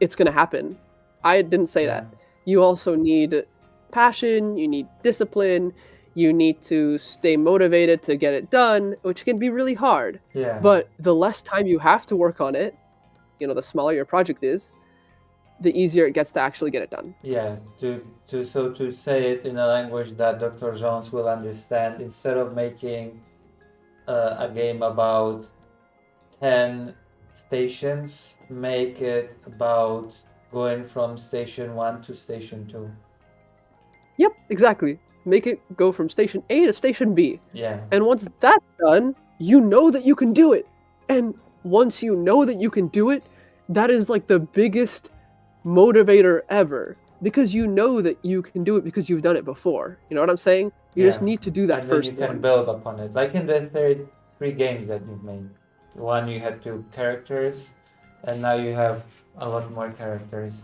it's going to happen. I didn't say Yeah. that. You also need passion, you need discipline, you need to stay motivated to get it done, which can be really hard. Yeah. But the less time you have to work on it, you know, the smaller your project is, the easier it gets to actually get it done. Yeah, to say it in a language that Dr. Jones will understand, instead of making a game about 10 stations, make it about going from station 1 to station 2. Yep, exactly. Make it go from station A to station B. Yeah. And once that's done, you know that you can do it. And once you know that you can do it, that is like the biggest motivator ever, because you know that you can do it because you've done it before. You know what I'm saying? You just Yeah. need to do that And then first you can one. build upon it. Like in the three games that you've made. One you had 2 characters, and now you have a lot more characters.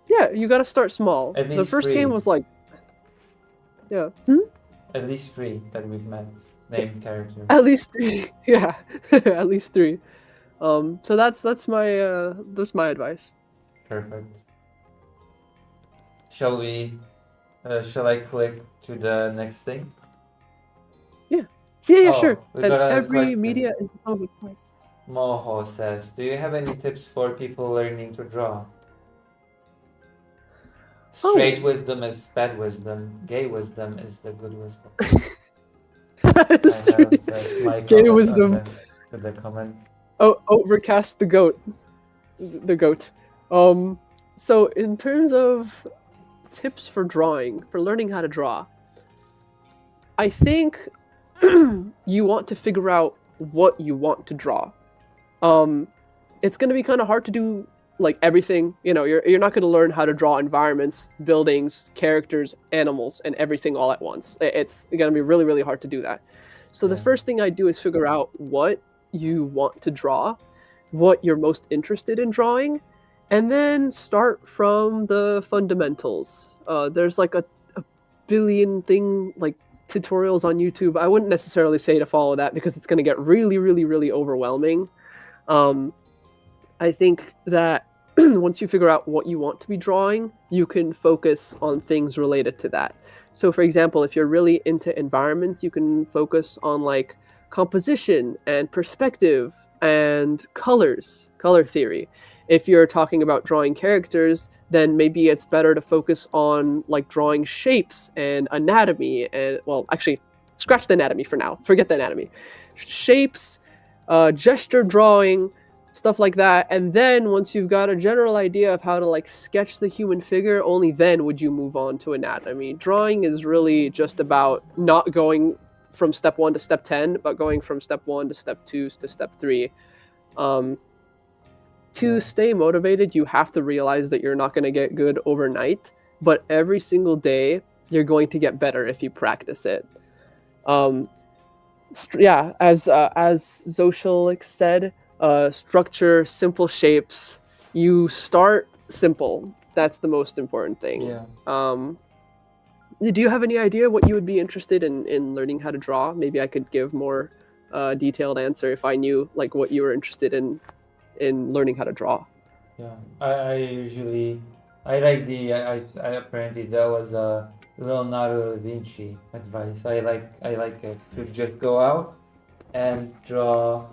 Yeah, you got to start small. At The least first 3. game was like, yeah, At least 3 that we've met. Named characters. at least 3. Yeah, at least 3. So that's my advice. Perfect. Shall we? Shall I click to the next thing? Yeah, Oh, sure. we And got a every question. media is the sum of its parts. Moho says, "Do you have any tips for people learning to draw? Straight wisdom is bad wisdom. Gay wisdom is the good wisdom." That's my Gay comment wisdom. to the comment. Oh, overcast the goat. The goat. So in terms of tips for drawing, for learning how to draw, I think you want to figure out what you want to draw. It's going to be kind of hard to do like everything. You know, you're not going to learn how to draw environments, buildings, characters, animals, and everything all at once. It's going to be really, really hard to do that. So the Yeah. first thing I do is figure out what you want to draw, what you're most interested in drawing, and then start from the fundamentals. There's like a billion tutorials on YouTube. I wouldn't necessarily say to follow that because it's going to get really, really, really overwhelming. I think that once you figure out what you want to be drawing, you can focus on things related to that. So, for example, if you're really into environments, you can focus on like composition and perspective and color theory. If you're talking about drawing characters, then maybe it's better to focus on like drawing shapes and anatomy. And well, actually, scratch the anatomy for now. Forget the anatomy. Shapes, gesture drawing, stuff like that. And then once you've got a general idea of how to like sketch the human figure, only then would you move on to anatomy. Drawing is really just about not going from step 1 to step 10, but going from step 1 to step 2 to step 3. To stay motivated, you have to realize that you're not going to get good overnight, but every single day you're going to get better if you practice it. Yeah, as Zoshalik said, structure, simple shapes. You start simple. That's the most important thing. Yeah. Do you have any idea what you would be interested in learning how to draw? Maybe I could give more detailed answer if I knew like what you were interested in learning how to draw. Yeah, I like I apparently that was a Leonardo da Vinci advice. I like it to just go out and draw,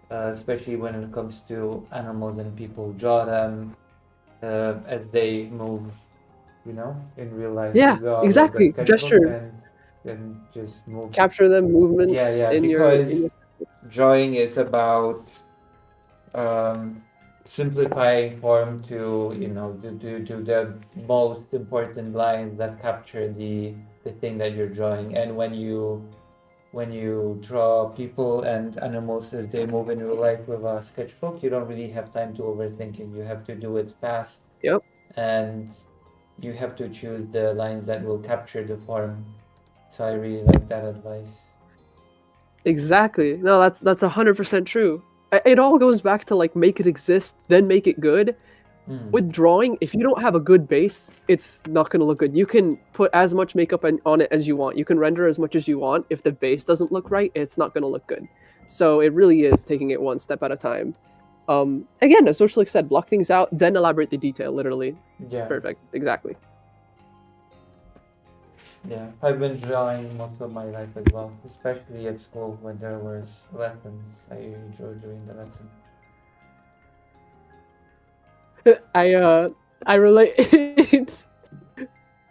especially when it comes to animals and people. Draw them as they move, in real life. Yeah, You go out with exactly. the sketchbook Gesture. and just move. Capture the movements Yeah, in because drawing is about simplifying form to the most important lines that capture the thing that you're drawing. And when you draw people and animals as they move in real life with a sketchbook, you don't really have time to overthink it. You have to do it fast. Yep. And you have to choose the lines that will capture the form. So I really like that advice. Exactly. No, that's 100% true. It all goes back to like make it exist, then make it good. With drawing, if you don't have a good base, it's not going to look good. You can put as much makeup on it as you want. You can render as much as you want. If the base doesn't look right, it's not going to look good. So it really is taking it one step at a time. Again, as Zoshalik said, block things out, then elaborate the detail, literally. Yeah. Perfect. Exactly. Yeah, I've been drawing most of my life as well, especially at school when there was lessons. I enjoyed doing the lesson. I relate.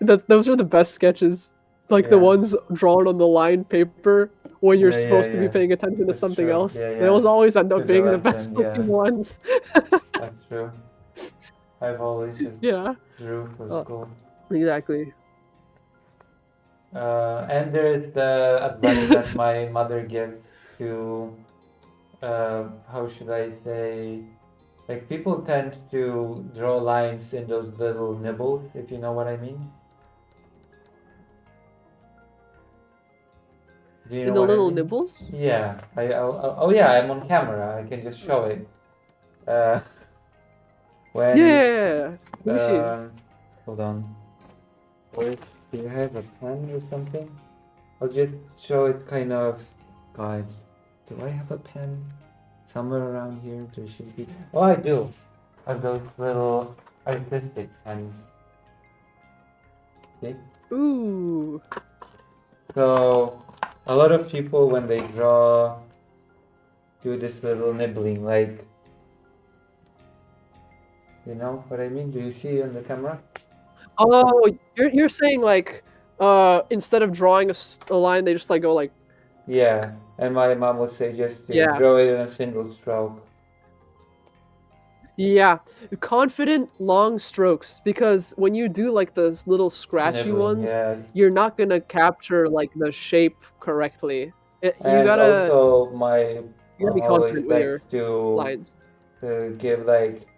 Those are the best sketches, like the ones drawn on the lined paper when you're supposed to be paying attention to something else. Those always end up being the best looking ones. That's true. I've always just drew for school. Exactly. And there is the advice that my mother gives to, how should I say, like people tend to draw lines in those little nibbles, if you know what I mean. Do you know In the what I little mean? nibbles? Yeah. I'm on camera. I can just show it. When Yeah. Let me see. Hold on. Wait, do you have a pen or something? I'll just show it kind of. God, do I have a pen? Somewhere around here there should be. Oh, I do. I have those little artistic pens. See? Ooh. So, a lot of people when they draw do this little nibbling, like, you know what I mean? Do you see on the camera? Oh, you're saying like instead of drawing a line, they just like go like. Yeah, and my mom would say just draw it in a single stroke. Yeah, confident long strokes, because when you do like those little scratchy ones, you're not gonna capture like the shape correctly. You gotta. Also, my mom always likes to lines. To give like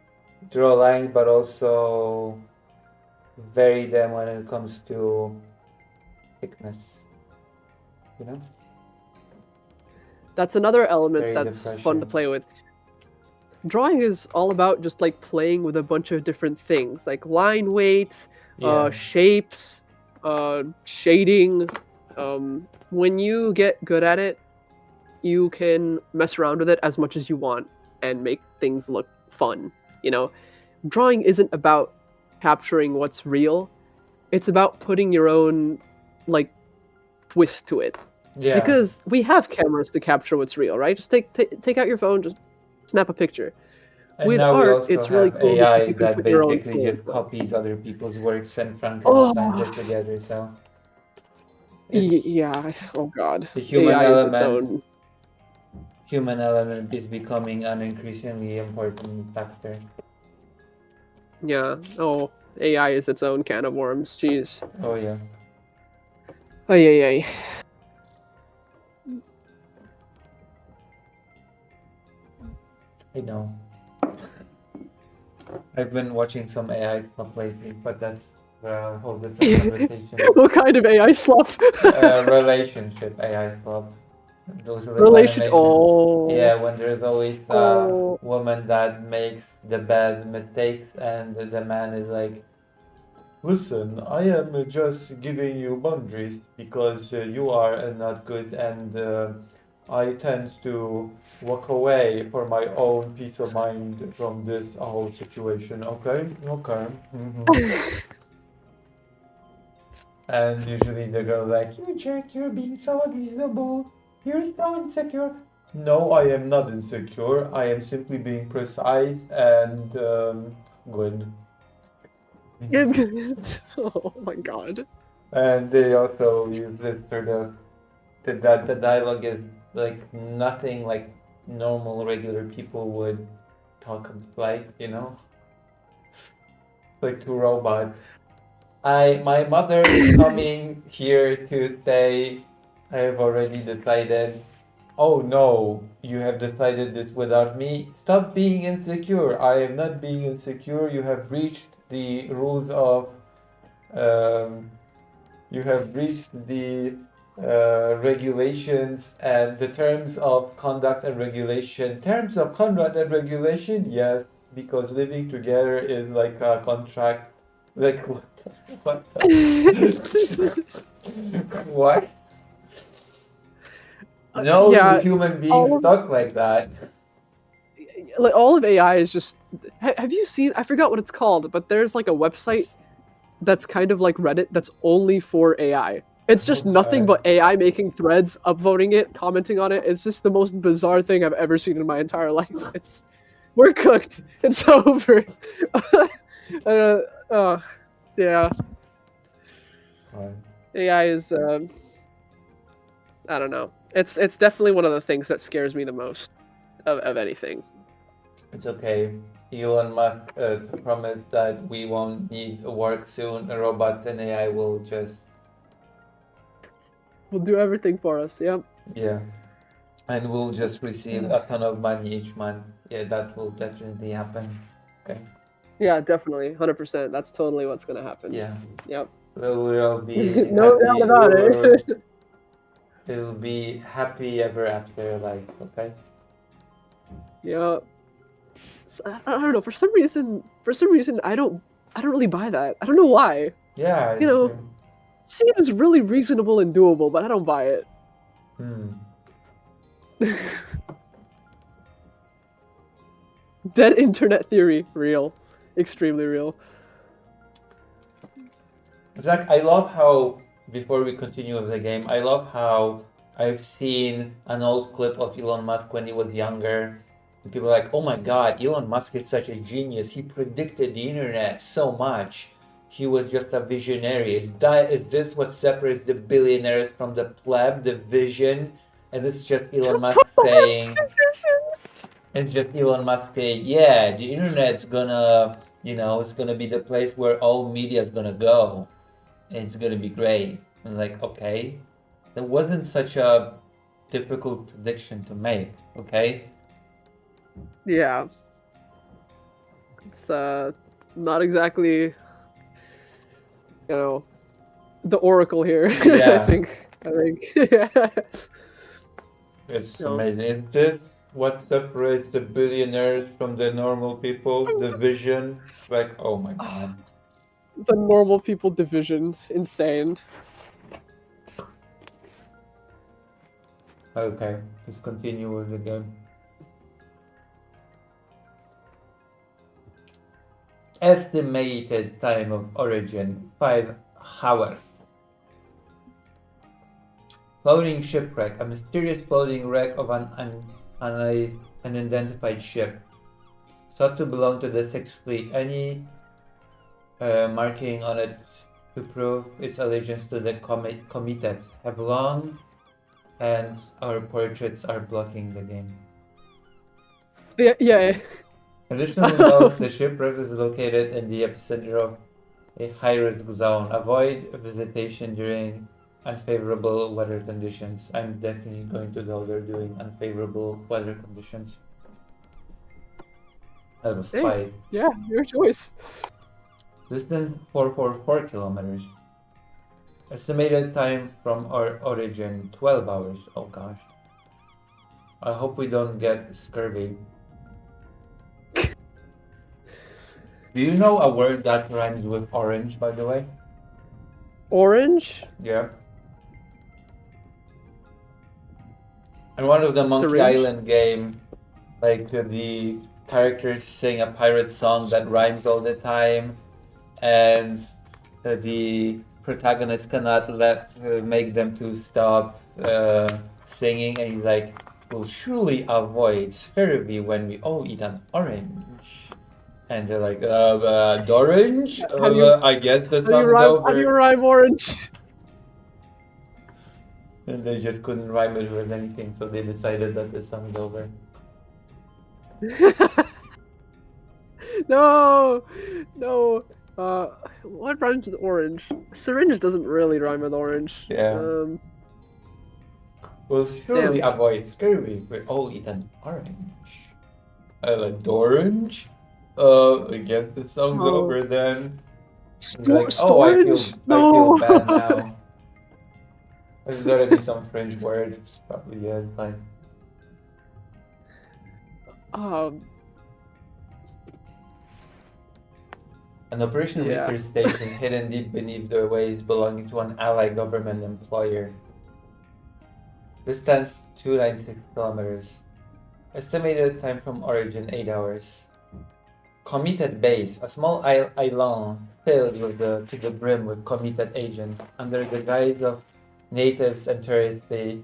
draw lines, but also vary them when it comes to thickness. You know. That's another element that's fun to play with. Drawing is all about just like playing with a bunch of different things, like line weight, shapes, shading, When you get good at it, you can mess around with it as much as you want and make things look fun. You know, drawing isn't about capturing what's real. It's about putting your own like twist to it. Yeah. Because we have cameras to capture what's real, right? Just take out your phone, just snap a picture. And With now we art, also it's really have cool because AI you can that put your own basically spin. just copies other people's works and Oh, translates it together. So it's yeah. Oh God. the human AI is its element. own. Human element is becoming an increasingly important factor. Yeah. Oh, AI is its own can of worms. Jeez. Oh yeah. Ay. I know. I've been watching some AI stuff lately, but that's a whole different conversation. What kind of AI stuff? Relationship AI stuff. Those little Relationship. animations. Oh. Yeah, when there's always a Oh. woman that makes the bad mistakes and the man is like, listen, I am just giving you boundaries because you are not good and I tend to walk away for my own peace of mind from this whole situation. Okay? Okay. And usually the girl's like, you jerk, you're being so unreasonable. You're so insecure. No, I am not insecure. I am simply being precise and good. Oh my God. And they also use this sort of that the dialogue is like nothing like normal regular people would talk like, you know? Like two robots. My mother is coming here to say I have already decided. Oh no, you have decided this without me. Stop being insecure. I am not being insecure. You have breached the rules of you have breached the regulations and the terms of conduct and regulation. Terms of conduct and regulation, yes, because living together is like a contract. Like what? What? What? No Yeah, human being all of- stuck like that. like all of AI is just. Have you seen? I forgot what it's called, but there's like a website that's kind of like Reddit that's only for AI. It's just nothing but AI making threads, upvoting it, commenting on it. It's just the most bizarre thing I've ever seen in my entire life. We're cooked. It's over. Yeah. AI is. I don't know. It's definitely one of the things that scares me the most of anything. It's okay. Elon Musk promised that we won't need work soon. Robots and AI will just Will do everything for us. Yep. yeah, and we'll just receive a ton of money each month. Yeah, that will definitely happen. Okay. Yeah, definitely, 100%. That's totally what's gonna happen. Yeah. Yep. We'll be No happy. doubt about it. It'll be happy ever after life. Okay. Yeah. So, I don't know. For some reason, I don't really buy that. I don't know why. Yeah. You know, seems really reasonable and doable, but I don't buy it. Dead internet theory, real, extremely real. Zach, I love how, before we continue with the game, I love how I've seen an old clip of Elon Musk when he was younger. And people are like, oh my god, Elon Musk is such a genius. He predicted the internet so much. He was just a visionary. Is this what separates the billionaires from the pleb, the vision? And it's just Elon Musk saying, it's just Elon Musk saying, yeah, the internet's gonna, it's gonna be the place where all media is gonna go. And it's gonna be great. And like, okay, that wasn't such a difficult prediction to make, okay? Yeah. It's not exactly, the oracle here. Yeah. I think. Yeah. It's No. amazing. Is this what separates the billionaires from the normal people? The vision? Like, oh my god. The normal people division, insane. Okay, let's continue with the game. Estimated time of origin 5 hours. Floating shipwreck. A mysterious floating wreck of an unidentified ship. Thought to belong to the Sixth Fleet. Any marking on it to prove its allegiance to the Comitet have long, and our portraits are blocking the game. Yeah. Additional note, the shipwreck is located in the epicenter of a high-risk zone. Avoid visitation during unfavorable weather conditions. I'm definitely going to go there during unfavorable weather conditions. That was Hey, 5. yeah, your choice. Distance 444 kilometers. Estimated time from our origin 12 hours. Oh gosh. I hope we don't get scurvy. Do you know a word that rhymes with orange, by the way? Orange? Yeah. And one of the Monkey Syringe? Island games, like the characters sing a pirate song that rhymes all the time, and the protagonist cannot make them to stop singing, and he's like, "We'll surely avoid scurvy when we all eat an orange." And they're like, "Orange? How do you I guess the how do you song's rhyme? How do you over." rhyme orange? And they just couldn't rhyme it with anything, so they decided that the song's over. No, no. What rhymes with orange? Syringe doesn't really rhyme with orange. Yeah. We'll surely avoid scurvy if we all eat an orange. Like orange? I guess the song's Oh. over then. Like, Storage? I feel No. bad now. There's gotta be some French word. It's probably yeah, it's fine. An operation Yeah. research station hidden deep beneath the waves belonging to an allied government employer. Distance 296 kilometers. Estimated time from origin 8 hours. Committed base, a small island filled to the brim with committed agents. Under the guise of natives and tourists, they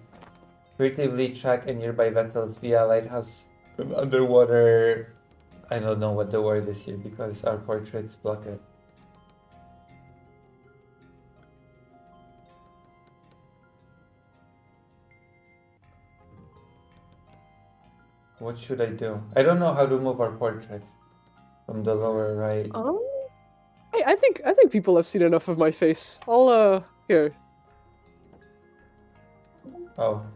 furtively track nearby vessels via lighthouse from underwater. I don't know what the word is here because our portraits block it. What should I do? I don't know how to move our portraits from the lower right. I think people have seen enough of my face. I'll here. Oh,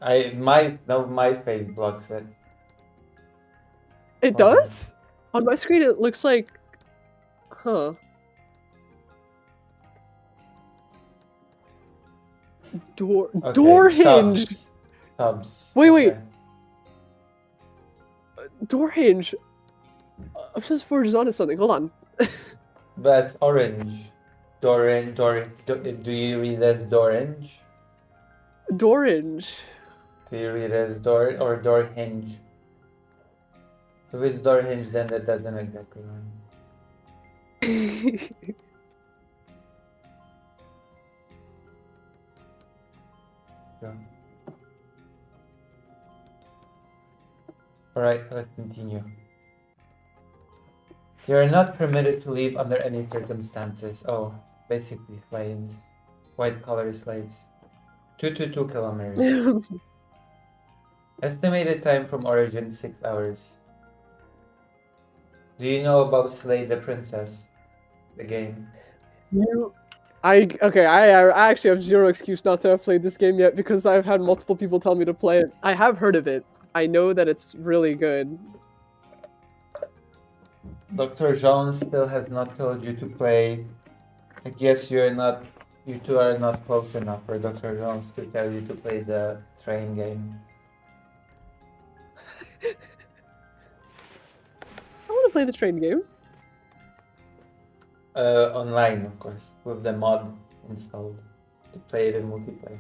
my face blocks it. It does? On my screen it looks like door hinge. Subs. Wait. Door hinge. I'm just forged onto something. Hold on. That's orange. Do you read as Dorange? Dorange. Do you read as door or door hinge? If it's door hinge, then that doesn't exactly rhyme. Yeah. Alright, let's continue. You are not permitted to leave under any circumstances. Oh, basically slaves. White collar slaves. 222 kilometers. Estimated time from origin 6 hours. Do you know about Slay the Princess? The game? I actually have zero excuse not to have played this game yet because I've had multiple people tell me to play it. I have heard of it. I know that it's really good. Dr. Jones still has not told you to play. I guess you two are not close enough for Dr. Jones to tell you to play the train game. I want to play the train game. Online, of course, with the mod installed to play it in multiplayer.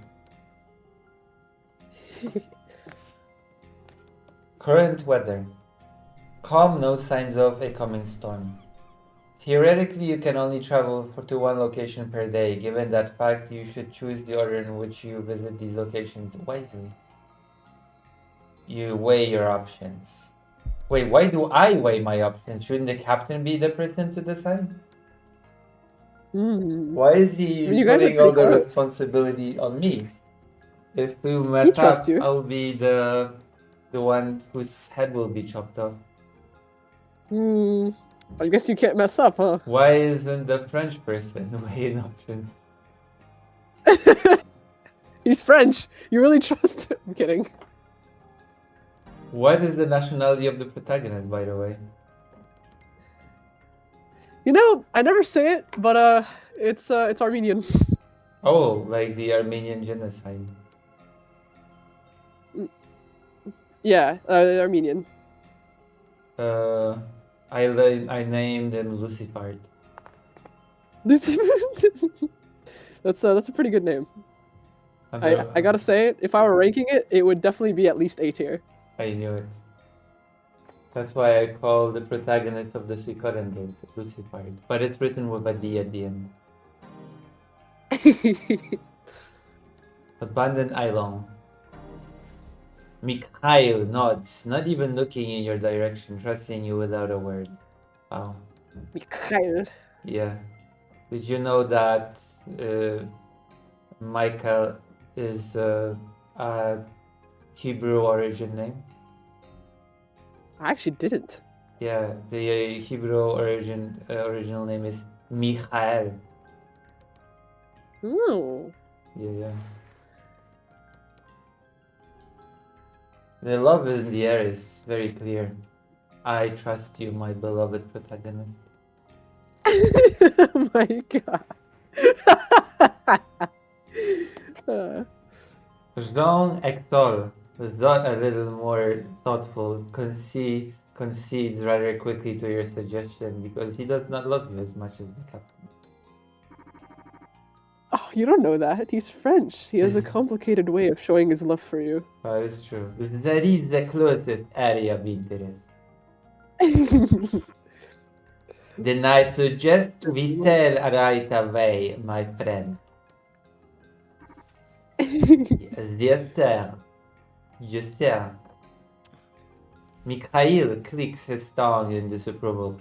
Current weather. Calm, no signs of a coming storm. Theoretically, you can only travel to one location per day. Given that fact, you should choose the order in which you visit these locations wisely. You weigh your options. Wait, why do I weigh my options? Shouldn't the captain be the person to decide? Why is he You guys are putting all pretty the close. responsibility on me? If we He mess trusts up, you. I'll be the one whose head will be chopped off. I guess you can't mess up, huh? Why isn't the French person weighing options? He's French. You really trust him. I'm kidding. What is the nationality of the protagonist, by the way? You know, I never say it, but it's Armenian. Oh, like the Armenian genocide. Yeah, Armenian. I named him Lucifard. That's a pretty good name. Under- I gotta say it. If I were ranking it, it would definitely be at least A tier. I knew it. That's why I call the protagonist of the Suikoden games Lucifard. But it's written with a D at the end. Abandoned Eilong. Mikhail nods, not even looking in your direction, trusting you without a word. Wow. Mikhail. Yeah. Did you know that Michael is a Hebrew origin name? I actually didn't. Yeah, the Hebrew original name is Michael. Oh. Yeah. The love in the air is very clear. I trust you, my beloved protagonist. Oh my god. Jean Hector, thought a little more thoughtful, concedes rather quickly to your suggestion because he does not love you as much as the captain. Oh, you don't know that. He's French. He has a Is- complicated way of showing his love for you. It's true. That is the closest area of interest. Then I suggest we sail right away, my friend. Yes, sir. Yes, sir. Mikhail clicks his tongue in disapproval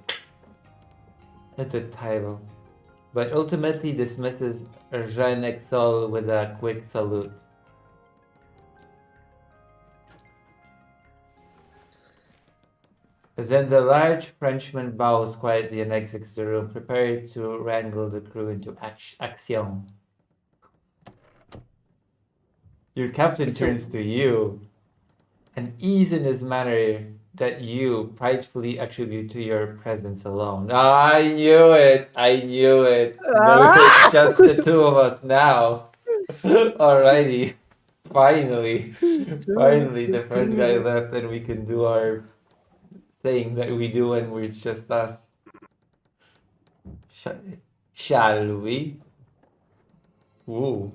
at the title, but ultimately dismisses Jean Exol with a quick salute. Then the large Frenchman bows quietly and exits the room, prepared to wrangle the crew into action. Your captain turns to you, an ease in his manner that you pridefully attribute to your presence alone. I knew it! I knew it! No, it's just the two of us now. Alrighty. Finally, the first guy left and we can do our thing that we do when we're just us. Shall we? Ooh.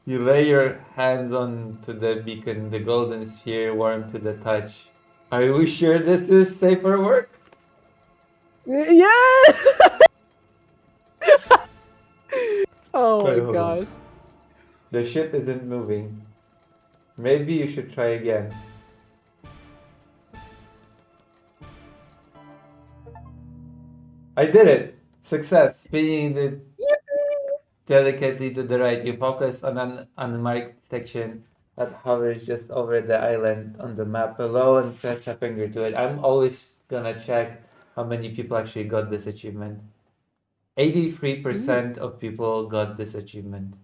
You lay your hands onto the beacon, the golden sphere warm to the touch. Are we sure this is safe for work? Yeah! Oh my Wait, gosh. The ship isn't moving. Maybe you should try again. I did it! Success! Spinning the delicately to the right, you focus on an unmarked section that hovers just over the island on the map below and press a finger to it. I'm always gonna check how many people actually got this achievement. 83% of people got this achievement.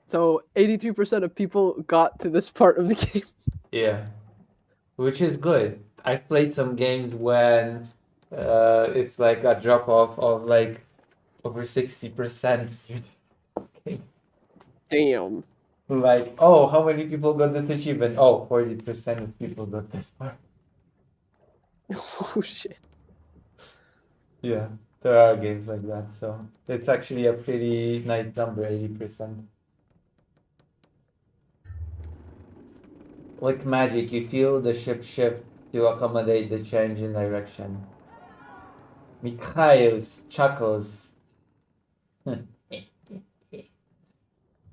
So 83% of people got to this part of the game. Yeah. Which is good. I've played some games when it's like a drop off of like over 60%. Damn. Like, oh, how many people got this achievement? Oh, 40% of people got this part. Oh shit. Yeah, there are games like that, so it's actually a pretty nice number, 80%. Like magic, you feel the ship shift to accommodate the change in direction. Mikhail's chuckles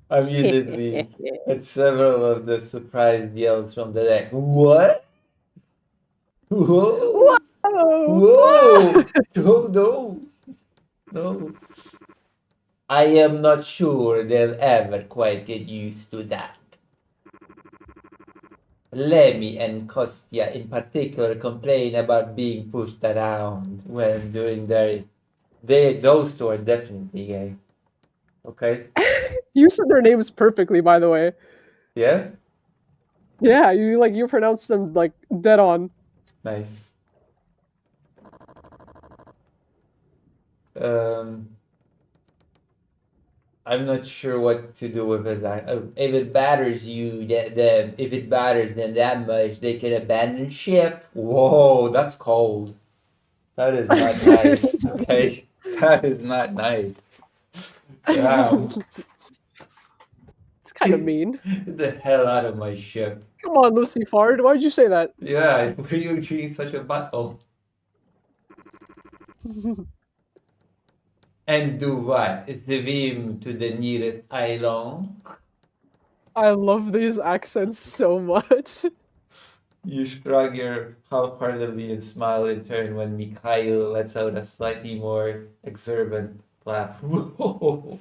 amusedly at several of the surprised yells from the deck. What? Whoa! Whoa! Whoa! No, no, no. I am not sure they'll ever quite get used to that. Lemmy and Kostya in particular complain about being pushed around when during those two are definitely gay. Okay? You said their names perfectly, by the way. Yeah? Yeah, you pronounced them like dead on. Nice. Um, I'm not sure what to do with his if it batters you, then if it batters them that much, they can abandon ship. Whoa, that's cold. That is not nice. Okay, that is not nice. Damn. It's kind of mean. Get the hell out of my ship. Come on, Lucy Fard. Why'd you say that? Yeah, why are you being such a butthole? And do what? Swim to the nearest island? I love these accents so much. You shrug your half-heartedly and smile in turn when Mikhail lets out a slightly more exuberant laugh. Oh,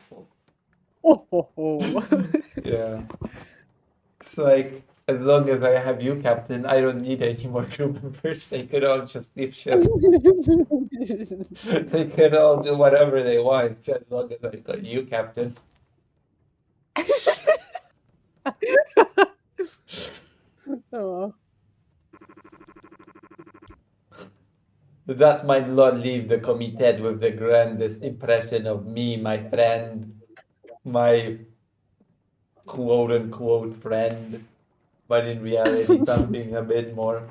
Yeah. It's like, as long as I have you, Captain, I don't need any more crew members. They could all just leave ship. They can all do whatever they want, as long as I got you, Captain. Oh. That might not leave the committed with the grandest impression of me, my friend, my quote unquote friend, but in reality, something a bit more.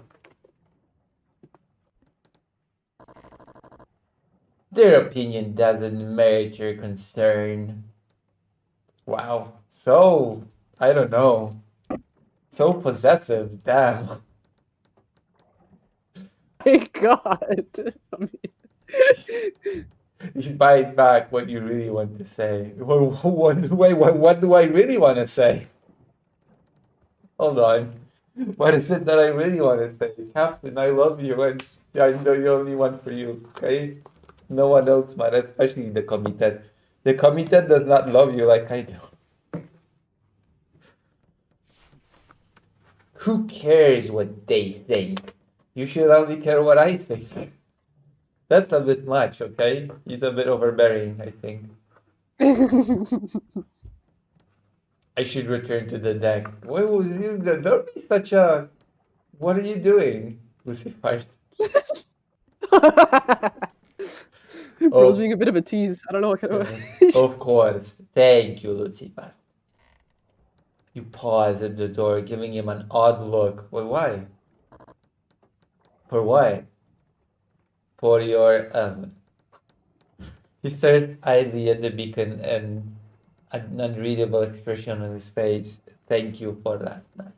Their opinion doesn't merit your concern. Wow, so, I don't know, so possessive, damn. My God. I mean, You bite back what you really want to say. What do I really want to say? Hold on. What is it that I really want to say? Captain, I love you, and I'm the only one for you, okay? No one else might, especially the committed. The committed does not love you like I do. Who cares what they think? You should only care what I think. That's a bit much, okay? He's a bit overbearing, I think. I should return to the deck. What was you? Don't be such a. What are you doing, Lucifer? Bro's being a bit of a tease. I don't know what kind of. Of course. Thank you, Lucifer. You pause at the door, giving him an odd look. Wait, why? For what? For your He stares idly at the beacon and an unreadable expression on his face. Thank you for last night.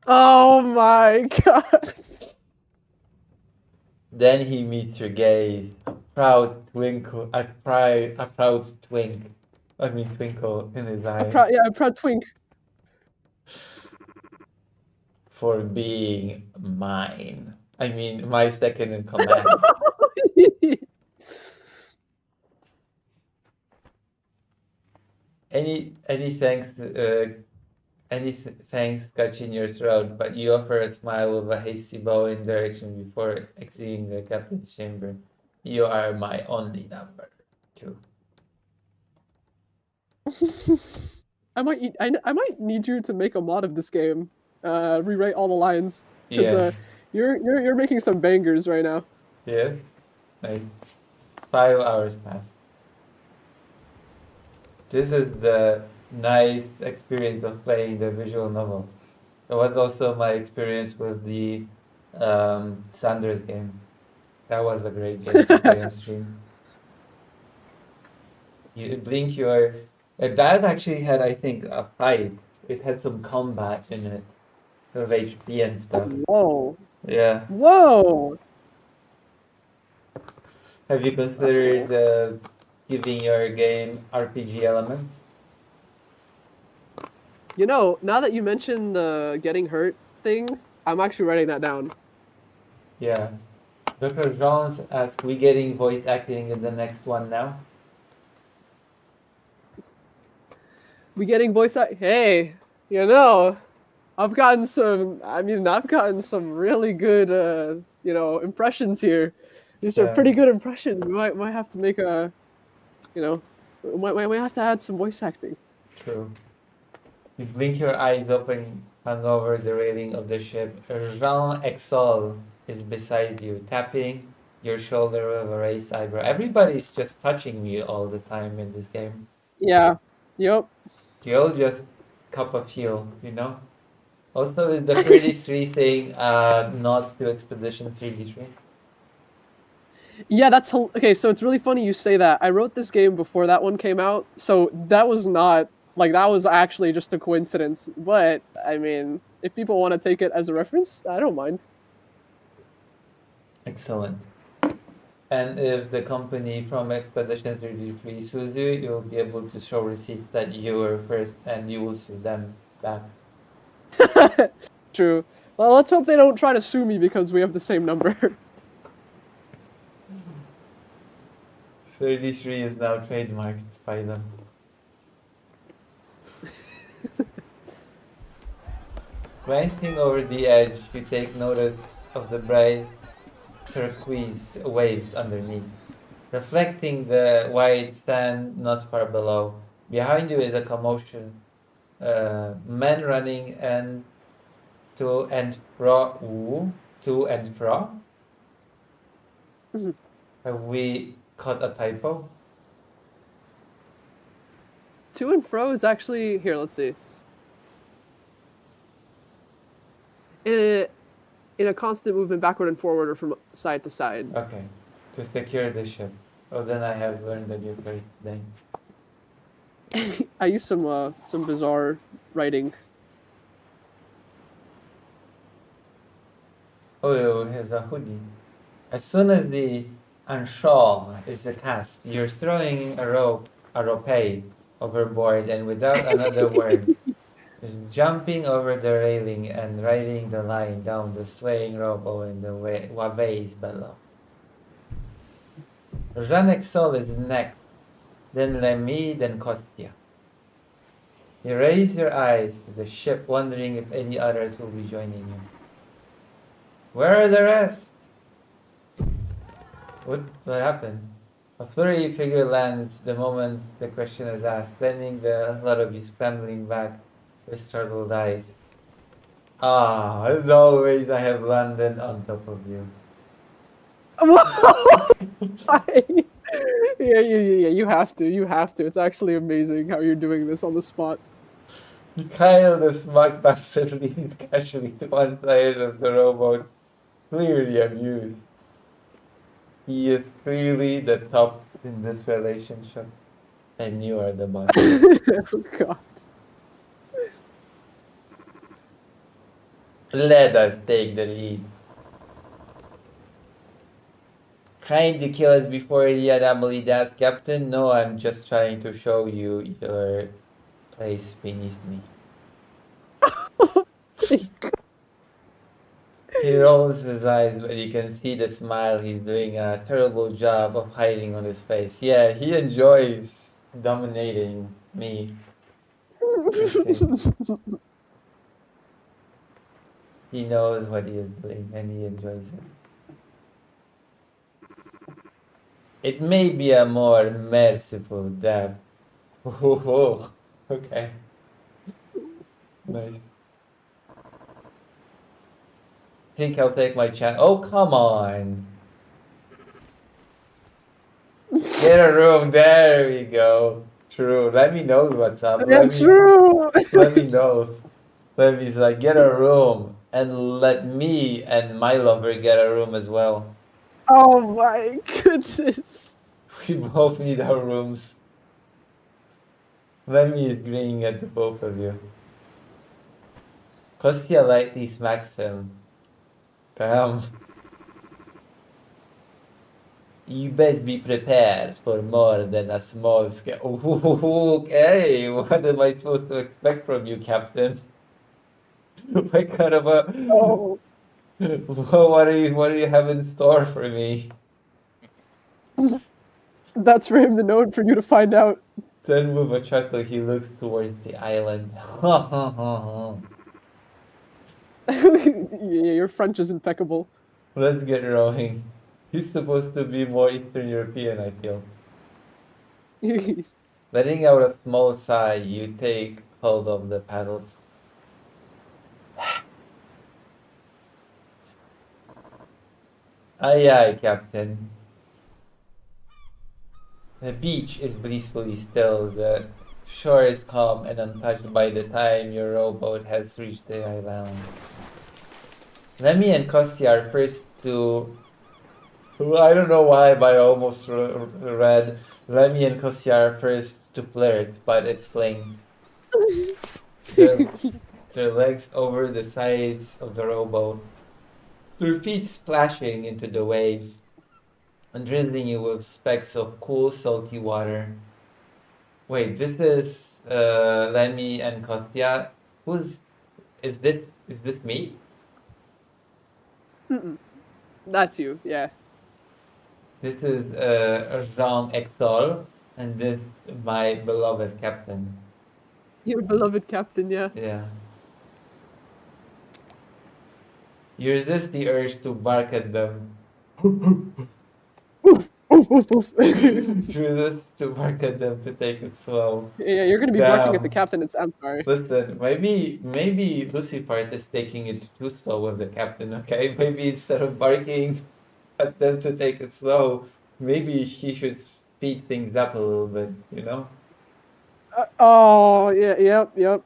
Oh my gosh. Then he meets your gaze, a proud twinkle in his eye. A proud twink. For being mine. I mean, my second in command. Any thanks catch in your throat, but you offer a smile with a hasty bow in direction before exiting the captain's chamber. You are my only number 2. I might need you to make a mod of this game. Rewrite all the lines. Yeah. You're making some bangers right now. Yeah. Nice. 5 hours pass. This is the nice experience of playing the visual novel. It was also my experience with the Sanders game. That was a great game to play on stream. You blink your. That actually had, I think, a fight. It had some combat in it. of HP and stuff. Whoa. Yeah. Whoa. Have you That's considered cool. giving your game RPG elements? You know, now that you mentioned the getting hurt thing, I'm actually writing that down. Yeah. Dr. Jones asked, we getting voice acting in the next one now? We getting voice act. Hey, you know, I've gotten some. I mean, I've gotten some really good, impressions here. These are Yeah, pretty good impressions. We might have to make a, you know, we might have to add some voice acting. true. You blink your eyes open, hung over the railing of the ship. Jean Exol is beside you, tapping your shoulder with a raised eyebrow. Everybody's just touching me all the time in this game. Yeah. Yep. You'll just cup of heel, you know? Also, is the 33 thing not to Expedition 33? Yeah, okay. So it's really funny you say that. I wrote this game before that one came out, so that was not like that was actually just a coincidence. But I mean, if people want to take it as a reference, I don't mind. Excellent. And if the company from Expedition 33 sues you, you'll be able to show receipts that you were first and you will sue them back. True. Well, let's hope they don't try to sue me because we have the same number. 33 is now trademarked by them. Glancing over the edge, you take notice of the bright turquoise waves underneath, reflecting the white sand not far below. Behind you is a commotion. Men running and to and fro. Ooh, to and fro. Mhm. Have we caught a typo? To and fro is actually here. Let's see. In a constant movement backward and forward or from side to side. Okay. To secure the ship. Oh, then I have learned a new phrase. Dang. I used some bizarre writing. Oh, he has a hoodie. As soon as the unshawl is cast, you're throwing a rope, a rope overboard, and without another word, just jumping over the railing and riding the line down the swaying rope in the waves below. Janek Sol is next, then Remy, then Kostya. You raise your eyes to the ship, wondering if any others will be joining you. Where are the rest? What happened? A flurry figure lands the moment the question is asked, sending the lot of you scrambling back with startled eyes. Ah, as always, I have landed on top of you. Yeah, you have to. You have to. It's actually amazing how you're doing this on the spot. Mikhail the smug bastard leans casually to one side of the rowboat, clearly amused. He is clearly the top in this relationship, and you are the bottom. Oh god. Let us take the lead. Trying to kill us before Iliad Amelie does, Captain? No, I'm just trying to show you your place beneath me. He rolls his eyes, but you can see the smile. He's doing a terrible job of hiding on his face. Yeah, he enjoys dominating me. He knows what he is doing and he enjoys it. It may be a more merciful death. Oh, okay. Nice. Think I'll take my chance. Oh, come on. Get a room. There we go. True. Let me know what's up. True. Let me know. Let me like get a room and let me and my lover get a room as well. Oh my goodness. We both need our rooms. Let me is grinning at the both of you. Kostya lightly smacks him. Damn. You best be prepared for more than a small scale. Okay, what am I supposed to expect from you, Captain? What kind of a Oh, what do you have in store for me? that's for him to know and for you to find out. Then with a chuckle he looks towards the island. Yeah, your French is impeccable. Let's get rowing. He's supposed to be more Eastern European, I feel. Letting out a small sigh, you take hold of the paddles. Aye, aye, Captain. The beach is blissfully still. The shore is calm and untouched by the time your rowboat has reached the island. Lemmy and Kostya are first to. Well, I don't know why, but I almost read Lemmy and Kostya are first to flirt, but it's fling. Their, their legs over the sides of the rowboat, their feet splashing into the waves and drizzling you with specks of cool, salty water. Wait, this is Lemmy and Kostya. Who's is this? Is this me? That's you, yeah. This is Jean Exol, and this my beloved captain. Your beloved captain, yeah. Yeah. You resist the urge to bark at them. Oof, oof, oof. You resist to bark at them to take it slow. Yeah, you're gonna be barking at the Damn. captain. I'm sorry. Listen, maybe Lucifer is taking it too slow with the captain, okay? Maybe instead of barking at them to take it slow, maybe he should speed things up a little bit, you know? Oh, yeah, yep.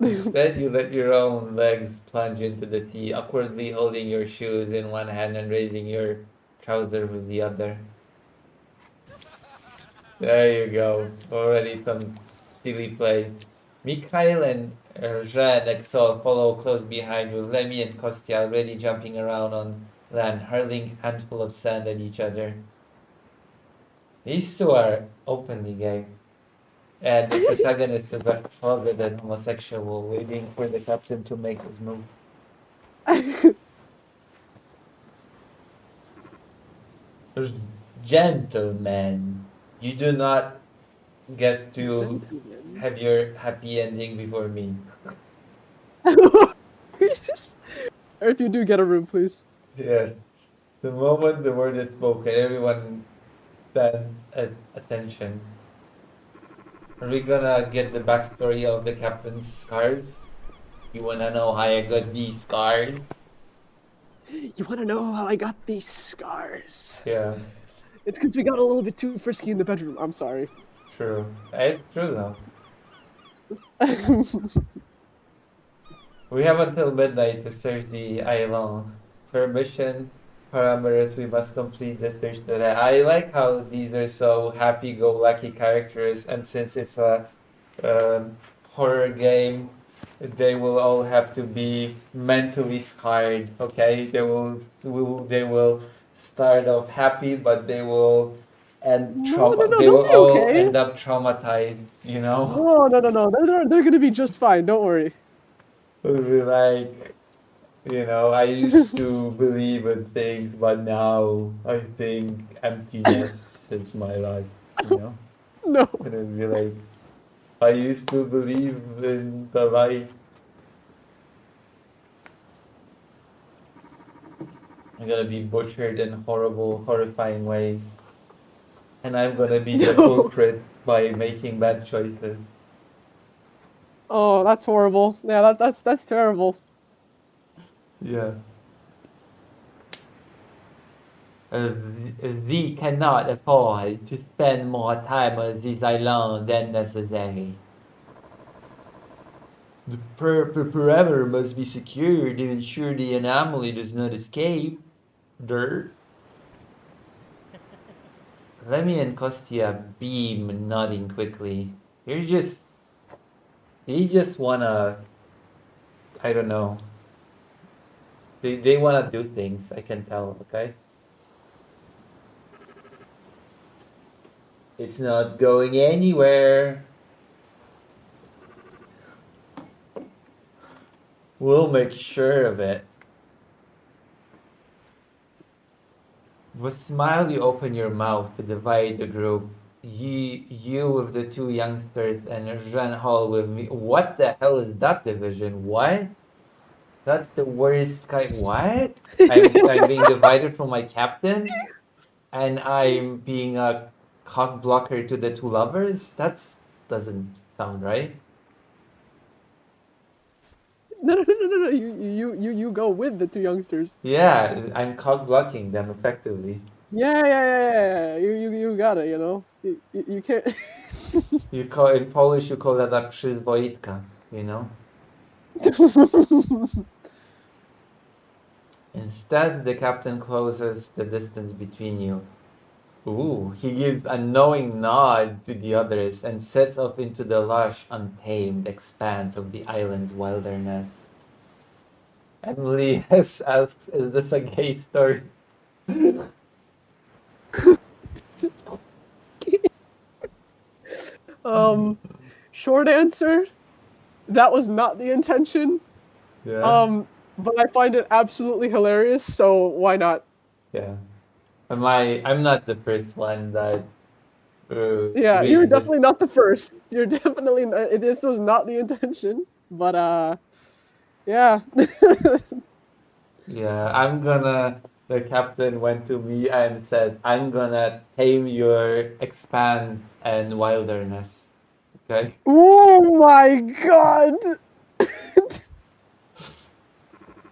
Instead, you let your own legs plunge into the sea, awkwardly holding your shoes in one hand and raising your trouser with the other. There you go. Already some silly play. Mikhail and Jean Exol follow close behind, with Lemmy and Kostya already jumping around on land, hurling handful of sand at each other. These two are openly gay. And the protagonist is a closeted homosexual waiting for the captain to make his move. Gentlemen, you do not get to Gentlemen. have your happy ending before me. Or if you do, get a room, please. Yes. The moment the word is spoken, everyone stand at attention. Are we gonna get the backstory of the captain's scars? You wanna know how I got these scars? You want to know how I got these scars? Yeah, It's because we got a little bit too frisky in the bedroom. I'm sorry. true. It's true though. We have until midnight to search the island. Permission, parameters, we must complete the search today. I like how these are so happy-go-lucky characters, and since it's a horror game, they will all have to be mentally scarred. Okay, they will start off happy, but they will end No, they they'll will be all okay. end up traumatized. You know. No. They're gonna be just fine. Don't worry. It'll be like, you know, I used to believe in things, but now I think emptiness is my life, you know? No. And it'll be like, I used to believe in the light. I'm gonna be butchered in horrible, horrifying ways. And I'm gonna be the No. culprit by making bad choices. Oh, that's horrible. Yeah, that's terrible. Yeah. They cannot afford to spend more time on this island than necessary. The perimeter must be secured to ensure the anomaly does not escape. Dirt. Lemmy and Kostya beam, nodding quickly. They just wanna I don't know. They want to do things. I can tell. Okay. It's not going anywhere. We'll make sure of it. With smile, you open your mouth to divide the group. You with the two youngsters and Jean Hall with me. What the hell is that division? What? That's the worst kind. What? I'm being divided from my captain, and I'm being a cock blocker to the two lovers. That's doesn't sound right. No. You go with the two youngsters. Yeah, I'm cock blocking them effectively. Yeah. You got it. You know. You can't. You call in Polish, you call that a przyzwoitka, you know. Instead, the captain closes the distance between you. Ooh, he gives a knowing nod to the others and sets off into the lush, untamed expanse of the island's wilderness. Emily asks, is this a gay story? Short answer. That was not the intention. Yeah. But I find it absolutely hilarious. So why not? Yeah. I'm not the first one that Yeah, you're reads this. definitely not the first. You're definitely not, this was not the intention. But yeah. Yeah, the captain went to me and says, I'm gonna tame your expanse and wilderness. Okay? Oh my god.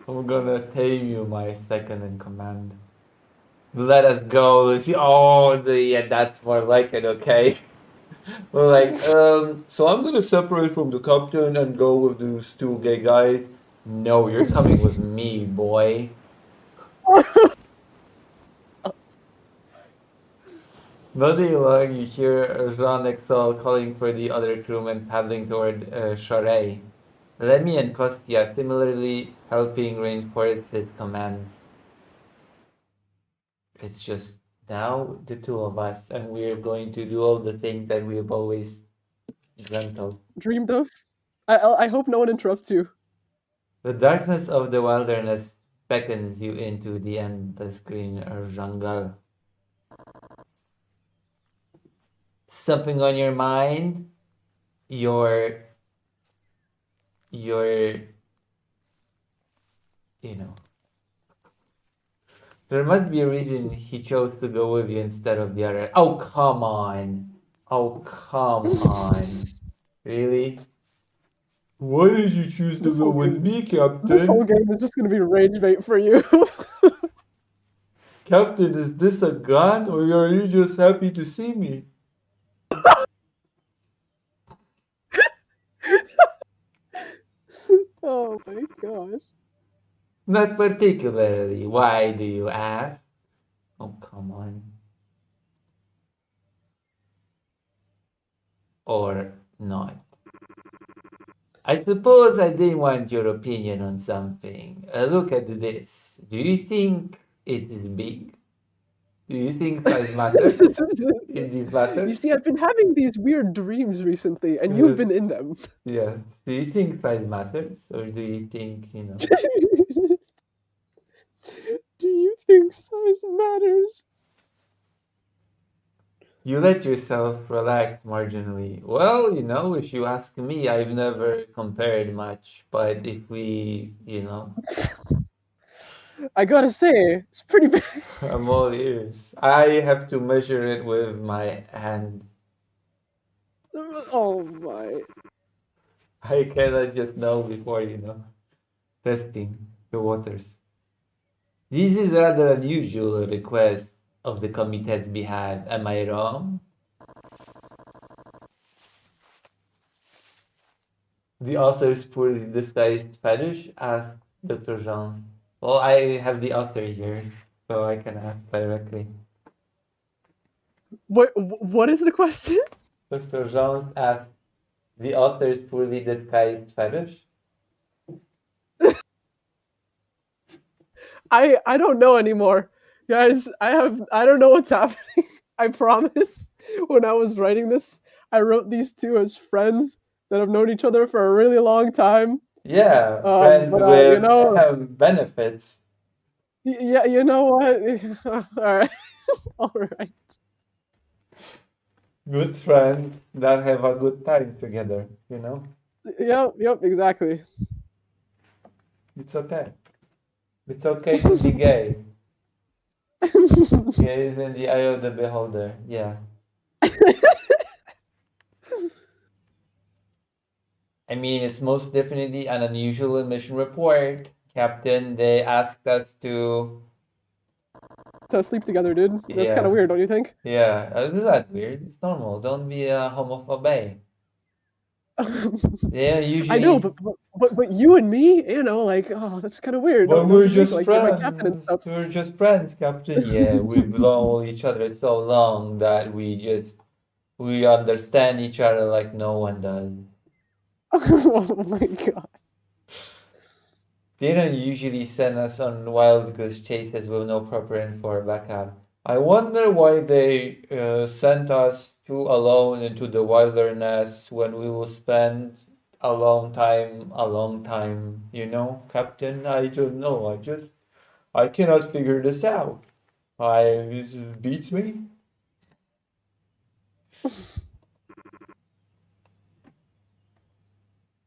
I'm gonna tame you, my second in command. Let us go, Lucy. Oh, yeah, that's more like it, okay? We're like, so I'm gonna separate from the captain and go with those two gay guys. No, you're coming with me, boy. Nodding along, you hear Jean Excel calling for the other crewmen paddling toward Charest. Remy and Kostya similarly helping reinforce his commands. It's just now the two of us, and we're going to do all the things that we've always dreamt of. Dreamed of. I hope no one interrupts you. The darkness of the wilderness beckons you into the endless green jungle. Something on your mind? Your, you know. There must be a reason he chose to go with you instead of the other. Oh, come on. Oh, come on. Really? Why did you choose to This go whole with game- me, This whole Captain? game is just gonna be rage bait for you. Captain, is this a gun or are you just happy to see me? Oh my gosh. Not particularly. Why do you ask? Oh, come on. Or not. I suppose I didn't want your opinion on something. Look at this. Do you think it is big? Do you think size matters in these You matters? see, I've been having these weird dreams recently, and you've been in them. Yeah. Do you think size matters? Or do you think, Do you think size matters? you let yourself relax marginally? Well, if you ask me, I've never compared much. But if we, I gotta say, it's pretty big. I'm all ears. I have to measure it with my hand. Oh my. I cannot just know before, testing the waters. This is rather unusual request of the committee's behalf. Am I wrong? The author's poorly disguised fetish? Asked Dr. Jean. Well, I have the author here, so I can ask directly. What is the question? Dr. Jean asked the author's poorly disguised fetish? I don't know anymore, guys. I don't know what's happening. I promise. When I was writing this, I wrote these two as friends that have known each other for a really long time. Yeah, friends But you with know, benefits. yeah, you know what? All right, all right. Good friends that have a good time together, you know? Yep, exactly. It's okay. It's okay to be gay. Gay is in the eye of the beholder. Yeah. I mean, it's most definitely an unusual mission report, Captain. They asked us to. To sleep together, dude. That's kind of Yeah. weird, don't you think? Yeah. Is that weird? It's normal. Don't be a homophobe. Yeah, I know, usually. but you and me, you know, like, oh, that's kind of weird, But don't we're you think? just Like, you're my captain and friends. stuff. We're just friends, Captain. Yeah, we've known each other so long that we understand each other like no one does. Oh my god. They don't usually send us on wild goose chases with no proper info or backup. I wonder why they sent us two alone into the wilderness when we will spend a long time, you know, Captain? I don't know. I cannot figure this out. This beats me.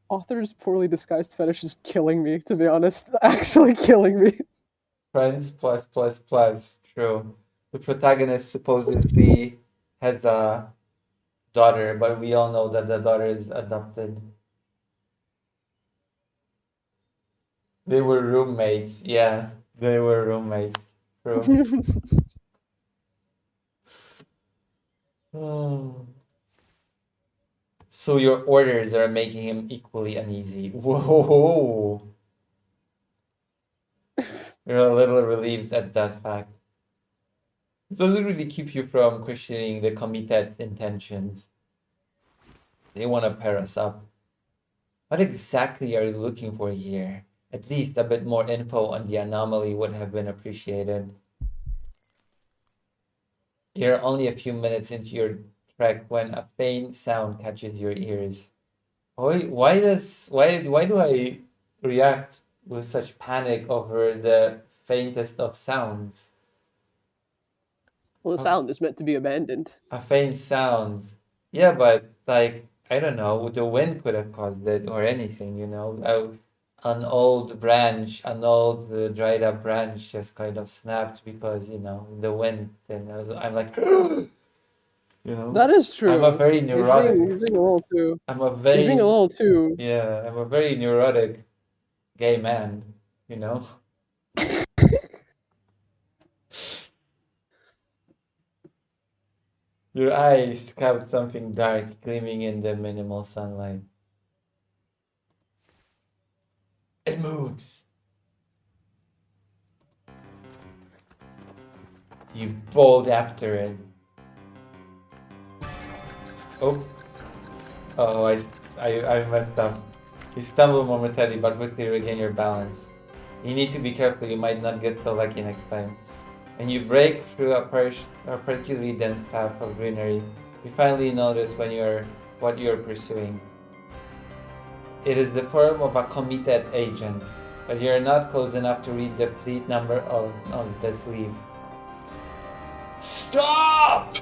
Author's poorly disguised fetish is killing me, to be honest. Actually killing me. Friends plus plus plus. True. The protagonist supposedly has a daughter, but we all know that the daughter is adopted. They were roommates. Yeah, they were roommates. True. Oh. So your orders are making him equally uneasy. Whoa. You're a little relieved at that fact. It doesn't really keep you from questioning the committee's intentions. They want to pair us up. What exactly are you looking for here? At least a bit more info on the anomaly would have been appreciated. You're only a few minutes into your trek when a faint sound catches your ears. Why do I react with such panic over the faintest of sounds? Well, the A, sound is meant to be abandoned. a faint sound. Yeah, but like I don't know, the wind could have caused it or anything, you know. An old branch, an old dried up branch just kind of snapped because, you know, the wind. And I'm like, you know, That is I'm a true. very He's neurotic. being a little too. I'm a He's being a very, little too. yeah, I'm a very neurotic gay man, you know. Your eyes have something dark gleaming in the minimal sunlight. It moves. You bolt after it. Oh, oh, I messed up. You stumble momentarily, but quickly regain your balance. You need to be careful, you might not get so lucky next time. And you break through a particularly dense path of greenery. You finally notice what you're pursuing. It is the form of a committed agent, but you're not close enough to read the fleet number of the sleeve. Stop!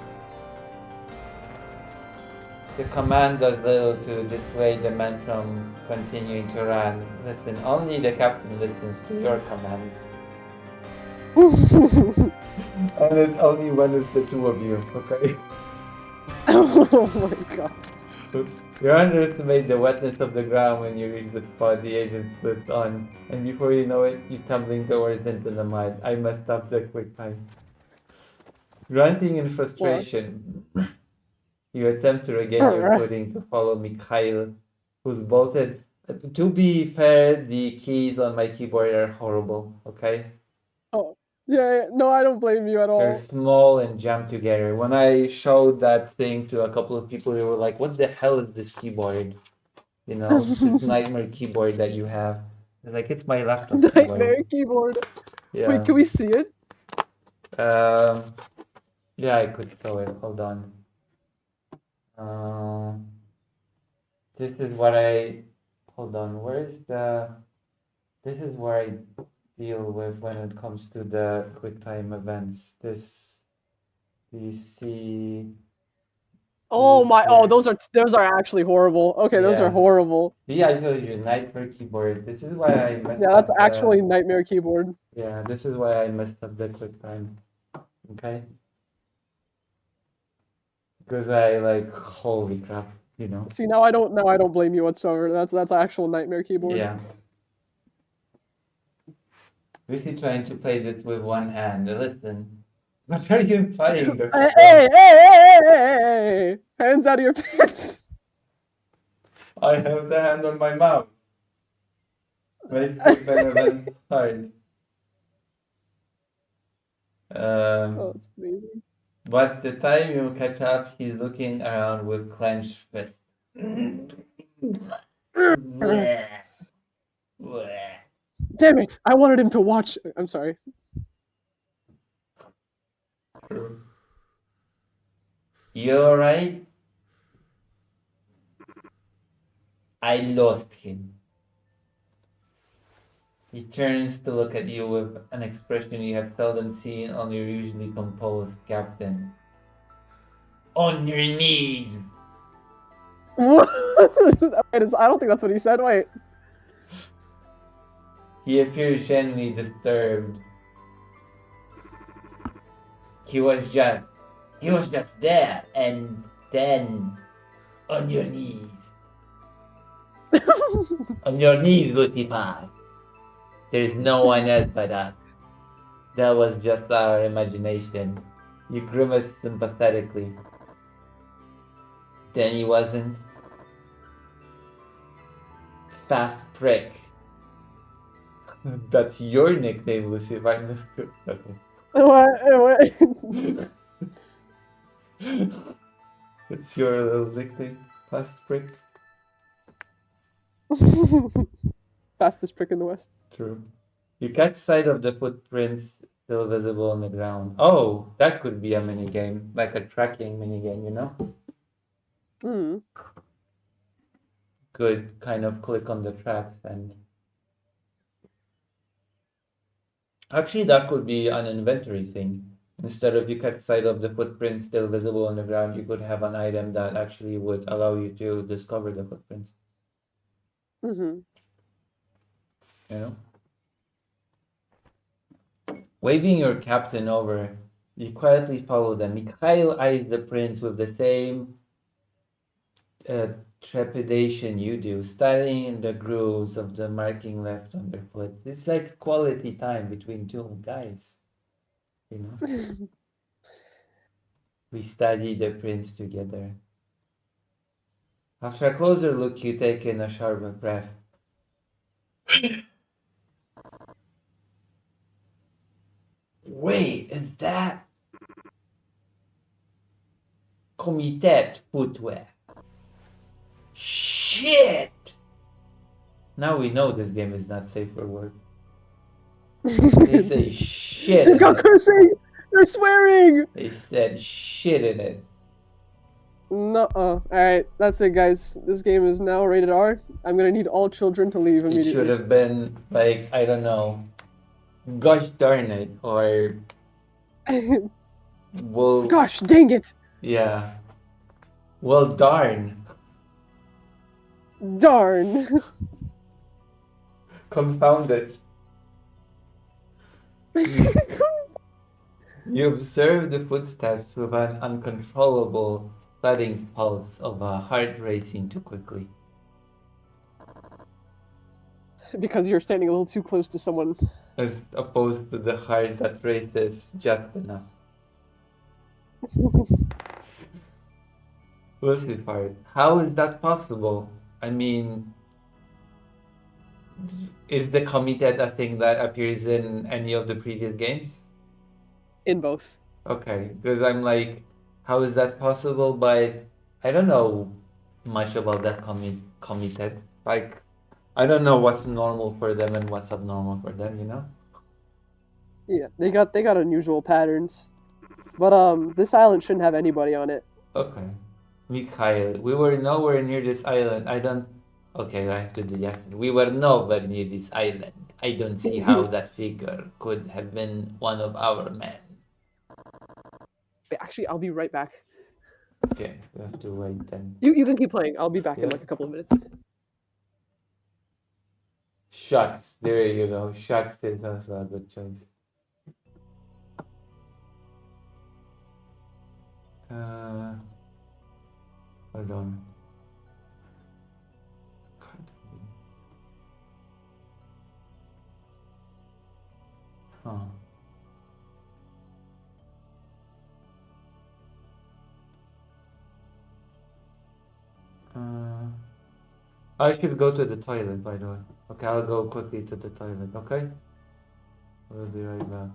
The command does little to dissuade the men from continuing to run. Listen, only the captain listens to your commands. And it's only when it's the two of you, okay? Oh my god. You underestimate the wetness of the ground when you reach the spot the agent slipped on, and before you know it, you're tumbling towards into the mud. I messed up the quick time. Grunting in frustration, you attempt to regain your footing to follow Mikhail, who's bolted. To be fair, the keys on my keyboard are horrible, okay? Oh, yeah, no, I don't blame you at They're all. small and jammed together. When I showed that thing to a couple of people, they were like, "What the hell is this keyboard? You know, this nightmare keyboard that you have." It's like, it's my laptop keyboard. Nightmare keyboard. Yeah. Wait, can we see it? Yeah, I could show it. Hold on. This is what I. Hold on. Where's the? This is where I deal with when it comes to the QuickTime events. You see. Oh my! Oh, Yeah. those are actually horrible. Okay, those are Yeah. horrible. See, I told you, Nightmare keyboard. This is why I messed Yeah, that's up actually the. nightmare keyboard. Yeah, this is why I messed up the QuickTime. Okay. Because I like, holy crap, you know. See, now I don't blame you whatsoever. That's actual nightmare keyboard. Yeah. Lucy trying to play this with one hand. Listen, what are you implying, Dr. Hey, Brown? hey! Hands out of your pants. I have the hand on my mouth. Makes QuickTime event hard. Oh, it's amazing. But the time you catch up, he's looking around with clenched fists. Bleh. Bleh. Damn it! I wanted him to watch. I'm sorry. You alright? I lost him. He turns to look at you with an expression you have seldom seen on your usually composed captain. On your knees! Wait, I don't think that's what he said. Wait. He appears genuinely disturbed. He was just there, and then on your knees. On your knees, Lucifer. There is no one else but us. That was just our imagination. You grimaced sympathetically. Then he wasn't. Fast prick. That's your nickname, Lucifer. Okay. What? It's your little nickname, Fast prick. Fastest prick in the West. True. You catch sight of the footprints still visible on the ground. Oh, that could be a mini game, like a tracking mini game, you know? Hmm. Could kind of click on the tracks and actually that could be an inventory thing. Instead of you catch sight of the footprints still visible on the ground, you could have an item that actually would allow you to discover the footprints. Mm-hmm. You know? Waving your captain over, you quietly follow them. Mikhail eyes the prince with the same trepidation you do, studying in the grooves of the marking left underfoot. It's like quality time between two guys. You know? We study the prince together. After a closer look, you take in a sharp breath. Wait, is that Comitet footwear? Shit! Now we know this game is not safe for work. They say shit. They've got cursing. They're swearing. They said shit in it. Nuh-uh. Alright, that's it, guys. This game is now rated R. I'm gonna need all children to leave It immediately. should have been like, I don't know, gosh darn it, or well, Gosh, dang it. yeah, well darn, Darn. confound it. You observe the footsteps with an uncontrollable thudding pulse of a heart racing too quickly. Because you're standing a little too close to someone. As opposed to the heart that races just enough. Lucifer, how is that possible? I mean, is the committed a thing that appears in any of the previous games? In both. Okay, because I'm like, how is that possible? But I don't know much about that committed. Like, I don't know what's normal for them and what's abnormal for them, you know? Yeah, they got unusual patterns. But this island shouldn't have anybody on it. Okay. Mikhail, we were nowhere near this island. I don't. Okay, I have to do the accent. We were nowhere near this island. I don't see how that figure could have been one of our men. Actually, I'll be right back. Okay, we have to wait then. You can keep playing. I'll be back in Yeah. like a couple of minutes. Shucks, there you go. Shucks is also a good choice. Hold on. Huh. I should go to the toilet, by the way. Okay, I'll go quickly to the toilet, okay? We'll be right back.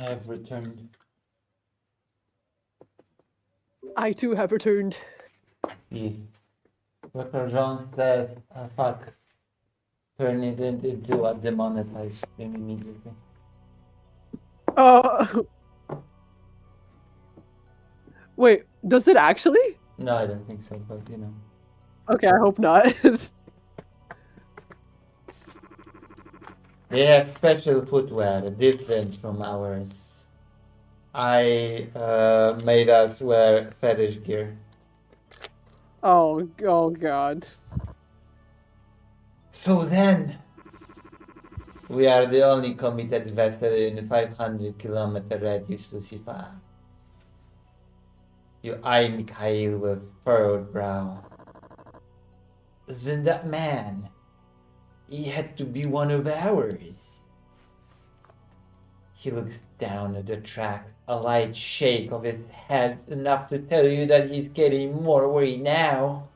I have returned. I too have returned. Yes. Dr. Jones says, fuck. Turn it into a demonetized thing immediately. Wait, does it actually? No, I don't think so, but you know. Okay, I hope not. They have special footwear, different from ours. I made us wear fetish gear. oh god. So then, we are the only committed vessel in the 500-kilometer radius, Lucifer. You eye Mikhail with furrowed brow. Isn't that man? He had to be one of ours. He looks down at the tracks, a light shake of his head, enough to tell you that he's getting more worried now.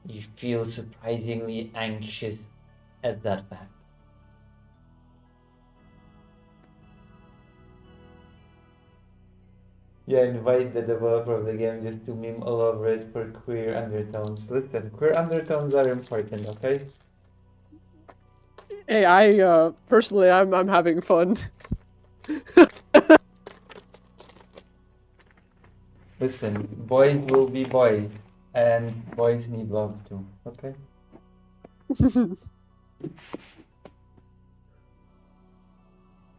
You feel surprisingly anxious at that fact. Yeah, invite the developer of the game just to meme all over it for queer undertones. Listen, queer undertones are important, okay? Hey, I personally, I'm having fun. Listen, boys will be boys, and boys need love too, okay?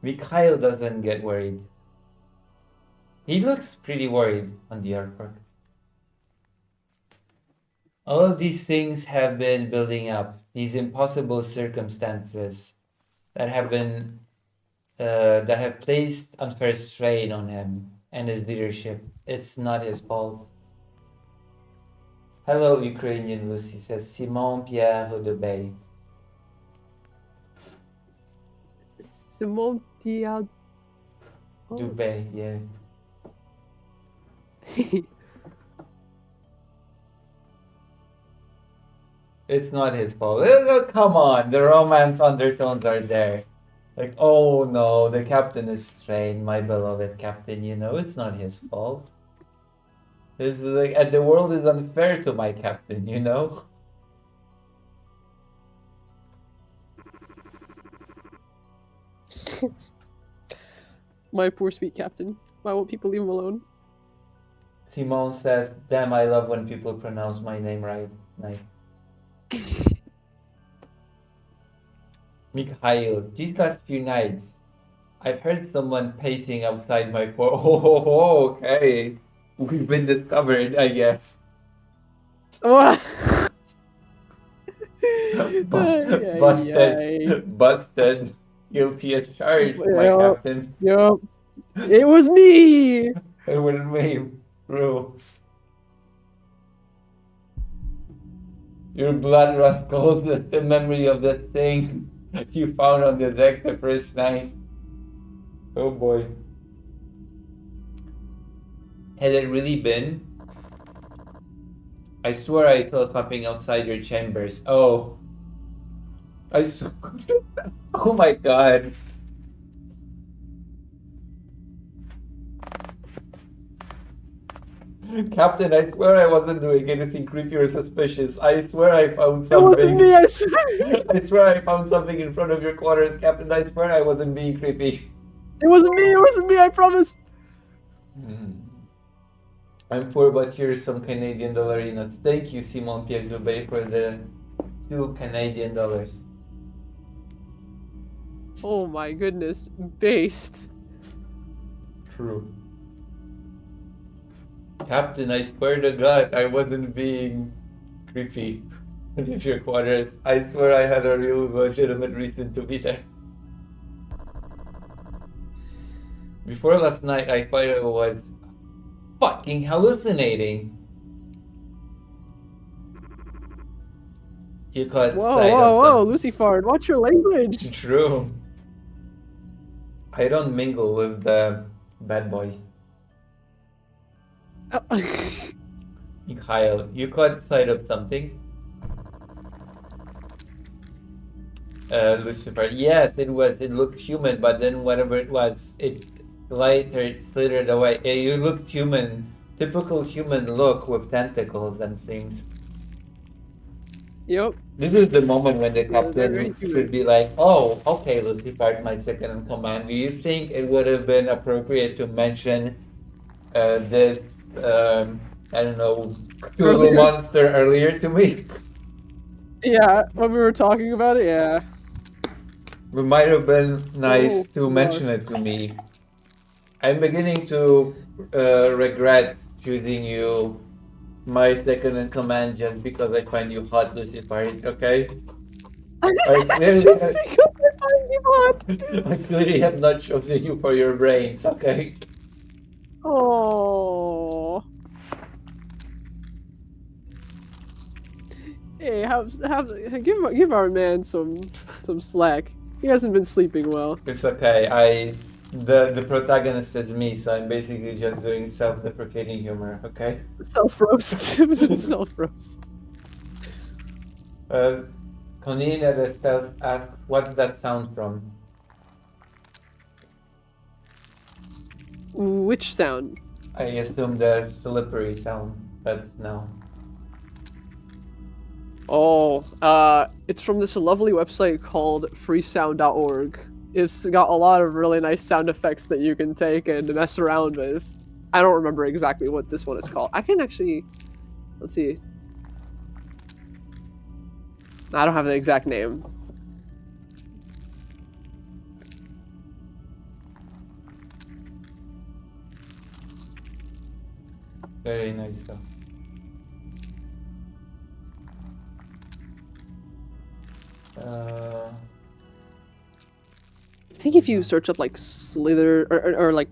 Mikhail doesn't get worried. He looks pretty worried on the artwork. All of these things have been building up, these impossible circumstances that have been that have placed unfair strain on him and his leadership. It's not his fault. Hello, Ukrainian Lucy says Simon Pierre Debay. Simon Pierre. Dubé, yeah. It's not his fault. Come on, the romance undertones are there. Like, oh no, the captain is strained, my beloved captain, you know, it's not his fault. It's like, and the world is unfair to my captain, you know? My poor sweet captain. Why won't people leave him alone? Simone says, damn, I love when people pronounce my name right. Nice. Mikhail, these last few nights, I've heard someone pacing outside my door. Oh, okay. We've been discovered, I guess. What? Busted. Busted. Guilty as charged, my Yup. captain. Yup. It was me! It wouldn't me, bro. Your blood runs cold as the memory of the thing you found on the deck the first night. Oh boy. Had it really been? I swear I saw something outside your chambers. Oh. I swear. Oh my god. Captain, I swear I wasn't doing anything creepy or suspicious. I swear I found It something. wasn't me, I swear! I swear I found something in front of your quarters, Captain. I swear I wasn't being creepy. It wasn't me, I promise! I'm poor, but here's some Canadian dollarinas. Thank you, Simon Pierre Dubé, for the 2 Canadian dollars. Oh my goodness. Based. True. Captain, I swear to God, I wasn't being creepy with your quarters. I swear I had a real legitimate reason to be there. Before last night, I thought I was fucking hallucinating. You caught sight of Whoa, something. Lucy Fard, watch your language! True. I don't mingle with the bad boys. Mikhail, you caught sight of something? Lucifer, yes, it was. It looked human, but then whatever it was, it slithered away. You looked human. Typical human look with tentacles and things. Yep. This is the moment when the So they're very captain human. should be like, oh, okay, Lucifer, my second in command. Do you think it would have been appropriate to mention this, I don't know, Cthulhu Earlier? monster earlier to me? Yeah, when we were talking about it, yeah. It might have been nice Oh, to Lord. mention it to me. I'm beginning to regret choosing you my second in command just because I find you hot, Lucifer, okay? Just because I find you hot! I clearly have not chosen you for your brains, okay? Oh. Hey, give our man some slack. He hasn't been sleeping well. It's okay. The protagonist is me, so I'm basically just doing self-deprecating humor. Okay. Self roast. Self roast. Uh, Cornelia the Stealth asks, "What's that sound from?" Which sound? I assume the slippery sound, but no. Oh, it's from this lovely website called freesound.org. It's got a lot of really nice sound effects that you can take and mess around with. I don't remember exactly what this one is called. I can actually, let's see. I don't have the exact name. Very nice stuff. I think if you search up like Slither or like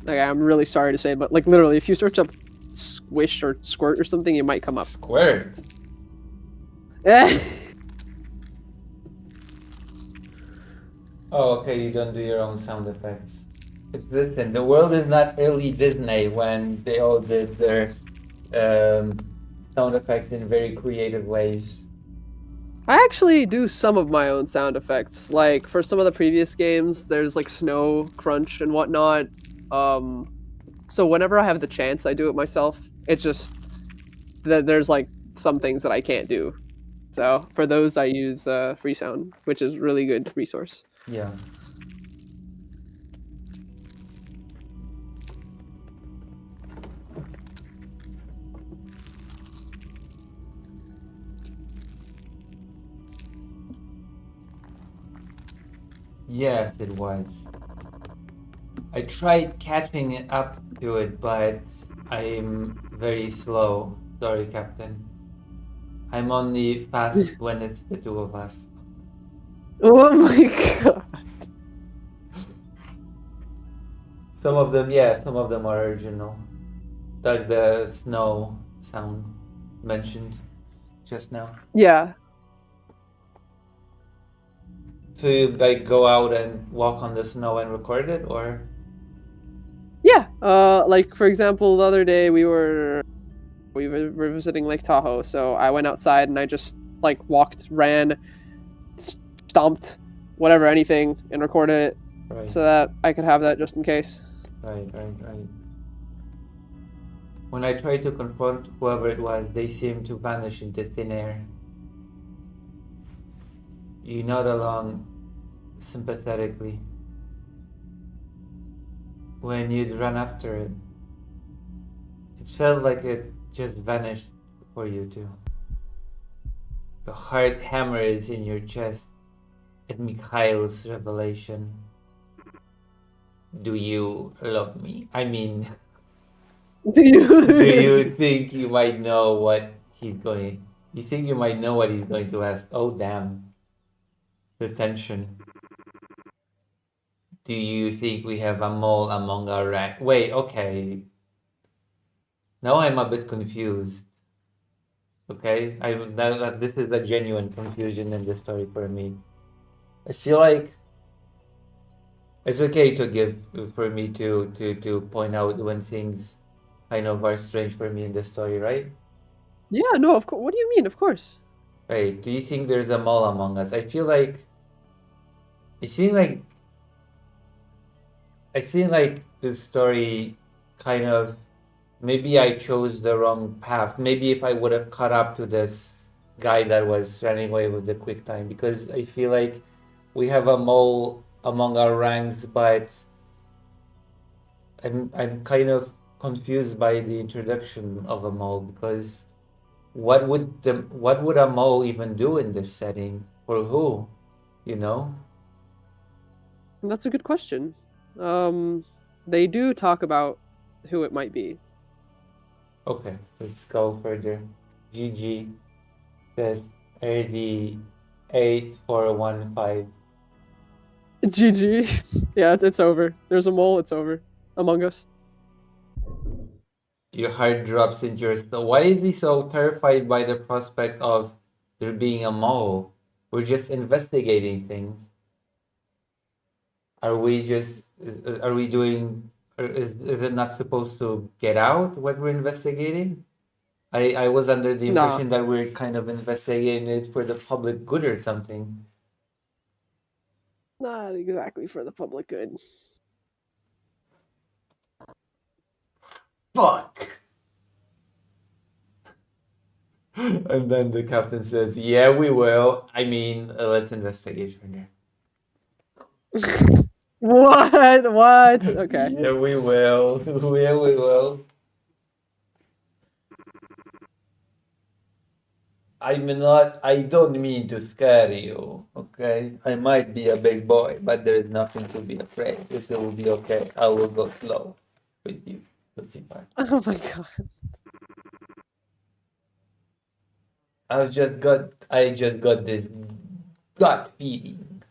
I'm really sorry to say, but like literally, if you search up Squish or Squirt or something, it might come up. Squirt. Oh, okay. You don't do your own sound effects. Listen, the world is not early Disney when they all did their sound effects in very creative ways. I actually do some of my own sound effects. Like for some of the previous games, there's like snow crunch and whatnot. So whenever I have the chance, I do it myself. It's just that there's like some things that I can't do. So for those, I use Freesound, which is really good resource. Yeah. Yes, it was. I tried catching it up to it, but I'm very slow. Sorry, Captain. I'm only fast when it's the two of us. Oh my god. Some of them, yeah, some of them are original. Like the snow sound mentioned just now. Yeah. So you like go out and walk on the snow and record it, or? Yeah. Like for example, the other day we were visiting Lake Tahoe, so I went outside and I just like walked, ran, stomped, whatever, anything, and recorded it, Right. so that I could have that just in case. Right. When I tried to confront whoever it was, they seemed to vanish into thin air. You nod along sympathetically. When you'd run after it, it felt like it just vanished for you too. The heart hammers in your chest at Mikhail's revelation. Do you love me? I mean, Do do you think you might know what he's going? You think you might know what he's going to ask? Oh, damn. The tension. Do you think we have a mole among our rank? Wait, okay. Now I'm a bit confused. Okay, this is a genuine confusion in the story for me. I feel like it's okay to give for me to point out when things kind of are strange for me in the story, right? Yeah, no, of course. What do you mean? Of course. Right. Do you think there's a mole among us? I feel like I feel like the story kind of maybe I chose the wrong path. Maybe if I would have caught up to this guy that was running away with the quick time, because I feel like we have a mole among our ranks, but I'm kind of confused by the introduction of a mole, because what would a mole even do in this setting? For who? You know? That's a good question. They do talk about who it might be. Okay, let's go further. GG says RD 8415. GG. Yeah, it's over. There's a mole. It's over. Among Us. Your heart drops into your stomach. Why is he so terrified by the prospect of They're being a mole. We're just investigating things. Are we just? Are we doing? Is it not supposed to get out what we're investigating? I was under the Nah, impression that we're kind of investigating it for the public good or something. not exactly for the public good. Fuck. And then the captain says, "Yeah, we will. I mean, let's investigate further." What? What? Okay. Yeah, we will. Yeah, we will. I don't mean to scare you, okay? I might be a big boy, but there is nothing to be afraid. It will be okay. I will go slow with you, Lucifer. Oh my god. I just got this gut feeling.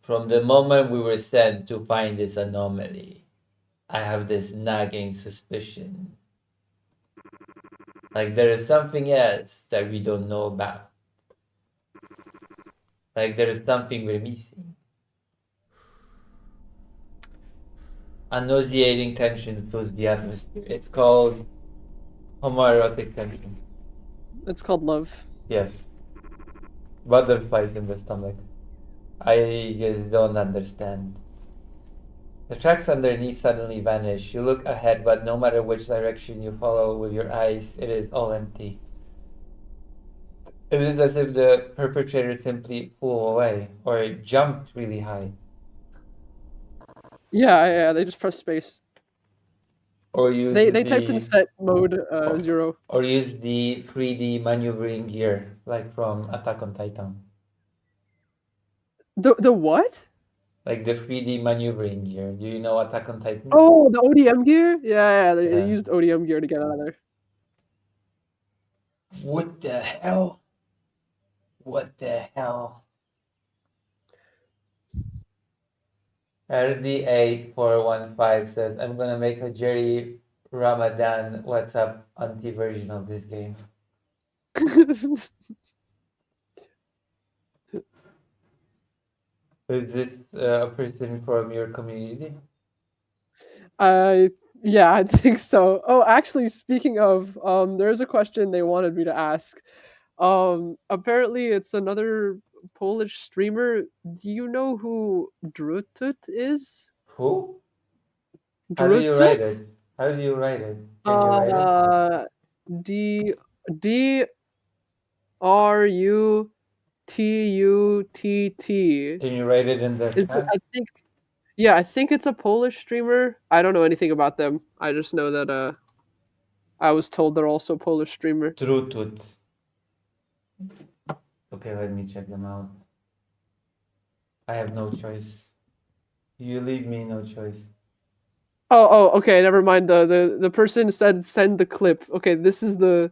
From the moment we were sent to find this anomaly, I have this nagging suspicion. Like there is something else that we don't know about. Like there is something we're missing. A nauseating tension fills the atmosphere. It's called homoerotic tension. It's called love. Yes. Butterflies in the stomach. I just don't understand. The tracks underneath suddenly vanish. You look ahead, but no matter which direction you follow with your eyes, it is all empty. It is as if the perpetrator simply flew away or jumped really high. Yeah, they just pressed space. Or use They typed in set mode 0. Or use the 3D maneuvering gear, like from Attack on Titan. The what? Like the 3D maneuvering gear. Do you know Attack on Titan? Oh, the ODM gear? Yeah, they Yeah. used ODM gear to get out of there. What the hell? What the hell? RD8415 says, I'm gonna make a Jerry Ramadan WhatsApp anti version of this game. Is this a person from your community? Yeah, I think so. Oh, actually, speaking of, there's a question they wanted me to ask. Apparently it's another Polish streamer. Do you know who Drutut is? Who? How do you write it? How do you write it? Can you write it? Drututt. Can you write it in the chat? I think it's a Polish streamer. I don't know anything about them. I just know that I was told they're also a Polish streamer. Drutut. Okay, let me check them out. I have no choice. You leave me no choice. Oh, okay, never mind. The person said send the clip. Okay, this is the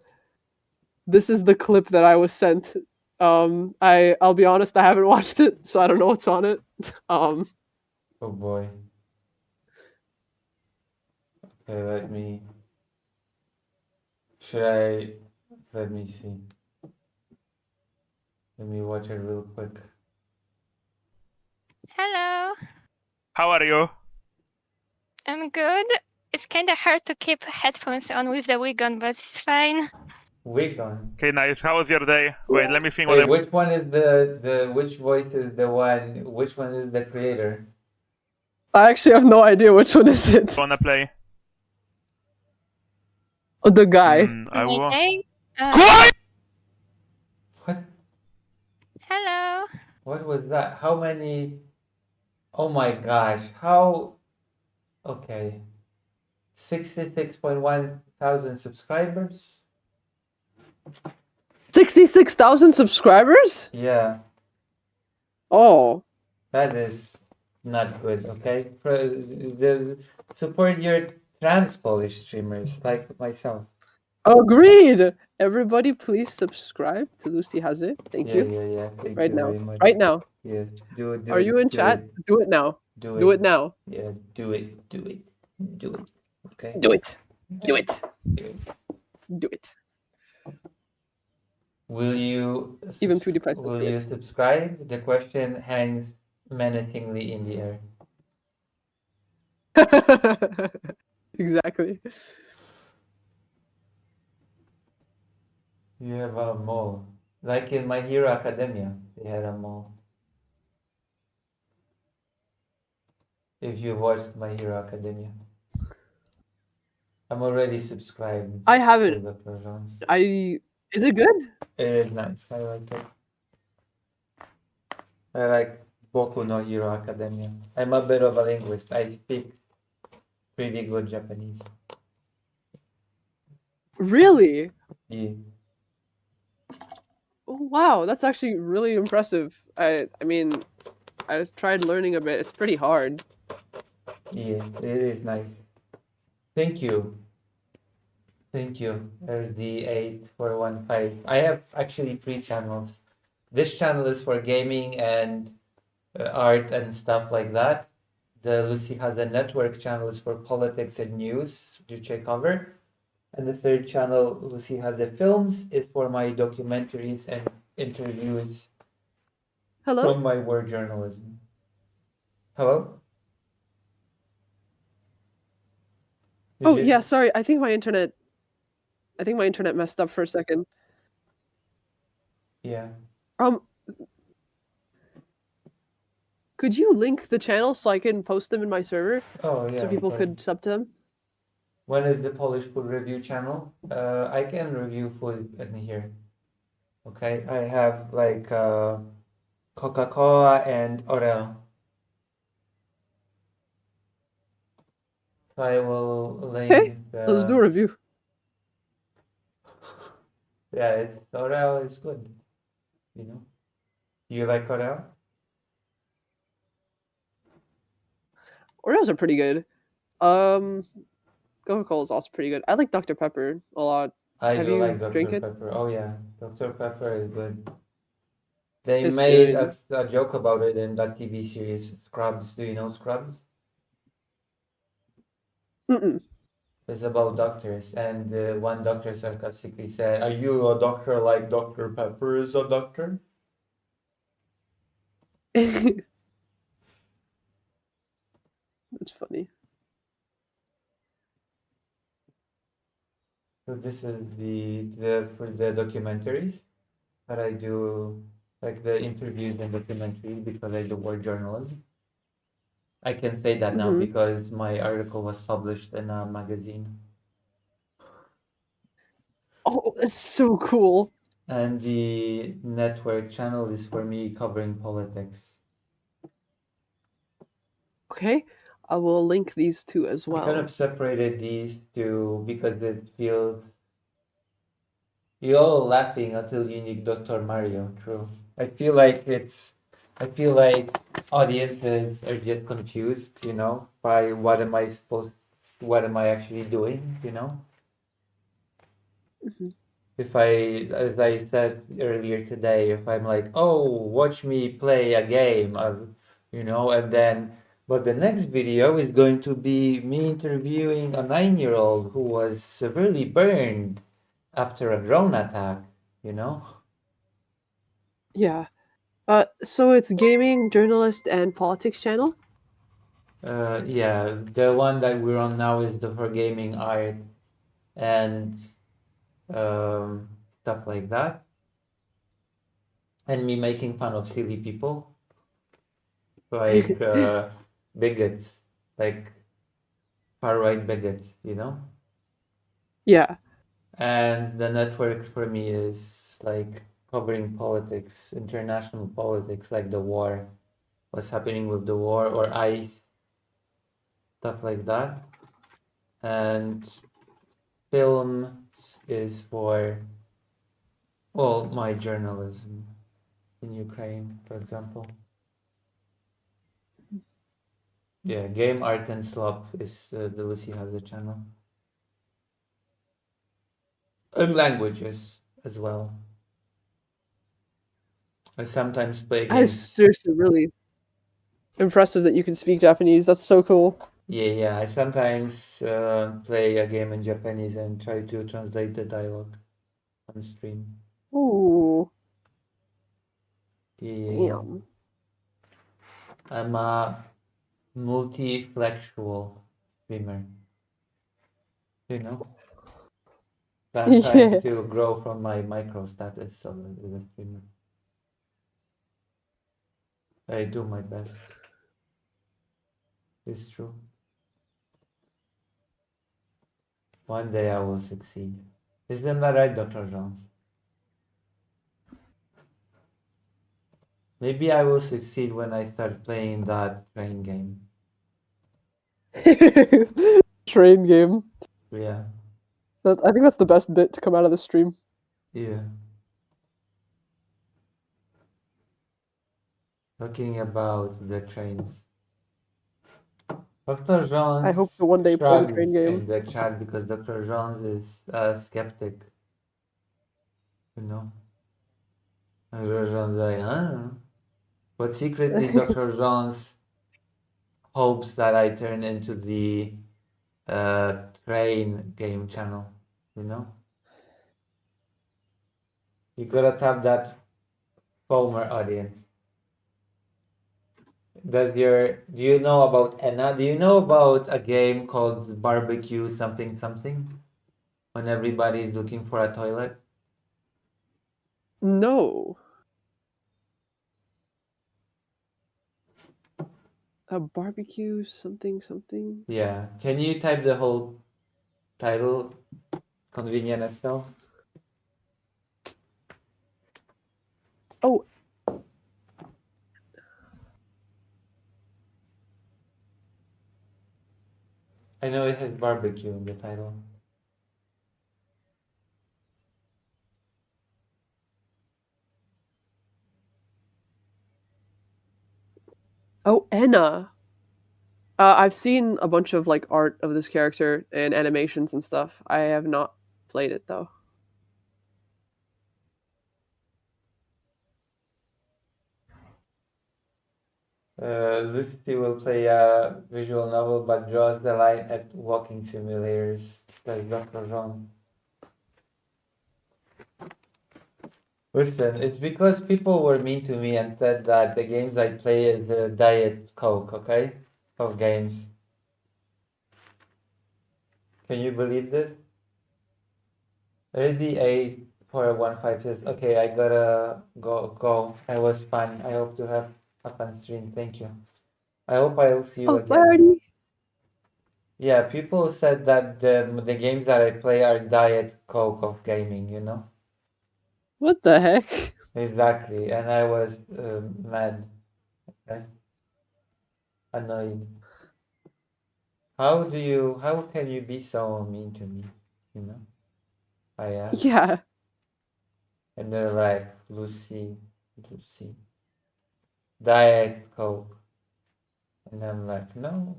clip that I was sent. I'll be honest, I haven't watched it, so I don't know what's on it. Oh boy. Okay, let me see. Let me watch it real quick. Hello. How are you? I'm good. It's kind of hard to keep headphones on with the wig on, but it's fine. Wig on. Okay, nice. How was your day? Wait, let me think Wait, what which one is which voice is the one? Which one is the creator? I actually have no idea which one is it. I wanna play. Oh, the guy. Okay. Quiet! What? Hello. What was that? How many? Oh my gosh! How? Okay. 66.1 thousand subscribers. 66,000 subscribers? Yeah, Oh. that is not good. Okay, support your trans Polish streamers like myself. Agreed. Everybody, please subscribe to Lucy Has It. Thank you. Yeah. Thank Right you now. very much. Right now. Yes. Do it. Are you in chat? Do it now. Do it now. Yeah. Do it. Okay. Do it. Do it. Do it. Do it. Will you Even PewDiePie will you subscribes. subscribe? The question hangs menacingly in the air. Exactly. You have a mole. Like in My Hero Academia, they had a mole. If you watched My Hero Academia. I'm already subscribed I to haven't. Dr. Jones. Is it good? It is nice. I like it. I like Boku no Hero Academia. I'm a bit of a linguist. I speak pretty good Japanese. Really? Yeah. Oh, wow, that's actually really impressive. I mean, I've tried learning a bit. It's pretty hard. Yeah, it is nice. Thank you. Thank you, RD8415. I have actually 3 channels. This channel is for gaming and art and stuff like that. The Lucy Has a Network channel is for politics and news, which I cover. And the 3rd channel, Lucy Has a Films, is for my documentaries and interviews Hello? from my war journalism. Hello? Did Oh, you- yeah, sorry. I think my internet messed up for a second. Yeah. Could you link the channels so I can post them in my server Oh, yeah. so people but could sub to them? When is the Polish food review channel? I can review food in here. Okay, I have like Coca-Cola and Oreo. So I will link Hey, let's do a review. Yeah, it's Oreo is good. You know. You like Oreo? Oreos are pretty good. Coca-Cola is also pretty good. I like Dr. Pepper a lot. I Have do you like drink Dr. it? Pepper. Oh yeah, Dr. Pepper is good. They It's made good. a joke about it in that TV series Scrubs. Do you know Scrubs? Mm-mm. It's about doctors, and one doctor sarcastically said, "Are you a doctor like Dr. Pepper is a doctor?" That's funny. So this is the for the documentaries that I do, like the interviews and documentaries, because I do war journalism. I can say that now Mhm. because my article was published in a magazine. Oh, that's so cool. And the network channel is for me covering politics. Okay, I will link these two as I kind well. of separated these two because it feels you're all laughing until you need Dr. Mario. True. I feel like audiences are just confused, by what am I actually doing, Mhm. If as I said earlier today, if I'm like, oh, watch me play a game, but the next video is going to be me interviewing a 9-year-old who was severely burned after a drone attack, Yeah. So it's gaming, journalist, and politics channel? Yeah, the one that we're on now is the for gaming art and stuff like that. And me making fun of silly people. Like bigots, like far-right bigots, Yeah. And the network for me is like covering politics, international politics, like the war, what's happening with the war or ICE, stuff like that. And films is for, well, my journalism in Ukraine, for example. Yeah, Game Art and Slop is the Lucy has a channel. And languages as well. I sometimes play That is games. seriously really impressive that you can speak Japanese. That's so cool. Yeah. I sometimes play a game in Japanese and try to translate the dialogue on stream. Ooh, Yeah. damn. I'm a multi-flexual streamer. You know? So I'm trying Yeah. to grow from my micro status as a streamer. I do my best. It's true. One day I will succeed. Isn't that right, Dr. Jones? Maybe I will succeed when I start playing that train game. Train game. Yeah. I think that's the best bit to come out of the stream. Yeah. Talking about the trains. Dr. Jones I hope to one day play the shrugs train game. in the chat because Dr. Jones is a skeptic. You know? Dr. Jones is like, I don't know. But secretly, Dr. Jones hopes that I turn into the train game channel. You know? You gotta tap that Foamer audience. Do you know about Enna? Do you know about a game called Barbecue something something? When everybody is looking for a toilet? No. A barbecue something something. Yeah. Can you type the whole title? Convenient as well. Oh. I know it has barbecue in the title. Oh, Enna. I've seen a bunch of like art of this character and animations and stuff. I have not played it though. Lucy will play a visual novel but draws the line at walking simulators, says Dr. John. Listen, it's because people were mean to me and said that the games I play is a diet coke, okay? Of games. Can you believe this? Already 8415 says, okay, I gotta go. It was fun. I hope to have a fun stream. Thank you. I hope I'll see you Oh, again. already? Yeah, people said that the games that I play are diet coke of gaming, you know? What the heck? Exactly. And I was mad. Okay? Annoyed. How can you be so mean to me? You know? I asked. Yeah. And they're like, Lucy. Diet Coke. And I'm like, no.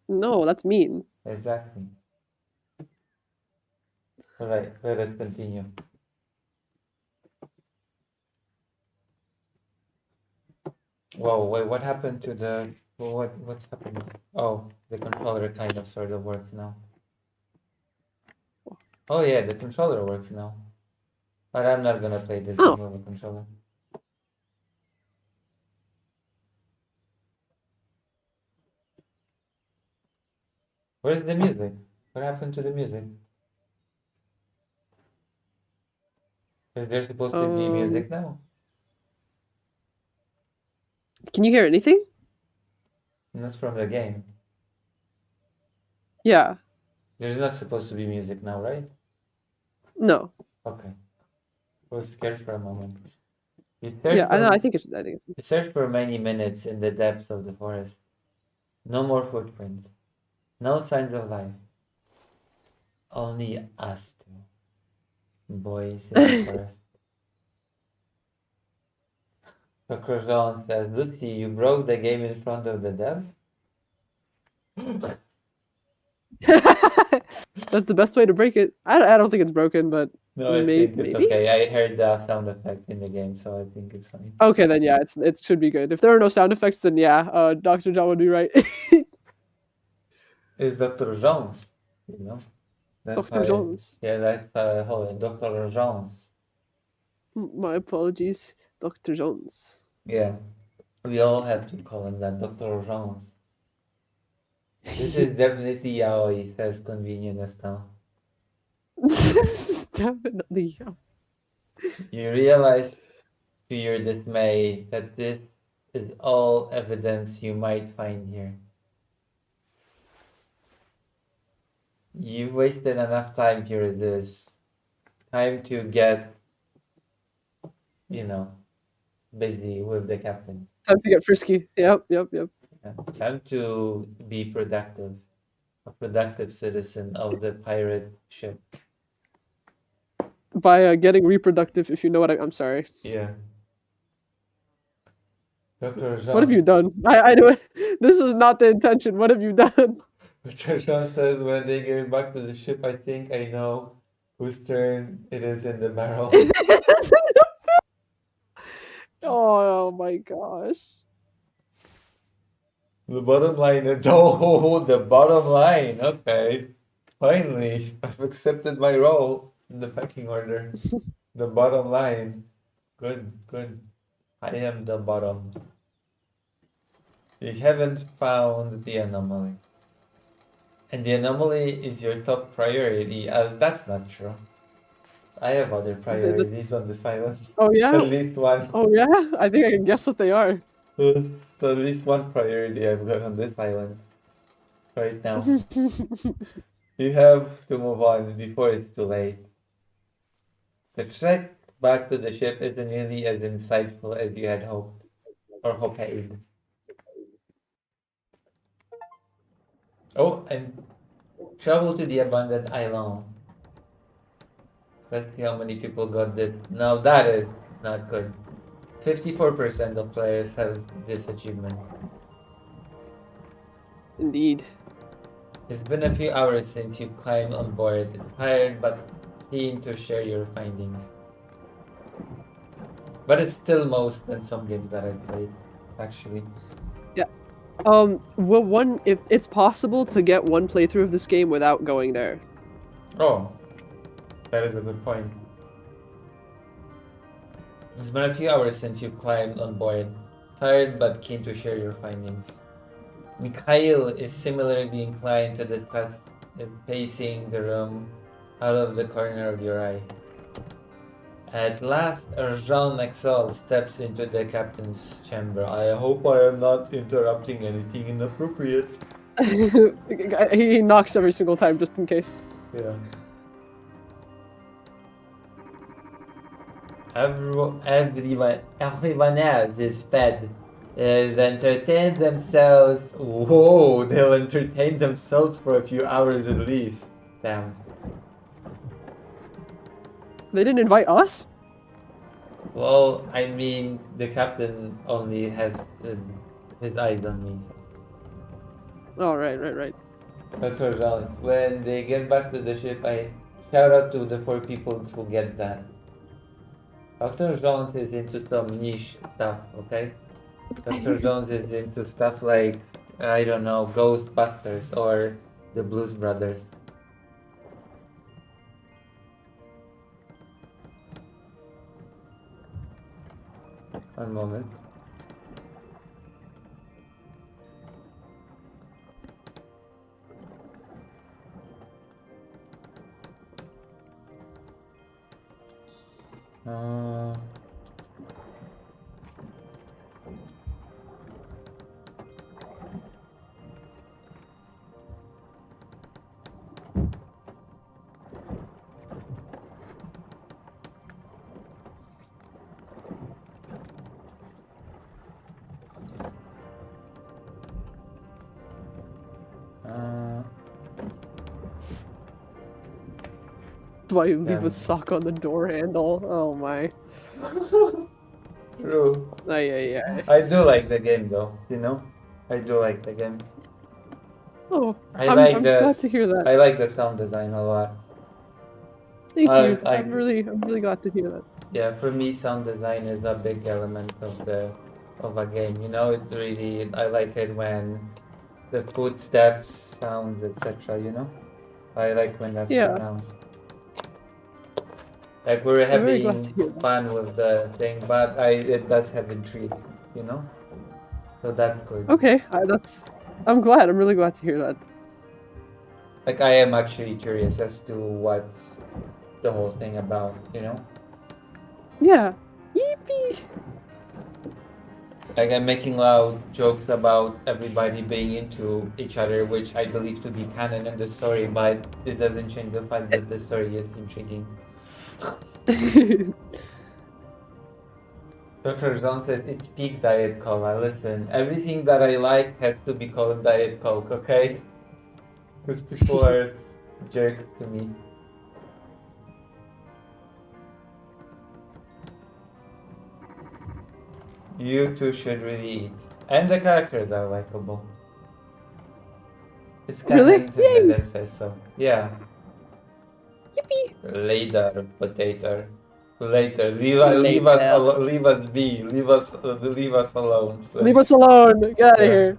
No, that's mean. Exactly. Alright, let us continue. Whoa, wait, what happened to the what's happening? Oh, the controller kind of sort of works now. Oh yeah, the controller works now. But I'm not gonna play this game with a controller. Where's the music? What happened to the music? Is there supposed to be music now? Can you hear anything? Not from the game. Yeah. There's not supposed to be music now, right? No. Okay. I was scared for a moment. Yeah, I know. I think it's. You search for many minutes in the depths of the forest. No more footprints. No signs of life. Only us two. Boys in the forest. So Croissant says, Lucy, you broke the game in front of the dev? That's the best way to break it. I don't think it's broken, but No, I think it's maybe? okay. I heard the sound effect in the game, so I think it's fine. Okay, then yeah, it should be good. If there are no sound effects, then yeah, Dr. John would be right. It's Dr. Jones, you know? That's Dr. Jones. Yeah, that's Dr. Jones. My apologies, Dr. Jones. Yeah, we all have to call him that, Dr. Jones. This is definitely how he says convenience now. Definitely. You realize to your dismay that this is all evidence you might find here. You've wasted enough time to resist. Time to get, busy with the captain. Time to get frisky. Yep. Yeah. Time to be productive. A productive citizen of the pirate ship. By getting reproductive, if you know what I'm sorry. Yeah. Dr. Jean, What have you done? I do. This was not the intention. What have you done? Dr. Jean says when they get back to the ship, I think I know whose turn it is in the barrel. Oh my gosh. The bottom line is, oh, the bottom line. Okay. Finally, I've accepted my role in the pecking order. The bottom line. Good. I am the bottom. You haven't found the anomaly. And the anomaly is your top priority. That's not true. I have other priorities on this island. Oh At yeah. least one. Oh yeah. I think I can guess what they are. So at least one priority I've got on this island. Right now. You have to move on before it's too late. The trek back to the ship isn't nearly as insightful as you had hoped. Or hoped. Oh, and travel to the abandoned island. Let's see how many people got this. Now that is not good. 54% of players have this achievement. Indeed. It's been a few hours since you climbed on board, tired but keen to share your findings. But it's still most than some games that I've played, actually. Well, if it's possible to get one playthrough of this game without going there. Oh, that is a good point. It's been a few hours since you've climbed on board, tired but keen to share your findings. Mikhail is similarly inclined to discuss pacing the room out of the corner of your eye. At last, Jean Maxwell steps into the captain's chamber. I hope I am not interrupting anything inappropriate. He knocks every single time just in case. Yeah. Everyone else is fed. They'll entertain themselves. Whoa, they'll entertain themselves for a few hours at least. Damn. They didn't invite us? Well, I mean, the captain only has his eyes on me. Oh, right. Dr. Jones, when they get back to the ship, I shout out to the 4 people who get that. Dr. Jones is into some niche stuff, okay? Dr. Jones is into stuff like, I don't know, Ghostbusters or the Blues Brothers. One moment. Why you leave Yeah. a sock on the door handle? Oh my. True. Yeah. I do like the game though, you know? I do like the game. Oh, I'm I'm glad to hear that. I like the sound design a lot. Thank you. I- I'm really glad to hear that. Yeah, for me, sound design is a big element of a game. You know, I like it when the footsteps, sounds, etc. You know, I like when that's Yeah. pronounced. Like we're I'm very glad to having hear that. fun with the thing, but it does have intrigue, you know. So that's good. Okay, I'm glad. I'm really glad to hear that. Like I am actually curious as to what's the whole thing about, you know. Yeah. Yippee! Like I'm making loud jokes about everybody being into each other, which I believe to be canon in the story, but it doesn't change the fact that the story is intriguing. Dr. Zhang says it's peak Diet Coke. Listen, everything that I like has to be called Diet Coke, okay? Because people are jerks to me. You two should really eat. And the characters are likable. It's Really? canon since the dev says so. Yeah. Yippee! Later, potato. Later. Leave us alone. Leave us be. Leave us alone. Please. Leave us alone! Get out of Yeah. here!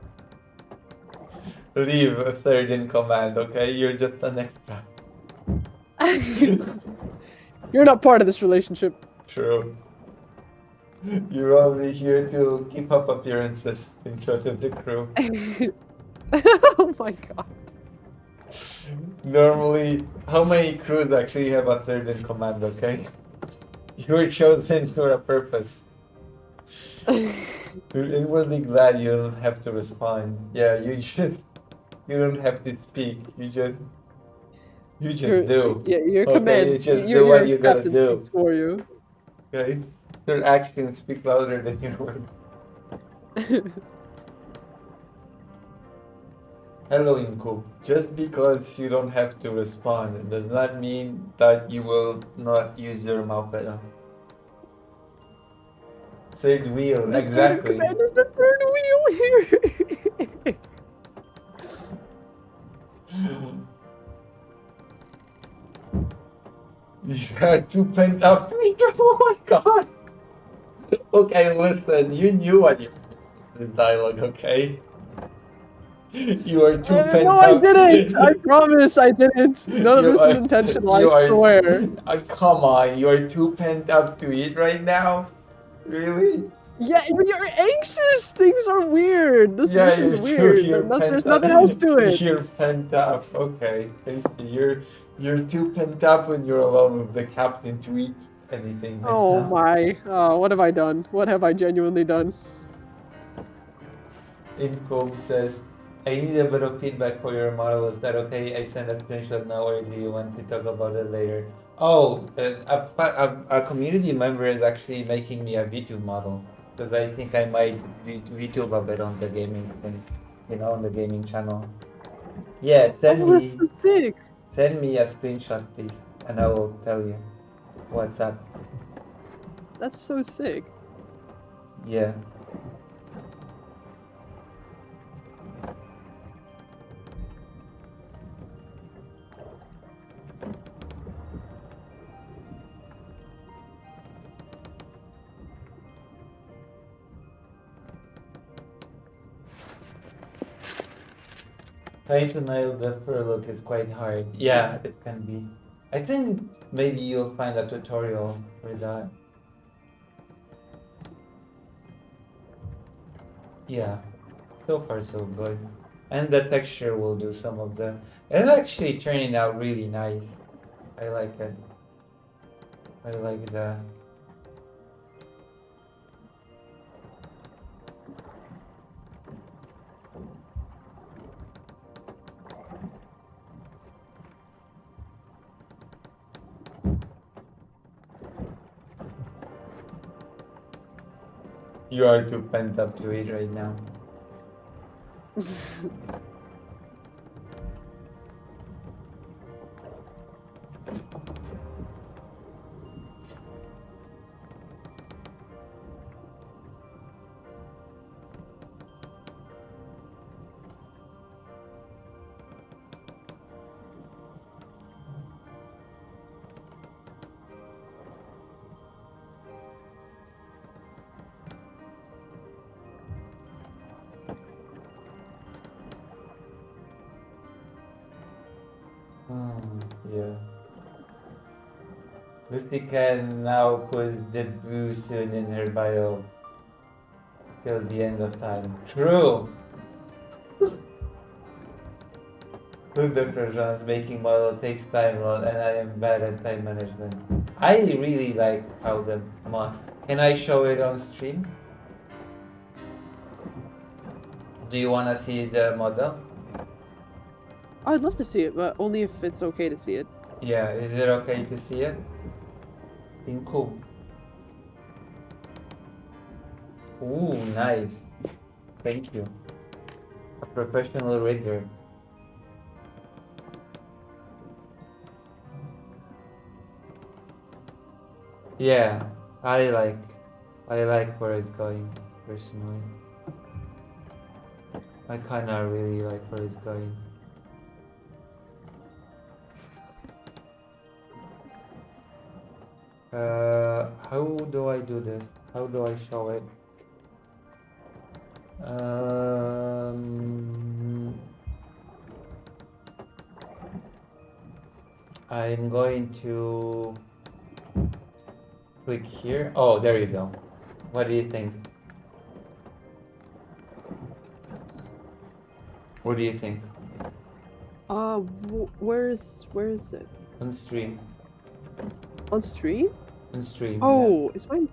Leave a third in command, okay? You're just an extra. You're not part of this relationship. True. You're only here to keep up appearances in front of the crew. Oh my god. Normally, how many crews actually have a third in command, okay? You were chosen for a purpose. You're inwardly glad you don't have to respond. Yeah, you don't have to speak. You just do. Yeah, your Okay, command. you just your do what you gotta captain do. speaks for you. Okay? Your actions speak louder than your words. Hello, Inku. Just because you don't have to respond does not mean that you will not use your mouth at all. Third wheel, The exactly. third command is the third wheel here. You are too pent up to eat. Oh my god. Okay, listen. You knew what you this dialogue, okay? You are too pent No, up. I didn't. I promise I didn't. None of You this are- is intentional. you I are- swear. Come on, you are too pent up to eat right now? Really? Yeah, but you're anxious. Things are weird. This Yeah, mission's you're weird. You're There's pent up. nothing else to it. You're pent up. Okay, I see. You're too pent up when you're alone with the captain to eat anything. right Oh now. my. What have I done? What have I genuinely done? Income says, I need a bit of feedback for your model. Is that okay? I send a screenshot now, or do you want to talk about it later? Oh, a community member is actually making me a VTube model. Because I think I might VTube a bit on the gaming thing, you know, on the gaming channel. Yeah, Oh, that's so sick. send me a screenshot, please, and I will tell you what's up. That's so sick. Yeah. Trying to nail the fur look is quite hard. Yeah, it can be. I think maybe you'll find a tutorial for that. Yeah, so far so good. And the texture will do some of the... It's actually turning out really nice. I like it. I like the... You are too pent up to it right now. Yeah. Lucy can now put the boo soon in her bio till the end of time. True! Look, Dr. Jones, making model takes time a lot and I am bad at time management. I really like how the... Come on. Can I show it on stream? Do you want to see the model? I'd love to see it, but only if it's okay to see it. Yeah, is it okay to see it? In cool. Ooh, nice. Thank you. A professional rigger. Yeah, I like where it's going personally. I kinda really like where it's going. How do I do this? How do I show it? I'm going to click here. Oh, there you go. What do you think? What do you think? Where is it? On stream. On stream? On stream. Oh, is mine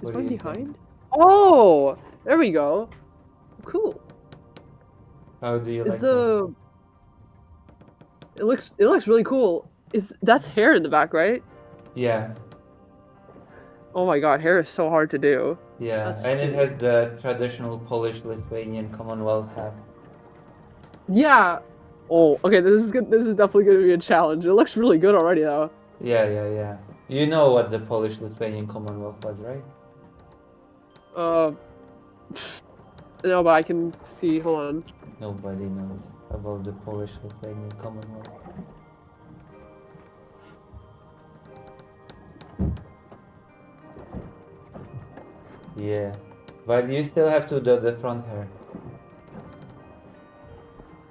What do you think? behind? Oh, there we go. Cool. How do you like Is the it looks really cool. That's hair in the back, right? that? Yeah, Oh my god, hair is so hard to do. yeah. That's And it cool. has the traditional Polish-Lithuanian Commonwealth hat. Yeah. Oh, okay, this is good. This is definitely going to be a challenge. It looks really good already though. Yeah, yeah, yeah. You know what the Polish-Lithuanian Commonwealth was, right? No, but I can see. Hold on. Nobody knows about the Polish-Lithuanian Commonwealth. Yeah, but you still have to do the front hair.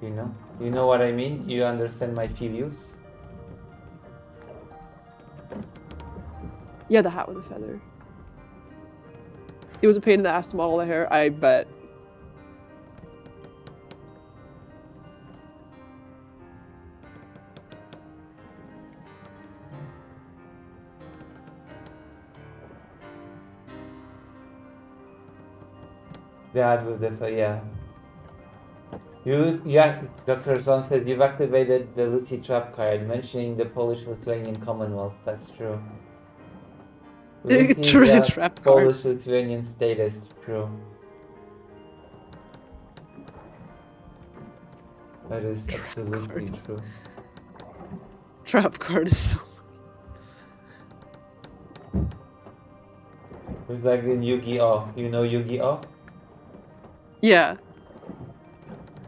You know what I mean? You understand my feelings? Yeah, the hat with the feather. It was a pain in the ass to model the hair, I bet. The ad with the yeah. Yeah, Dr. Zon says you've activated the Lucy trap card, mentioning the Polish-Lithuanian Commonwealth. That's true. Lucy's True got trap card. Polish-Lithuanian status. True. That is absolutely cards. true. Trap card is so. It's like in Yu-Gi-Oh! You know Yu-Gi-Oh? Yeah.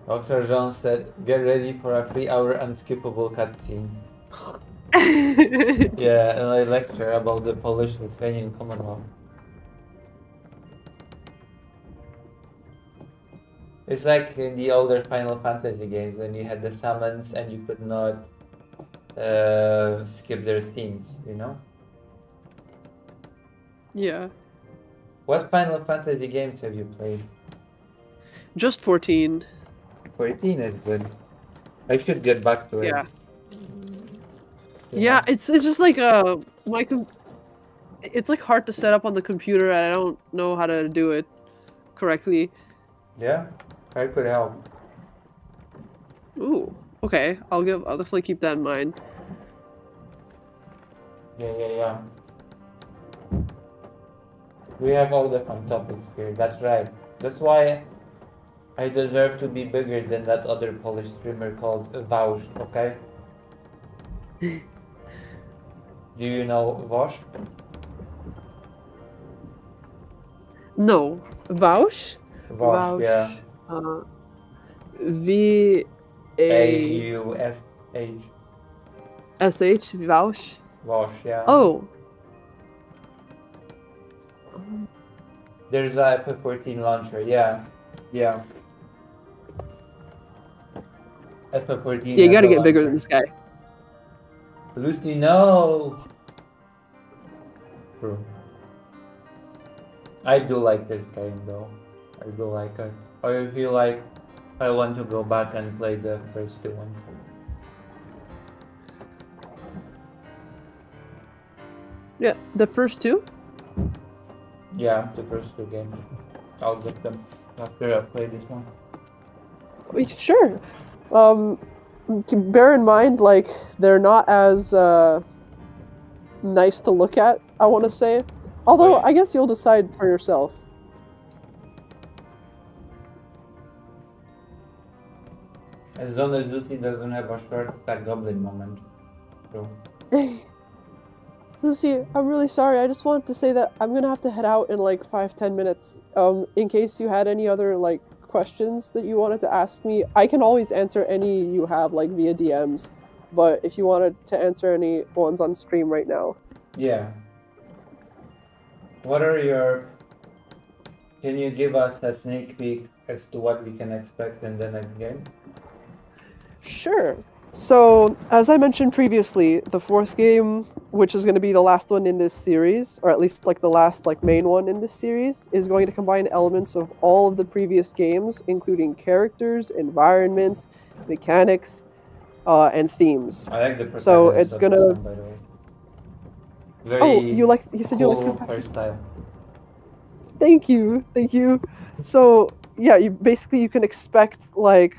Dr. John said, get ready for a 3-hour unskippable cutscene. Yeah, and I lecture about the Polish-Lithuanian Commonwealth. It's like in the older Final Fantasy games when you had the summons and you could not skip their scenes, you know? Yeah. What Final Fantasy games have you played? Just 14. 14 is good. I should get back to it. Yeah. Yeah, it's just like it's like hard to set up on the computer and I don't know how to do it correctly. Yeah? I could help. Ooh. Okay, I'll definitely keep that in mind. Yeah. We have all the fun topics here, that's right. That's why I deserve to be bigger than that other Polish streamer called Vaush, okay? Do you know Vosh? No. Vaush? Vosh, yeah. V-A-S-H. A-U-S-H. Vaush? Vosh, yeah. Oh. There's a FF14 launcher, yeah. Yeah. FF14 Yeah, you has gotta a get bigger launcher. than this guy. Lucy, no! True. I do like this game though. I do like it. I feel like I want to go back and play the first two ones. Yeah, the first two. Yeah, the first two games. I'll get them after I play this one. Sure. Bear in mind, like, they're not as nice to look at, I want to say. Although, Wait. I guess you'll decide for yourself. As long as Lucy doesn't have a short stack goblin moment. So Lucy, I'm really sorry. I just wanted to say that I'm gonna have to head out in like 5-10 minutes. In case you had any other like questions that you wanted to ask me, I can always answer any you have like via DMs. But if you wanted to answer any ones on stream right now. yeah. What are your... Can you give us a sneak peek as to what we can expect in the next game? Sure. So, as I mentioned previously, the fourth game, which is going to be the last one in this series, or at least like the last like main one in this series, is going to combine elements of all of the previous games, including characters, environments, mechanics, and themes. I like the So protagonist it's of gonna- this one, by the way. Very Oh, you said you cool like hairstyle. Thank you. So yeah, you can expect like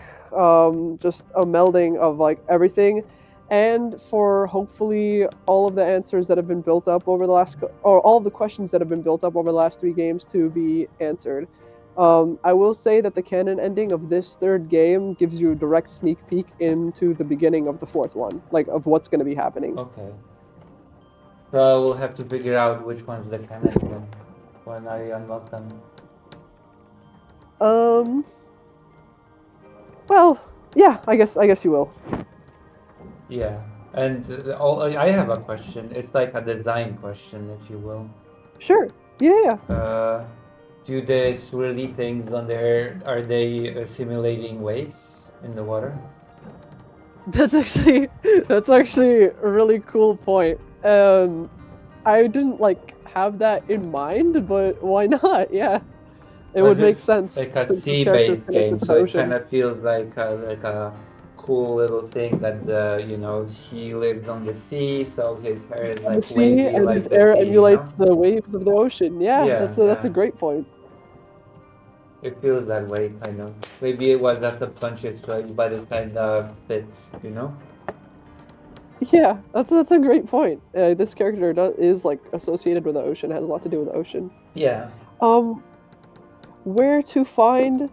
just a melding of like everything, and for hopefully all of the answers that have been built up over the last or all of the questions that have been built up over the last 3 games to be answered. I will say that the canon ending of this third game gives you a direct sneak peek into the beginning of the fourth one, like of what's going to be happening. Okay. So we'll have to figure out which one's the canon one when I unlock them. Well, yeah, I guess you will. Yeah. And I have a question. It's like a design question, if you will. Sure. Yeah. Do the swirly things on there, are they simulating waves in the water? That's actually a really cool point. I didn't like have that in mind, but why not? Yeah, it would make sense. Like a since this character is sea-based connected game, to the so it ocean. kind of feels like a cool little thing that he lives on the sea, so his hair is The like sea wavy and like his the air sea, emulates the waves of the ocean. Yeah, Yeah, that's a yeah. great point. It feels that way, kind of. Maybe it was a subconscious choice, but it kind of fits, you know? Yeah, that's a great point. This character is like associated with the ocean, has a lot to do with the ocean. Yeah. Where to find?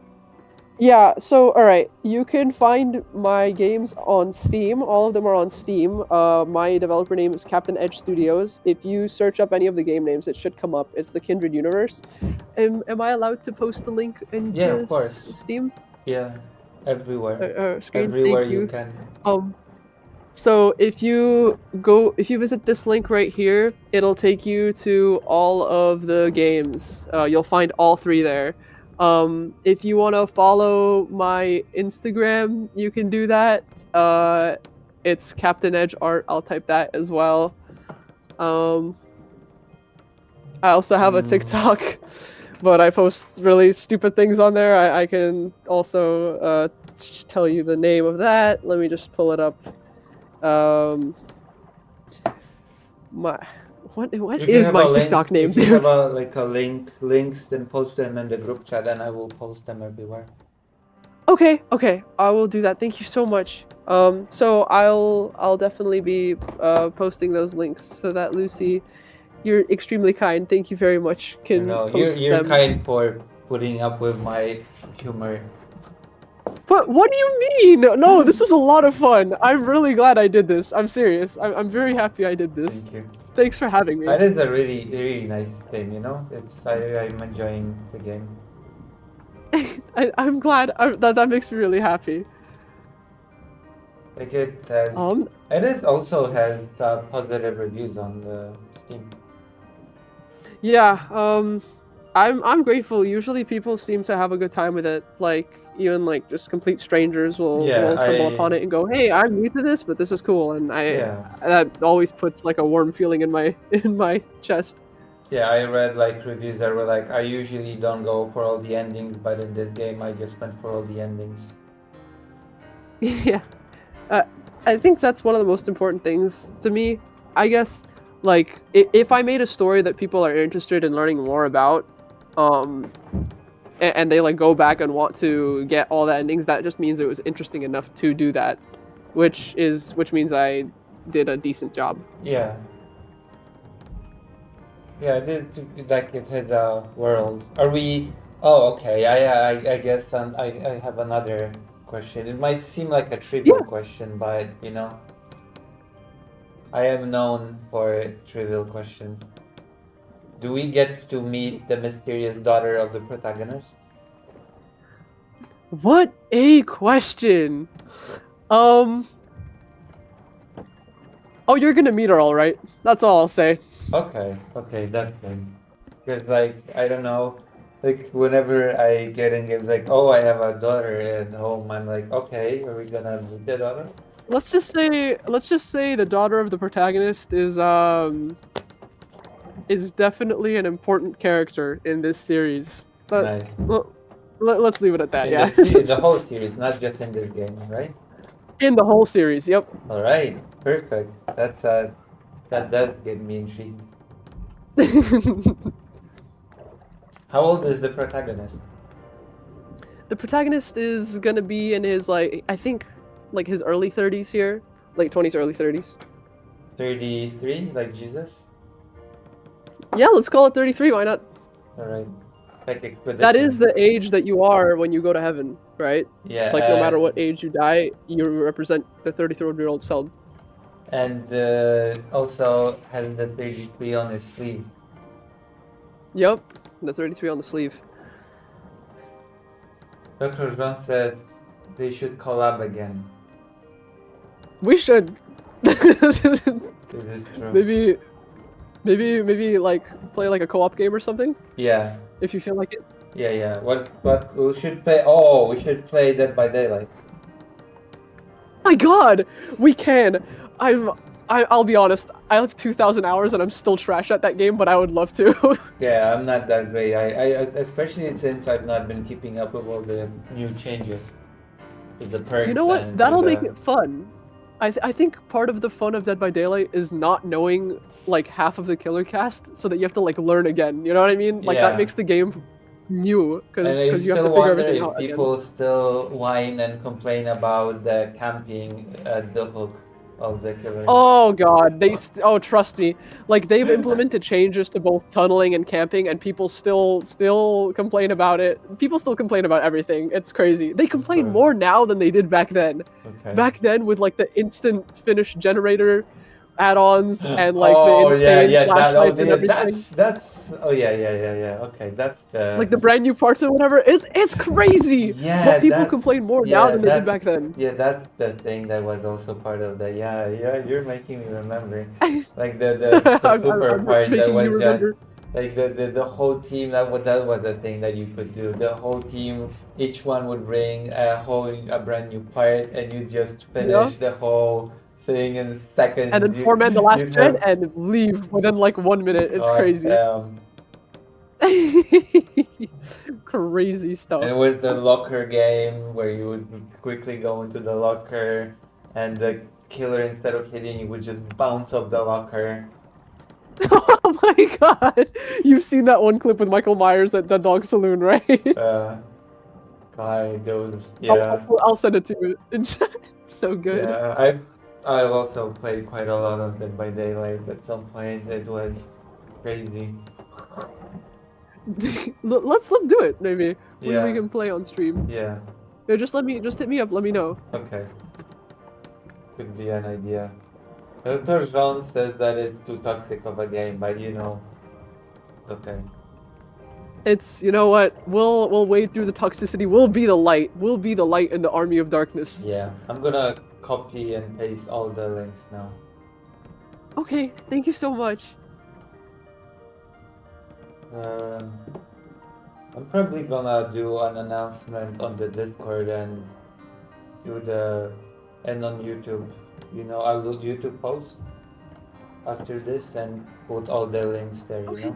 Yeah, so alright, you can find my games on Steam. All of them are on Steam. My developer name is Captain Edge Studios. If you search up any of the game names, it should come up. It's the Kindred Universe. Am I allowed to post the link in Yeah, of course. Steam? Yeah. Everywhere. Screen? Everywhere Thank you can. So if you visit this link right here, it'll take you to all of the games. You'll find all 3 there. If you want to follow my Instagram, you can do that. It's Captain Edge Art. I'll type that as well. I also have a TikTok, but I post really stupid things on there. I can also tell you the name of that. Let me just pull it up. What If you is have my a link- TikTok name, If you dude? have links, then post them in the group chat, and I will post them everywhere. Okay, I will do that. Thank you so much. So I'll definitely be posting those links so that Lucy, you're extremely kind. Thank you very much. Can No, post you're them. kind for putting up with my humor. But what do you mean? No, this was a lot of fun. I'm really glad I did this. I'm serious. I'm very happy I did this. Thank you. Thanks for having me. That is a really, really nice game, you know? I'm enjoying the game. I'm glad. That makes me really happy. Like it has, it also has positive reviews on the Steam. Yeah, I'm grateful. Usually people seem to have a good time with it. Like even like just complete strangers will stumble upon it and go, "Hey, I'm new to this, but this is cool." And that always puts like a warm feeling in my chest. Yeah, I read like reviews that were like, I usually don't go for all the endings, but in this game I just went for all the endings. Yeah. I think that's one of the most important things to me. I guess, like, if I made a story that people are interested in learning more about, and they like go back and want to get all the endings, that just means it was interesting enough to do that, which means I did a decent job. Yeah. Yeah, like it has a world. Are we? Oh, okay. I guess I have another question. It might seem like a trivial question, but you know, I am known for trivial questions. Do we get to meet the mysterious daughter of the protagonist? What a question. Oh, you're gonna meet her, all right. That's all I'll say. Okay, that's good. Because like I don't know, like whenever I get in games, like oh I have a daughter at home, I'm like okay, are we gonna meet the daughter? Let's just say the daughter of the protagonist is definitely an important character in this series. But Nice. let's leave it at that. In Yeah. the whole series, not just in this game, right? In the whole series. Yep. All right, perfect. That does get me intrigued. How old is the protagonist? The protagonist is gonna be in his like I think like his early 30s here, late 20s, early 30s. 33, like Jesus? Yeah, let's call it 33. Why not? All right. Like expedition. That is the age that you are when you go to heaven, right? Yeah. Like no matter what age you die, you represent the 33-year-old self. And also has the 33 on his sleeve. Yep, the 33 on the sleeve. Dr. John says they should collab again. We should. Is this true? Maybe like play like a co-op game or something Yeah. if you feel like it. Yeah. What we should play? Oh, we should play Dead by Daylight. My God, we can. I'll be honest. I have 2,000 hours and I'm still trash at that game, but I would love to. Yeah, I'm not that great. I especially since I've not been keeping up with all the new changes with the perks. You know what? and That'll with make it fun. I think part of the fun of Dead by Daylight is not knowing like half of the killer cast, so that you have to like learn again. You know what I mean? Like Yeah. that makes the game new And I because you have to still figure wonder everything if out again. people still whine and complain about the camping at the hook of the killer. Oh God, trust me, like they've implemented changes to both tunneling and camping, and people still complain about it. People still complain about everything. It's crazy. They complain course. more now than they did back then. Okay. Back then, with like the instant finish generator add-ons and like oh, the insane yeah, flashlights and everything, that's oh yeah. Okay, that's the like the brand new parts or whatever. It's crazy. Yeah, But people that's- complain more now yeah, than they did that's- back then. Yeah, that's the thing that was also part of the yeah, you're making me remember. Like the I'm super part that making was you just remember. like the whole team that was a thing that you could do. The whole team, each one would bring a brand new part and you just finish the whole thing in seconds. And then You- format the last you gen just- and leave within like 1 minute. It's God crazy. damn. Crazy stuff. And it was the locker game where you would quickly go into the locker and the killer, instead of hitting you, would just bounce off the locker. Oh my God! You've seen that one clip with Michael Myers at the dog saloon, right? God, those, yeah. I'll send it to you. It's so good. Yeah, I've also played quite a lot of Dead by Daylight at some point. It was crazy. Let's do it maybe. Yeah. We can play on stream. Yeah, Yeah, just hit me up. Let me know. okay. Could be an idea. Dr. Jean says that it's too toxic of a game, but you know, it's okay. It's you know what? We'll wade through the toxicity. We'll be the light. We'll be the light in the army of darkness. Yeah, I'm gonna copy and paste all the links now. Okay, thank you so much. I'm probably gonna do an announcement on the Discord and on YouTube. You know, I'll do YouTube post after this and put all the links there, you Okay. know?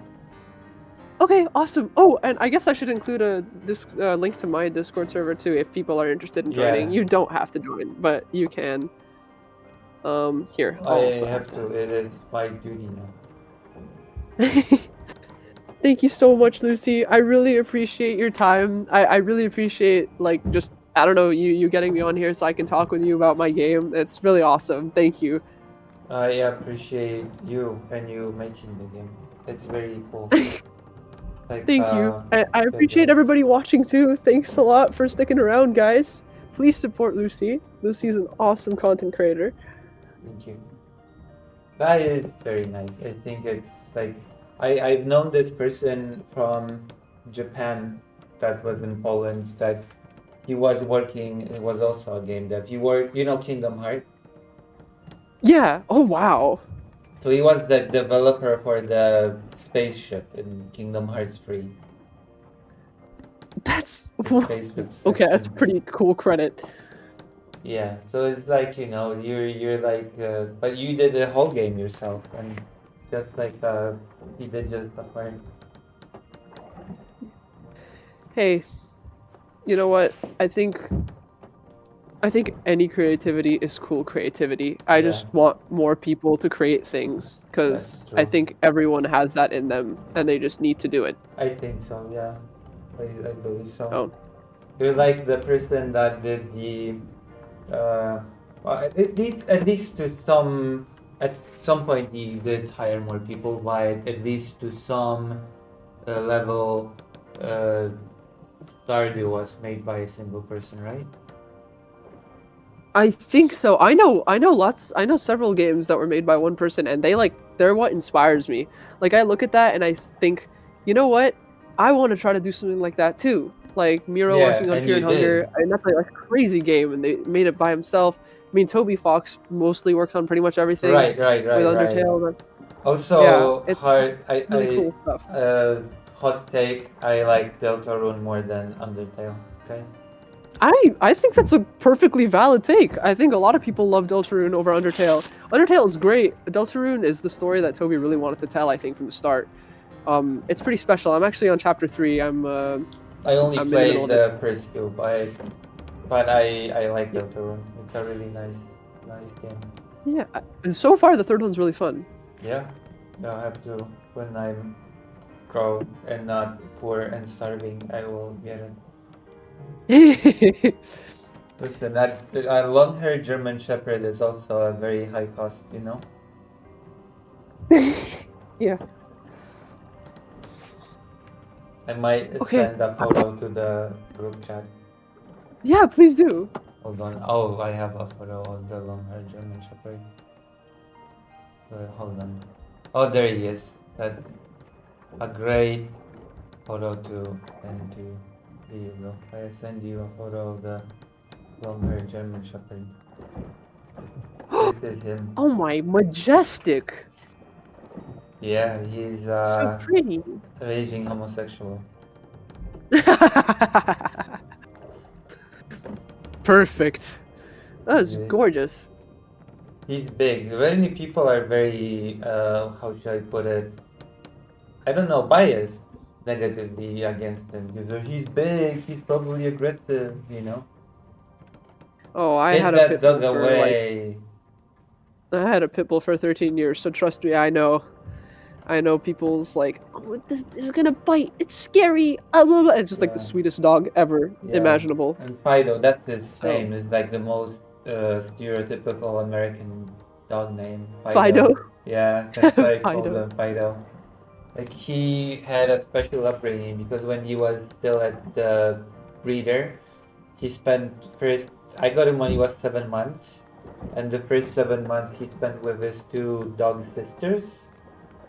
Okay, awesome. Oh, and I guess I should include a link to my Discord server too if people are interested in joining. Yeah. You don't have to join, but you can. Here, I'll I also have to. It is my duty now. that. Thank you so much, Lucy. I really appreciate your time. I really appreciate like just I don't know you getting me on here so I can talk with you about my game. It's really awesome. Thank you. I appreciate you and you making the game. It's very cool. Like, Thank you. I good appreciate game. everybody watching too. Thanks a lot for sticking around, guys. Please support Lucy. Lucy's an awesome content creator. Thank you. That is very nice. I think it's like I've known this person from Japan that was in Poland that he was working. It was also a game dev. He worked, Kingdom Hearts. Yeah. Oh wow. So he was the developer for the spaceship in Kingdom Hearts 3. That's The spaceship okay. That's section. pretty cool credit. Yeah, so it's like, you're like, but you did the whole game yourself, and just like he did just the part. Hey, you know what? I think any creativity is cool creativity. I just Yeah. want more people to create things because That's I true. think everyone has that in them and they just need to do it. I think so, yeah. I believe so. Oh. You're like the person that did the, well, at least at some point he did hire more people, but at least to some level, Stardew was made by a single person, right? I think so. I know several games that were made by one person and they're what inspires me. Like I look at that and I think, you know what? I want to try to do something like that too. Like Miro Yeah, working on and Fear you and Hunger, did. and that's like a crazy game and they made it by himself. I mean Toby Fox mostly works on pretty much everything Right. with Undertale. But Also, yeah, it's hard. really cool stuff. Hot take. I like Deltarune more than Undertale. Okay. I think that's a perfectly valid take. I think a lot of people love Deltarune over Undertale. Undertale is great. Deltarune is the story that Toby really wanted to tell, I think, from the start. It's pretty special. I'm actually on chapter 3. I only I'm in the middle played of the first two, but I like Deltarune. It's a really nice game. Yeah, and so far the third one's really fun. Yeah, I'll have to when I'm grown and not poor and starving. I will get it. Listen, that a long-haired German Shepherd is also a very high cost, Yeah. I might Okay. send a photo to the group chat. Yeah, please do. Hold on. Oh, I have a photo of the long-haired German Shepherd. Hold on. Oh, there he is. That's a great photo to send to you. There you go. I send you a photo of the long-haired German Shepherd. This is him. Oh my, majestic. Yeah, he's So pretty. raging homosexual. Perfect. That is Yeah. gorgeous. He's big. Many people are very, how should I put it? I don't know, biased negatively against him. Because he's big, he's probably aggressive, Oh, I Get had a that pit bull dog for away. I had a pit bull for 13 years, so trust me, I know. I know people's like, oh, this is gonna bite. It's scary. It's just like the Yeah. sweetest dog ever Yeah. imaginable. And Fido, that's his So- name. Is like the most stereotypical American dog name. Fido. Yeah, that's why I call Fido. him Fido. Like he had a special upbringing because when he was still at the breeder, he spent first. I got him when he was 7 months, and the first 7 months he spent with his two dog sisters,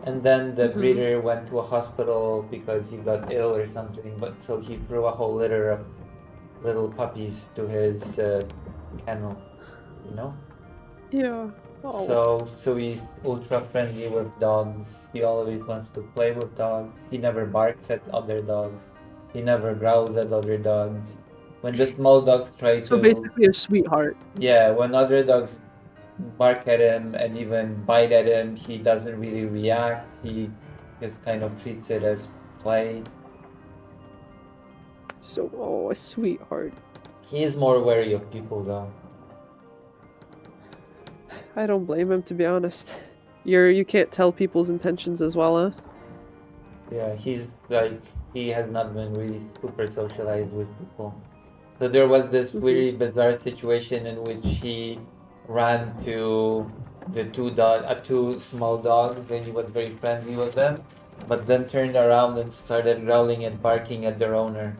and then the Mhm. breeder went to a hospital because he got ill or something. But so he threw a whole litter of little puppies to his kennel, Yeah. Oh. So he's ultra friendly with dogs. He always wants to play with dogs. He never barks at other dogs. He never growls at other dogs. When the small dogs try So to basically a sweetheart. yeah, when other dogs bark at him and even bite at him, he doesn't really react. He just kind of treats it as play. So, oh, a sweetheart. He is more wary of people though. I don't blame him, to be honest. You can't tell people's intentions as well, huh? Yeah, he's like he has not been really super socialized with people. So there was this very bizarre situation in which he ran to the two small dogs, and he was very friendly with them, but then turned around and started growling and barking at their owner.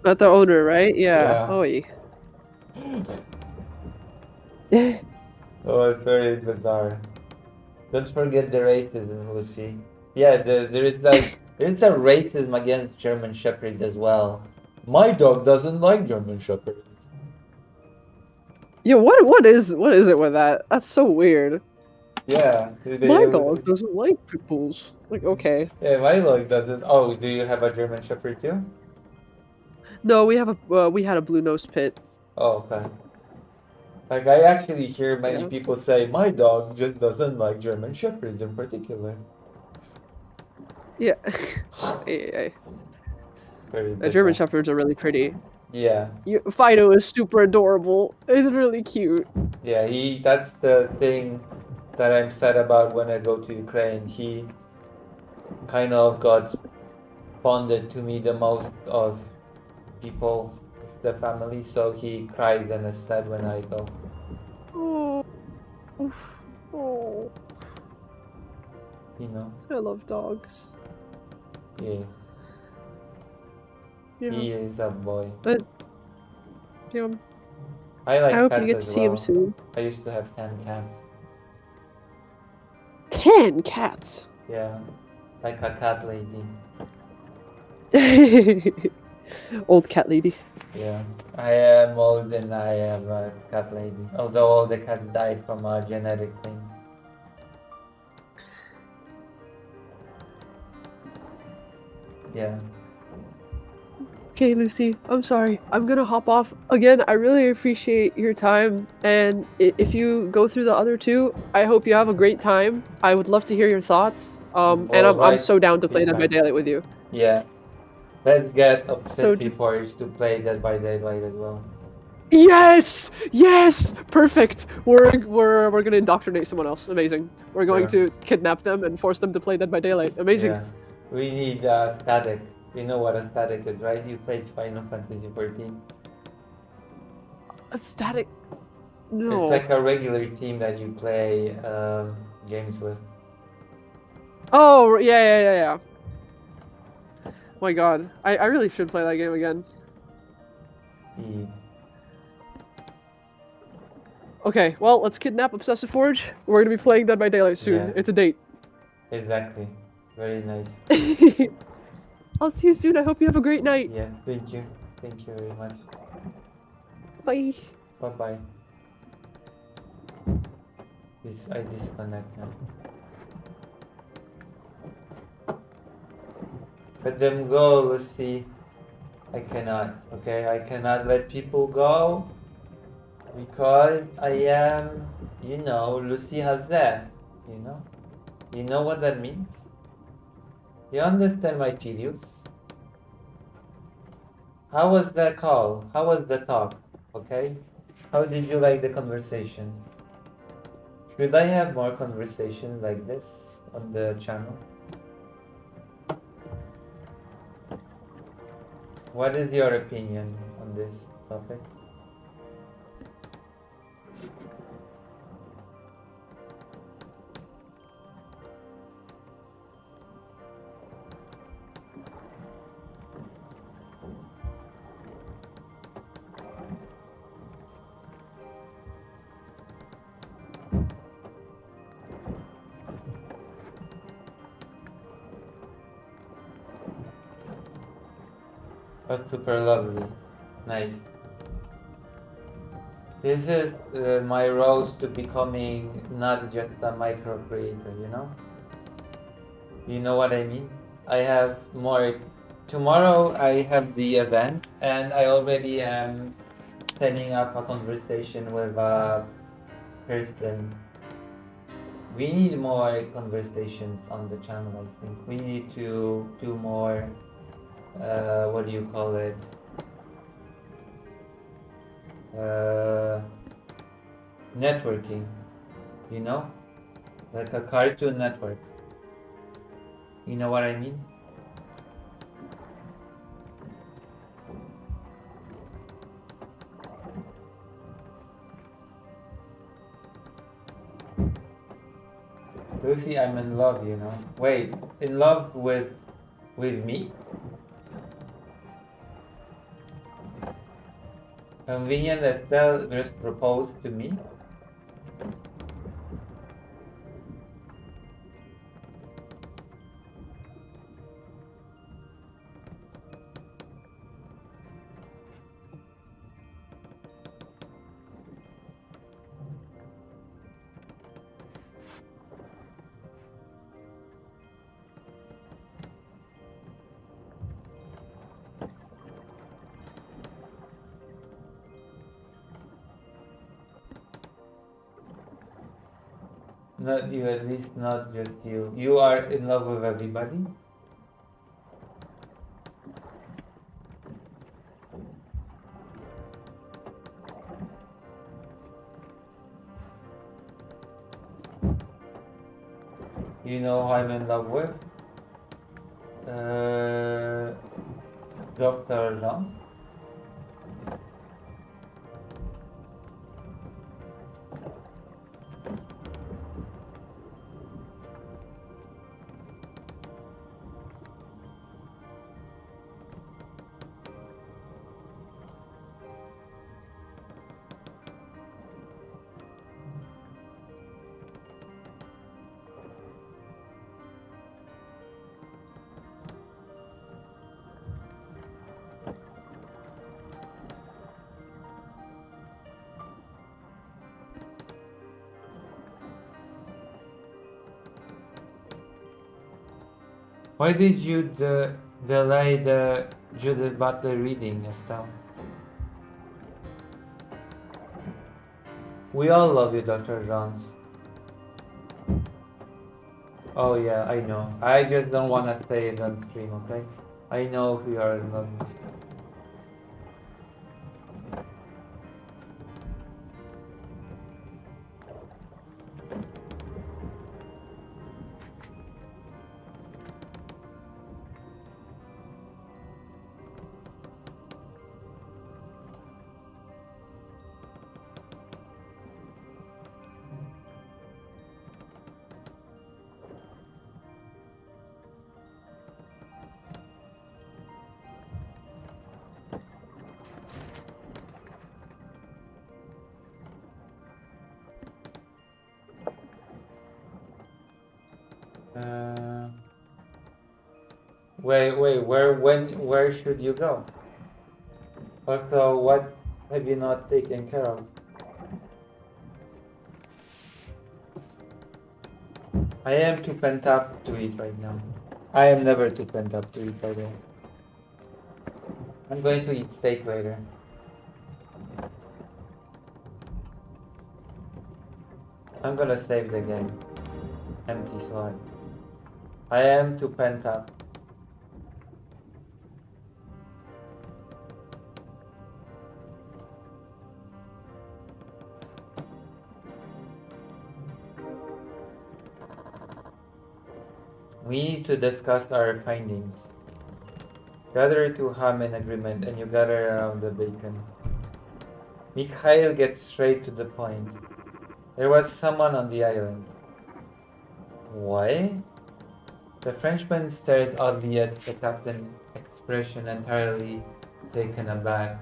Not the owner, right? Yeah. Yeah. Oh, yeah. It was very bizarre. Don't forget the racism, Lucy. Yeah, there's a racism against German Shepherds as well. My dog doesn't like German Shepherds. Yeah, what is it with that? That's so weird. Yeah, My dog doesn't like pit bulls. Like, okay. Yeah, my dog doesn't. Oh, do you have a German Shepherd too? No, we had a blue nose pit. Oh, okay. Like I actually hear many Yeah. people say my dog just doesn't like German Shepherds in particular. Yeah. Yeah. Very The German bizarre. Shepherds are really pretty. Yeah, Fido is super adorable. It's really cute. yeah. That's the thing that I'm sad about when I go to Ukraine. He kind of got bonded to me the most of people, the family. So he cries and is sad when I go. Oh. Oh. You know. I love dogs. Yeah. Yeah. He is a boy. Yeah. I like I hope cats you get to as see well. him soon. I used to have 10 cats. 10 cats. Yeah, like a cat lady. Old cat lady. Yeah, I am old and I am a cat lady. Although all the cats died from a genetic thing. Yeah. Okay, Lucy, I'm sorry. I'm gonna hop off. Again, I really appreciate your time, and if you go through the other two, I hope you have a great time. I would love to hear your thoughts. And I'm Alright, so down to play Dead by feedback. Daylight with you. Yeah. Let's get So Obsessive just- Forge to play Dead by Daylight as well. Yes! Yes! Perfect! We're gonna indoctrinate someone else. Amazing. We're going Sure. to kidnap them and force them to play Dead by Daylight. Amazing. Yeah. We need Static. You know what a Static is, right? You played Final Fantasy 14. A static. No. It's like a regular team that you play games with. Oh, yeah. My god. I really should play that game again. Yeah. Okay, well, let's kidnap Obsessive Forge. We're gonna be playing Dead by Daylight soon. Yeah. It's a date. Exactly. Very nice. I'll see you soon. I hope you have a great night. Yeah, thank you. Thank you very much. Bye. Bye bye. I disconnect now. Let them go, Lucy. I cannot, okay? I cannot let people go because I am, Lucy has that, you know? You know what that means? You understand my feelings? How was the call? How was the talk? Okay? How did you like the conversation? Should I have more conversations like this on the channel? What is your opinion on this topic? That's super lovely. Nice. This is my road to becoming not just a micro creator, you know? You know what I mean? I have more. Tomorrow I have the event and I already am setting up a conversation with a person We need more conversations on the channel, I think. We need to do more, what do you call it? Networking, you know? Like a Cartoon Network. You know what I mean? Lucy, I'm in love, you know. Wait, in love with me? Convenient Estelle just proposed to me? Not you, at least not just you. You are in love with everybody? You know who I'm in love with? Dr. Jean. Why did you delay the Judith Butler reading, Estelle? We all love you, Dr. Johns. Oh yeah, I know. I just don't want to say it on stream, okay? I know who you are in love with. Where should you go? Also, what have you not taken care of? I am too pent up to eat right now. I am never too pent up to eat, by the way. I'm going to eat steak later. I'm gonna save the game. Empty slot. I am too pent up. We need to discuss our findings. Gather to ham in agreement and you gather around the bacon. Mikhail gets straight to the point. There was someone on the island. Why? The Frenchman stares oddly at the captain's expression, entirely taken aback.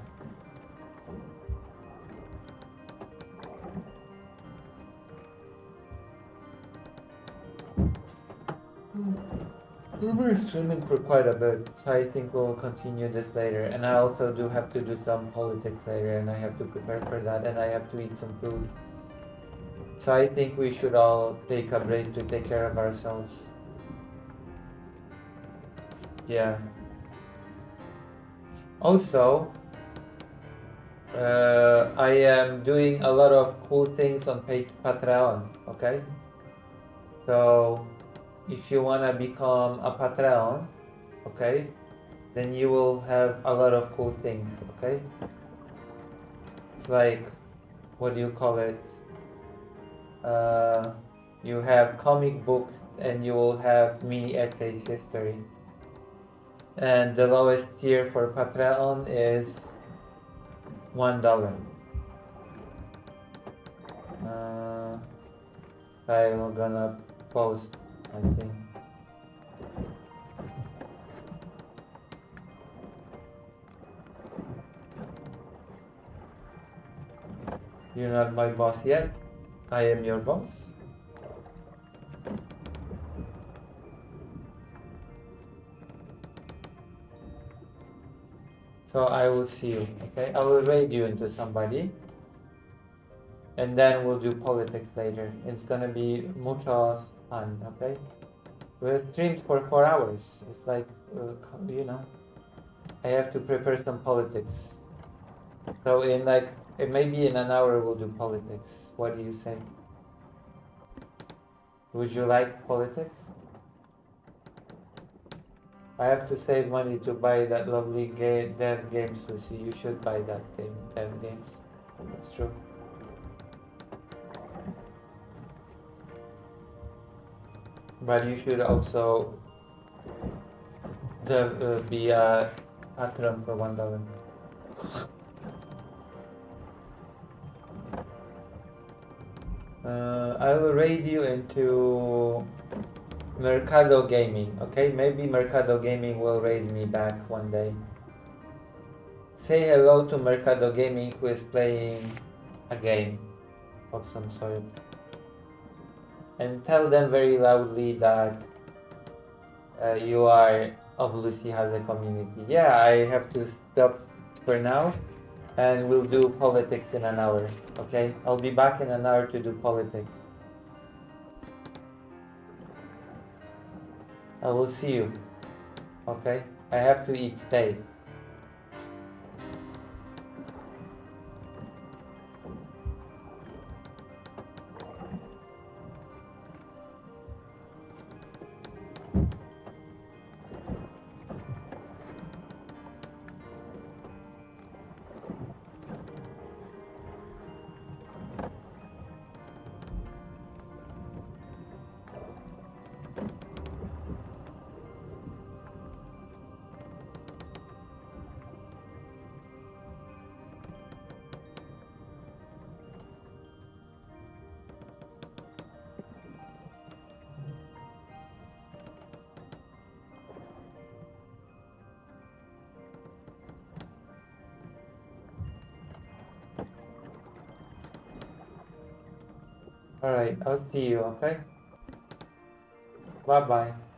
We've been streaming for quite a bit, so I think we'll continue this later. And I also do have to do some politics later, and I have to prepare for that, and I have to eat some food. So I think we should all take a break to take care of ourselves. Yeah. Also, I am doing a lot of cool things on Patreon, okay? So if you wanna become a Patreon, okay, then you will have a lot of cool things, okay? It's like, what do you call it? You have comic books and you will have mini essays history. And the lowest tier for Patreon is $1. I'm gonna post, I think. You're not my boss yet. I am your boss. So I will see you, okay? I will raid you into somebody. And then we'll do politics later. It's gonna be mucho fun, okay? We're streamed for 4 hours. It's like, you know, I have to prepare some politics. So in like, maybe in an hour we'll do politics. What do you say? Would you like politics? I have to save money to buy that lovely dev game, Susie. You should buy that game, dev games. That's true. But you should also be a patron for $1. I will raid you into Mercado Gaming, okay? Maybe Mercado Gaming will raid me back one day. Say hello to Mercado Gaming who is playing a game of some sort. And tell them very loudly that you are of Lucy has a community. Yeah, I have to stop for now and we'll do politics in an hour, okay? I'll be back in an hour to do politics. I will see you, okay? I have to eat steak. Alright, I'll see you, okay? Bye bye.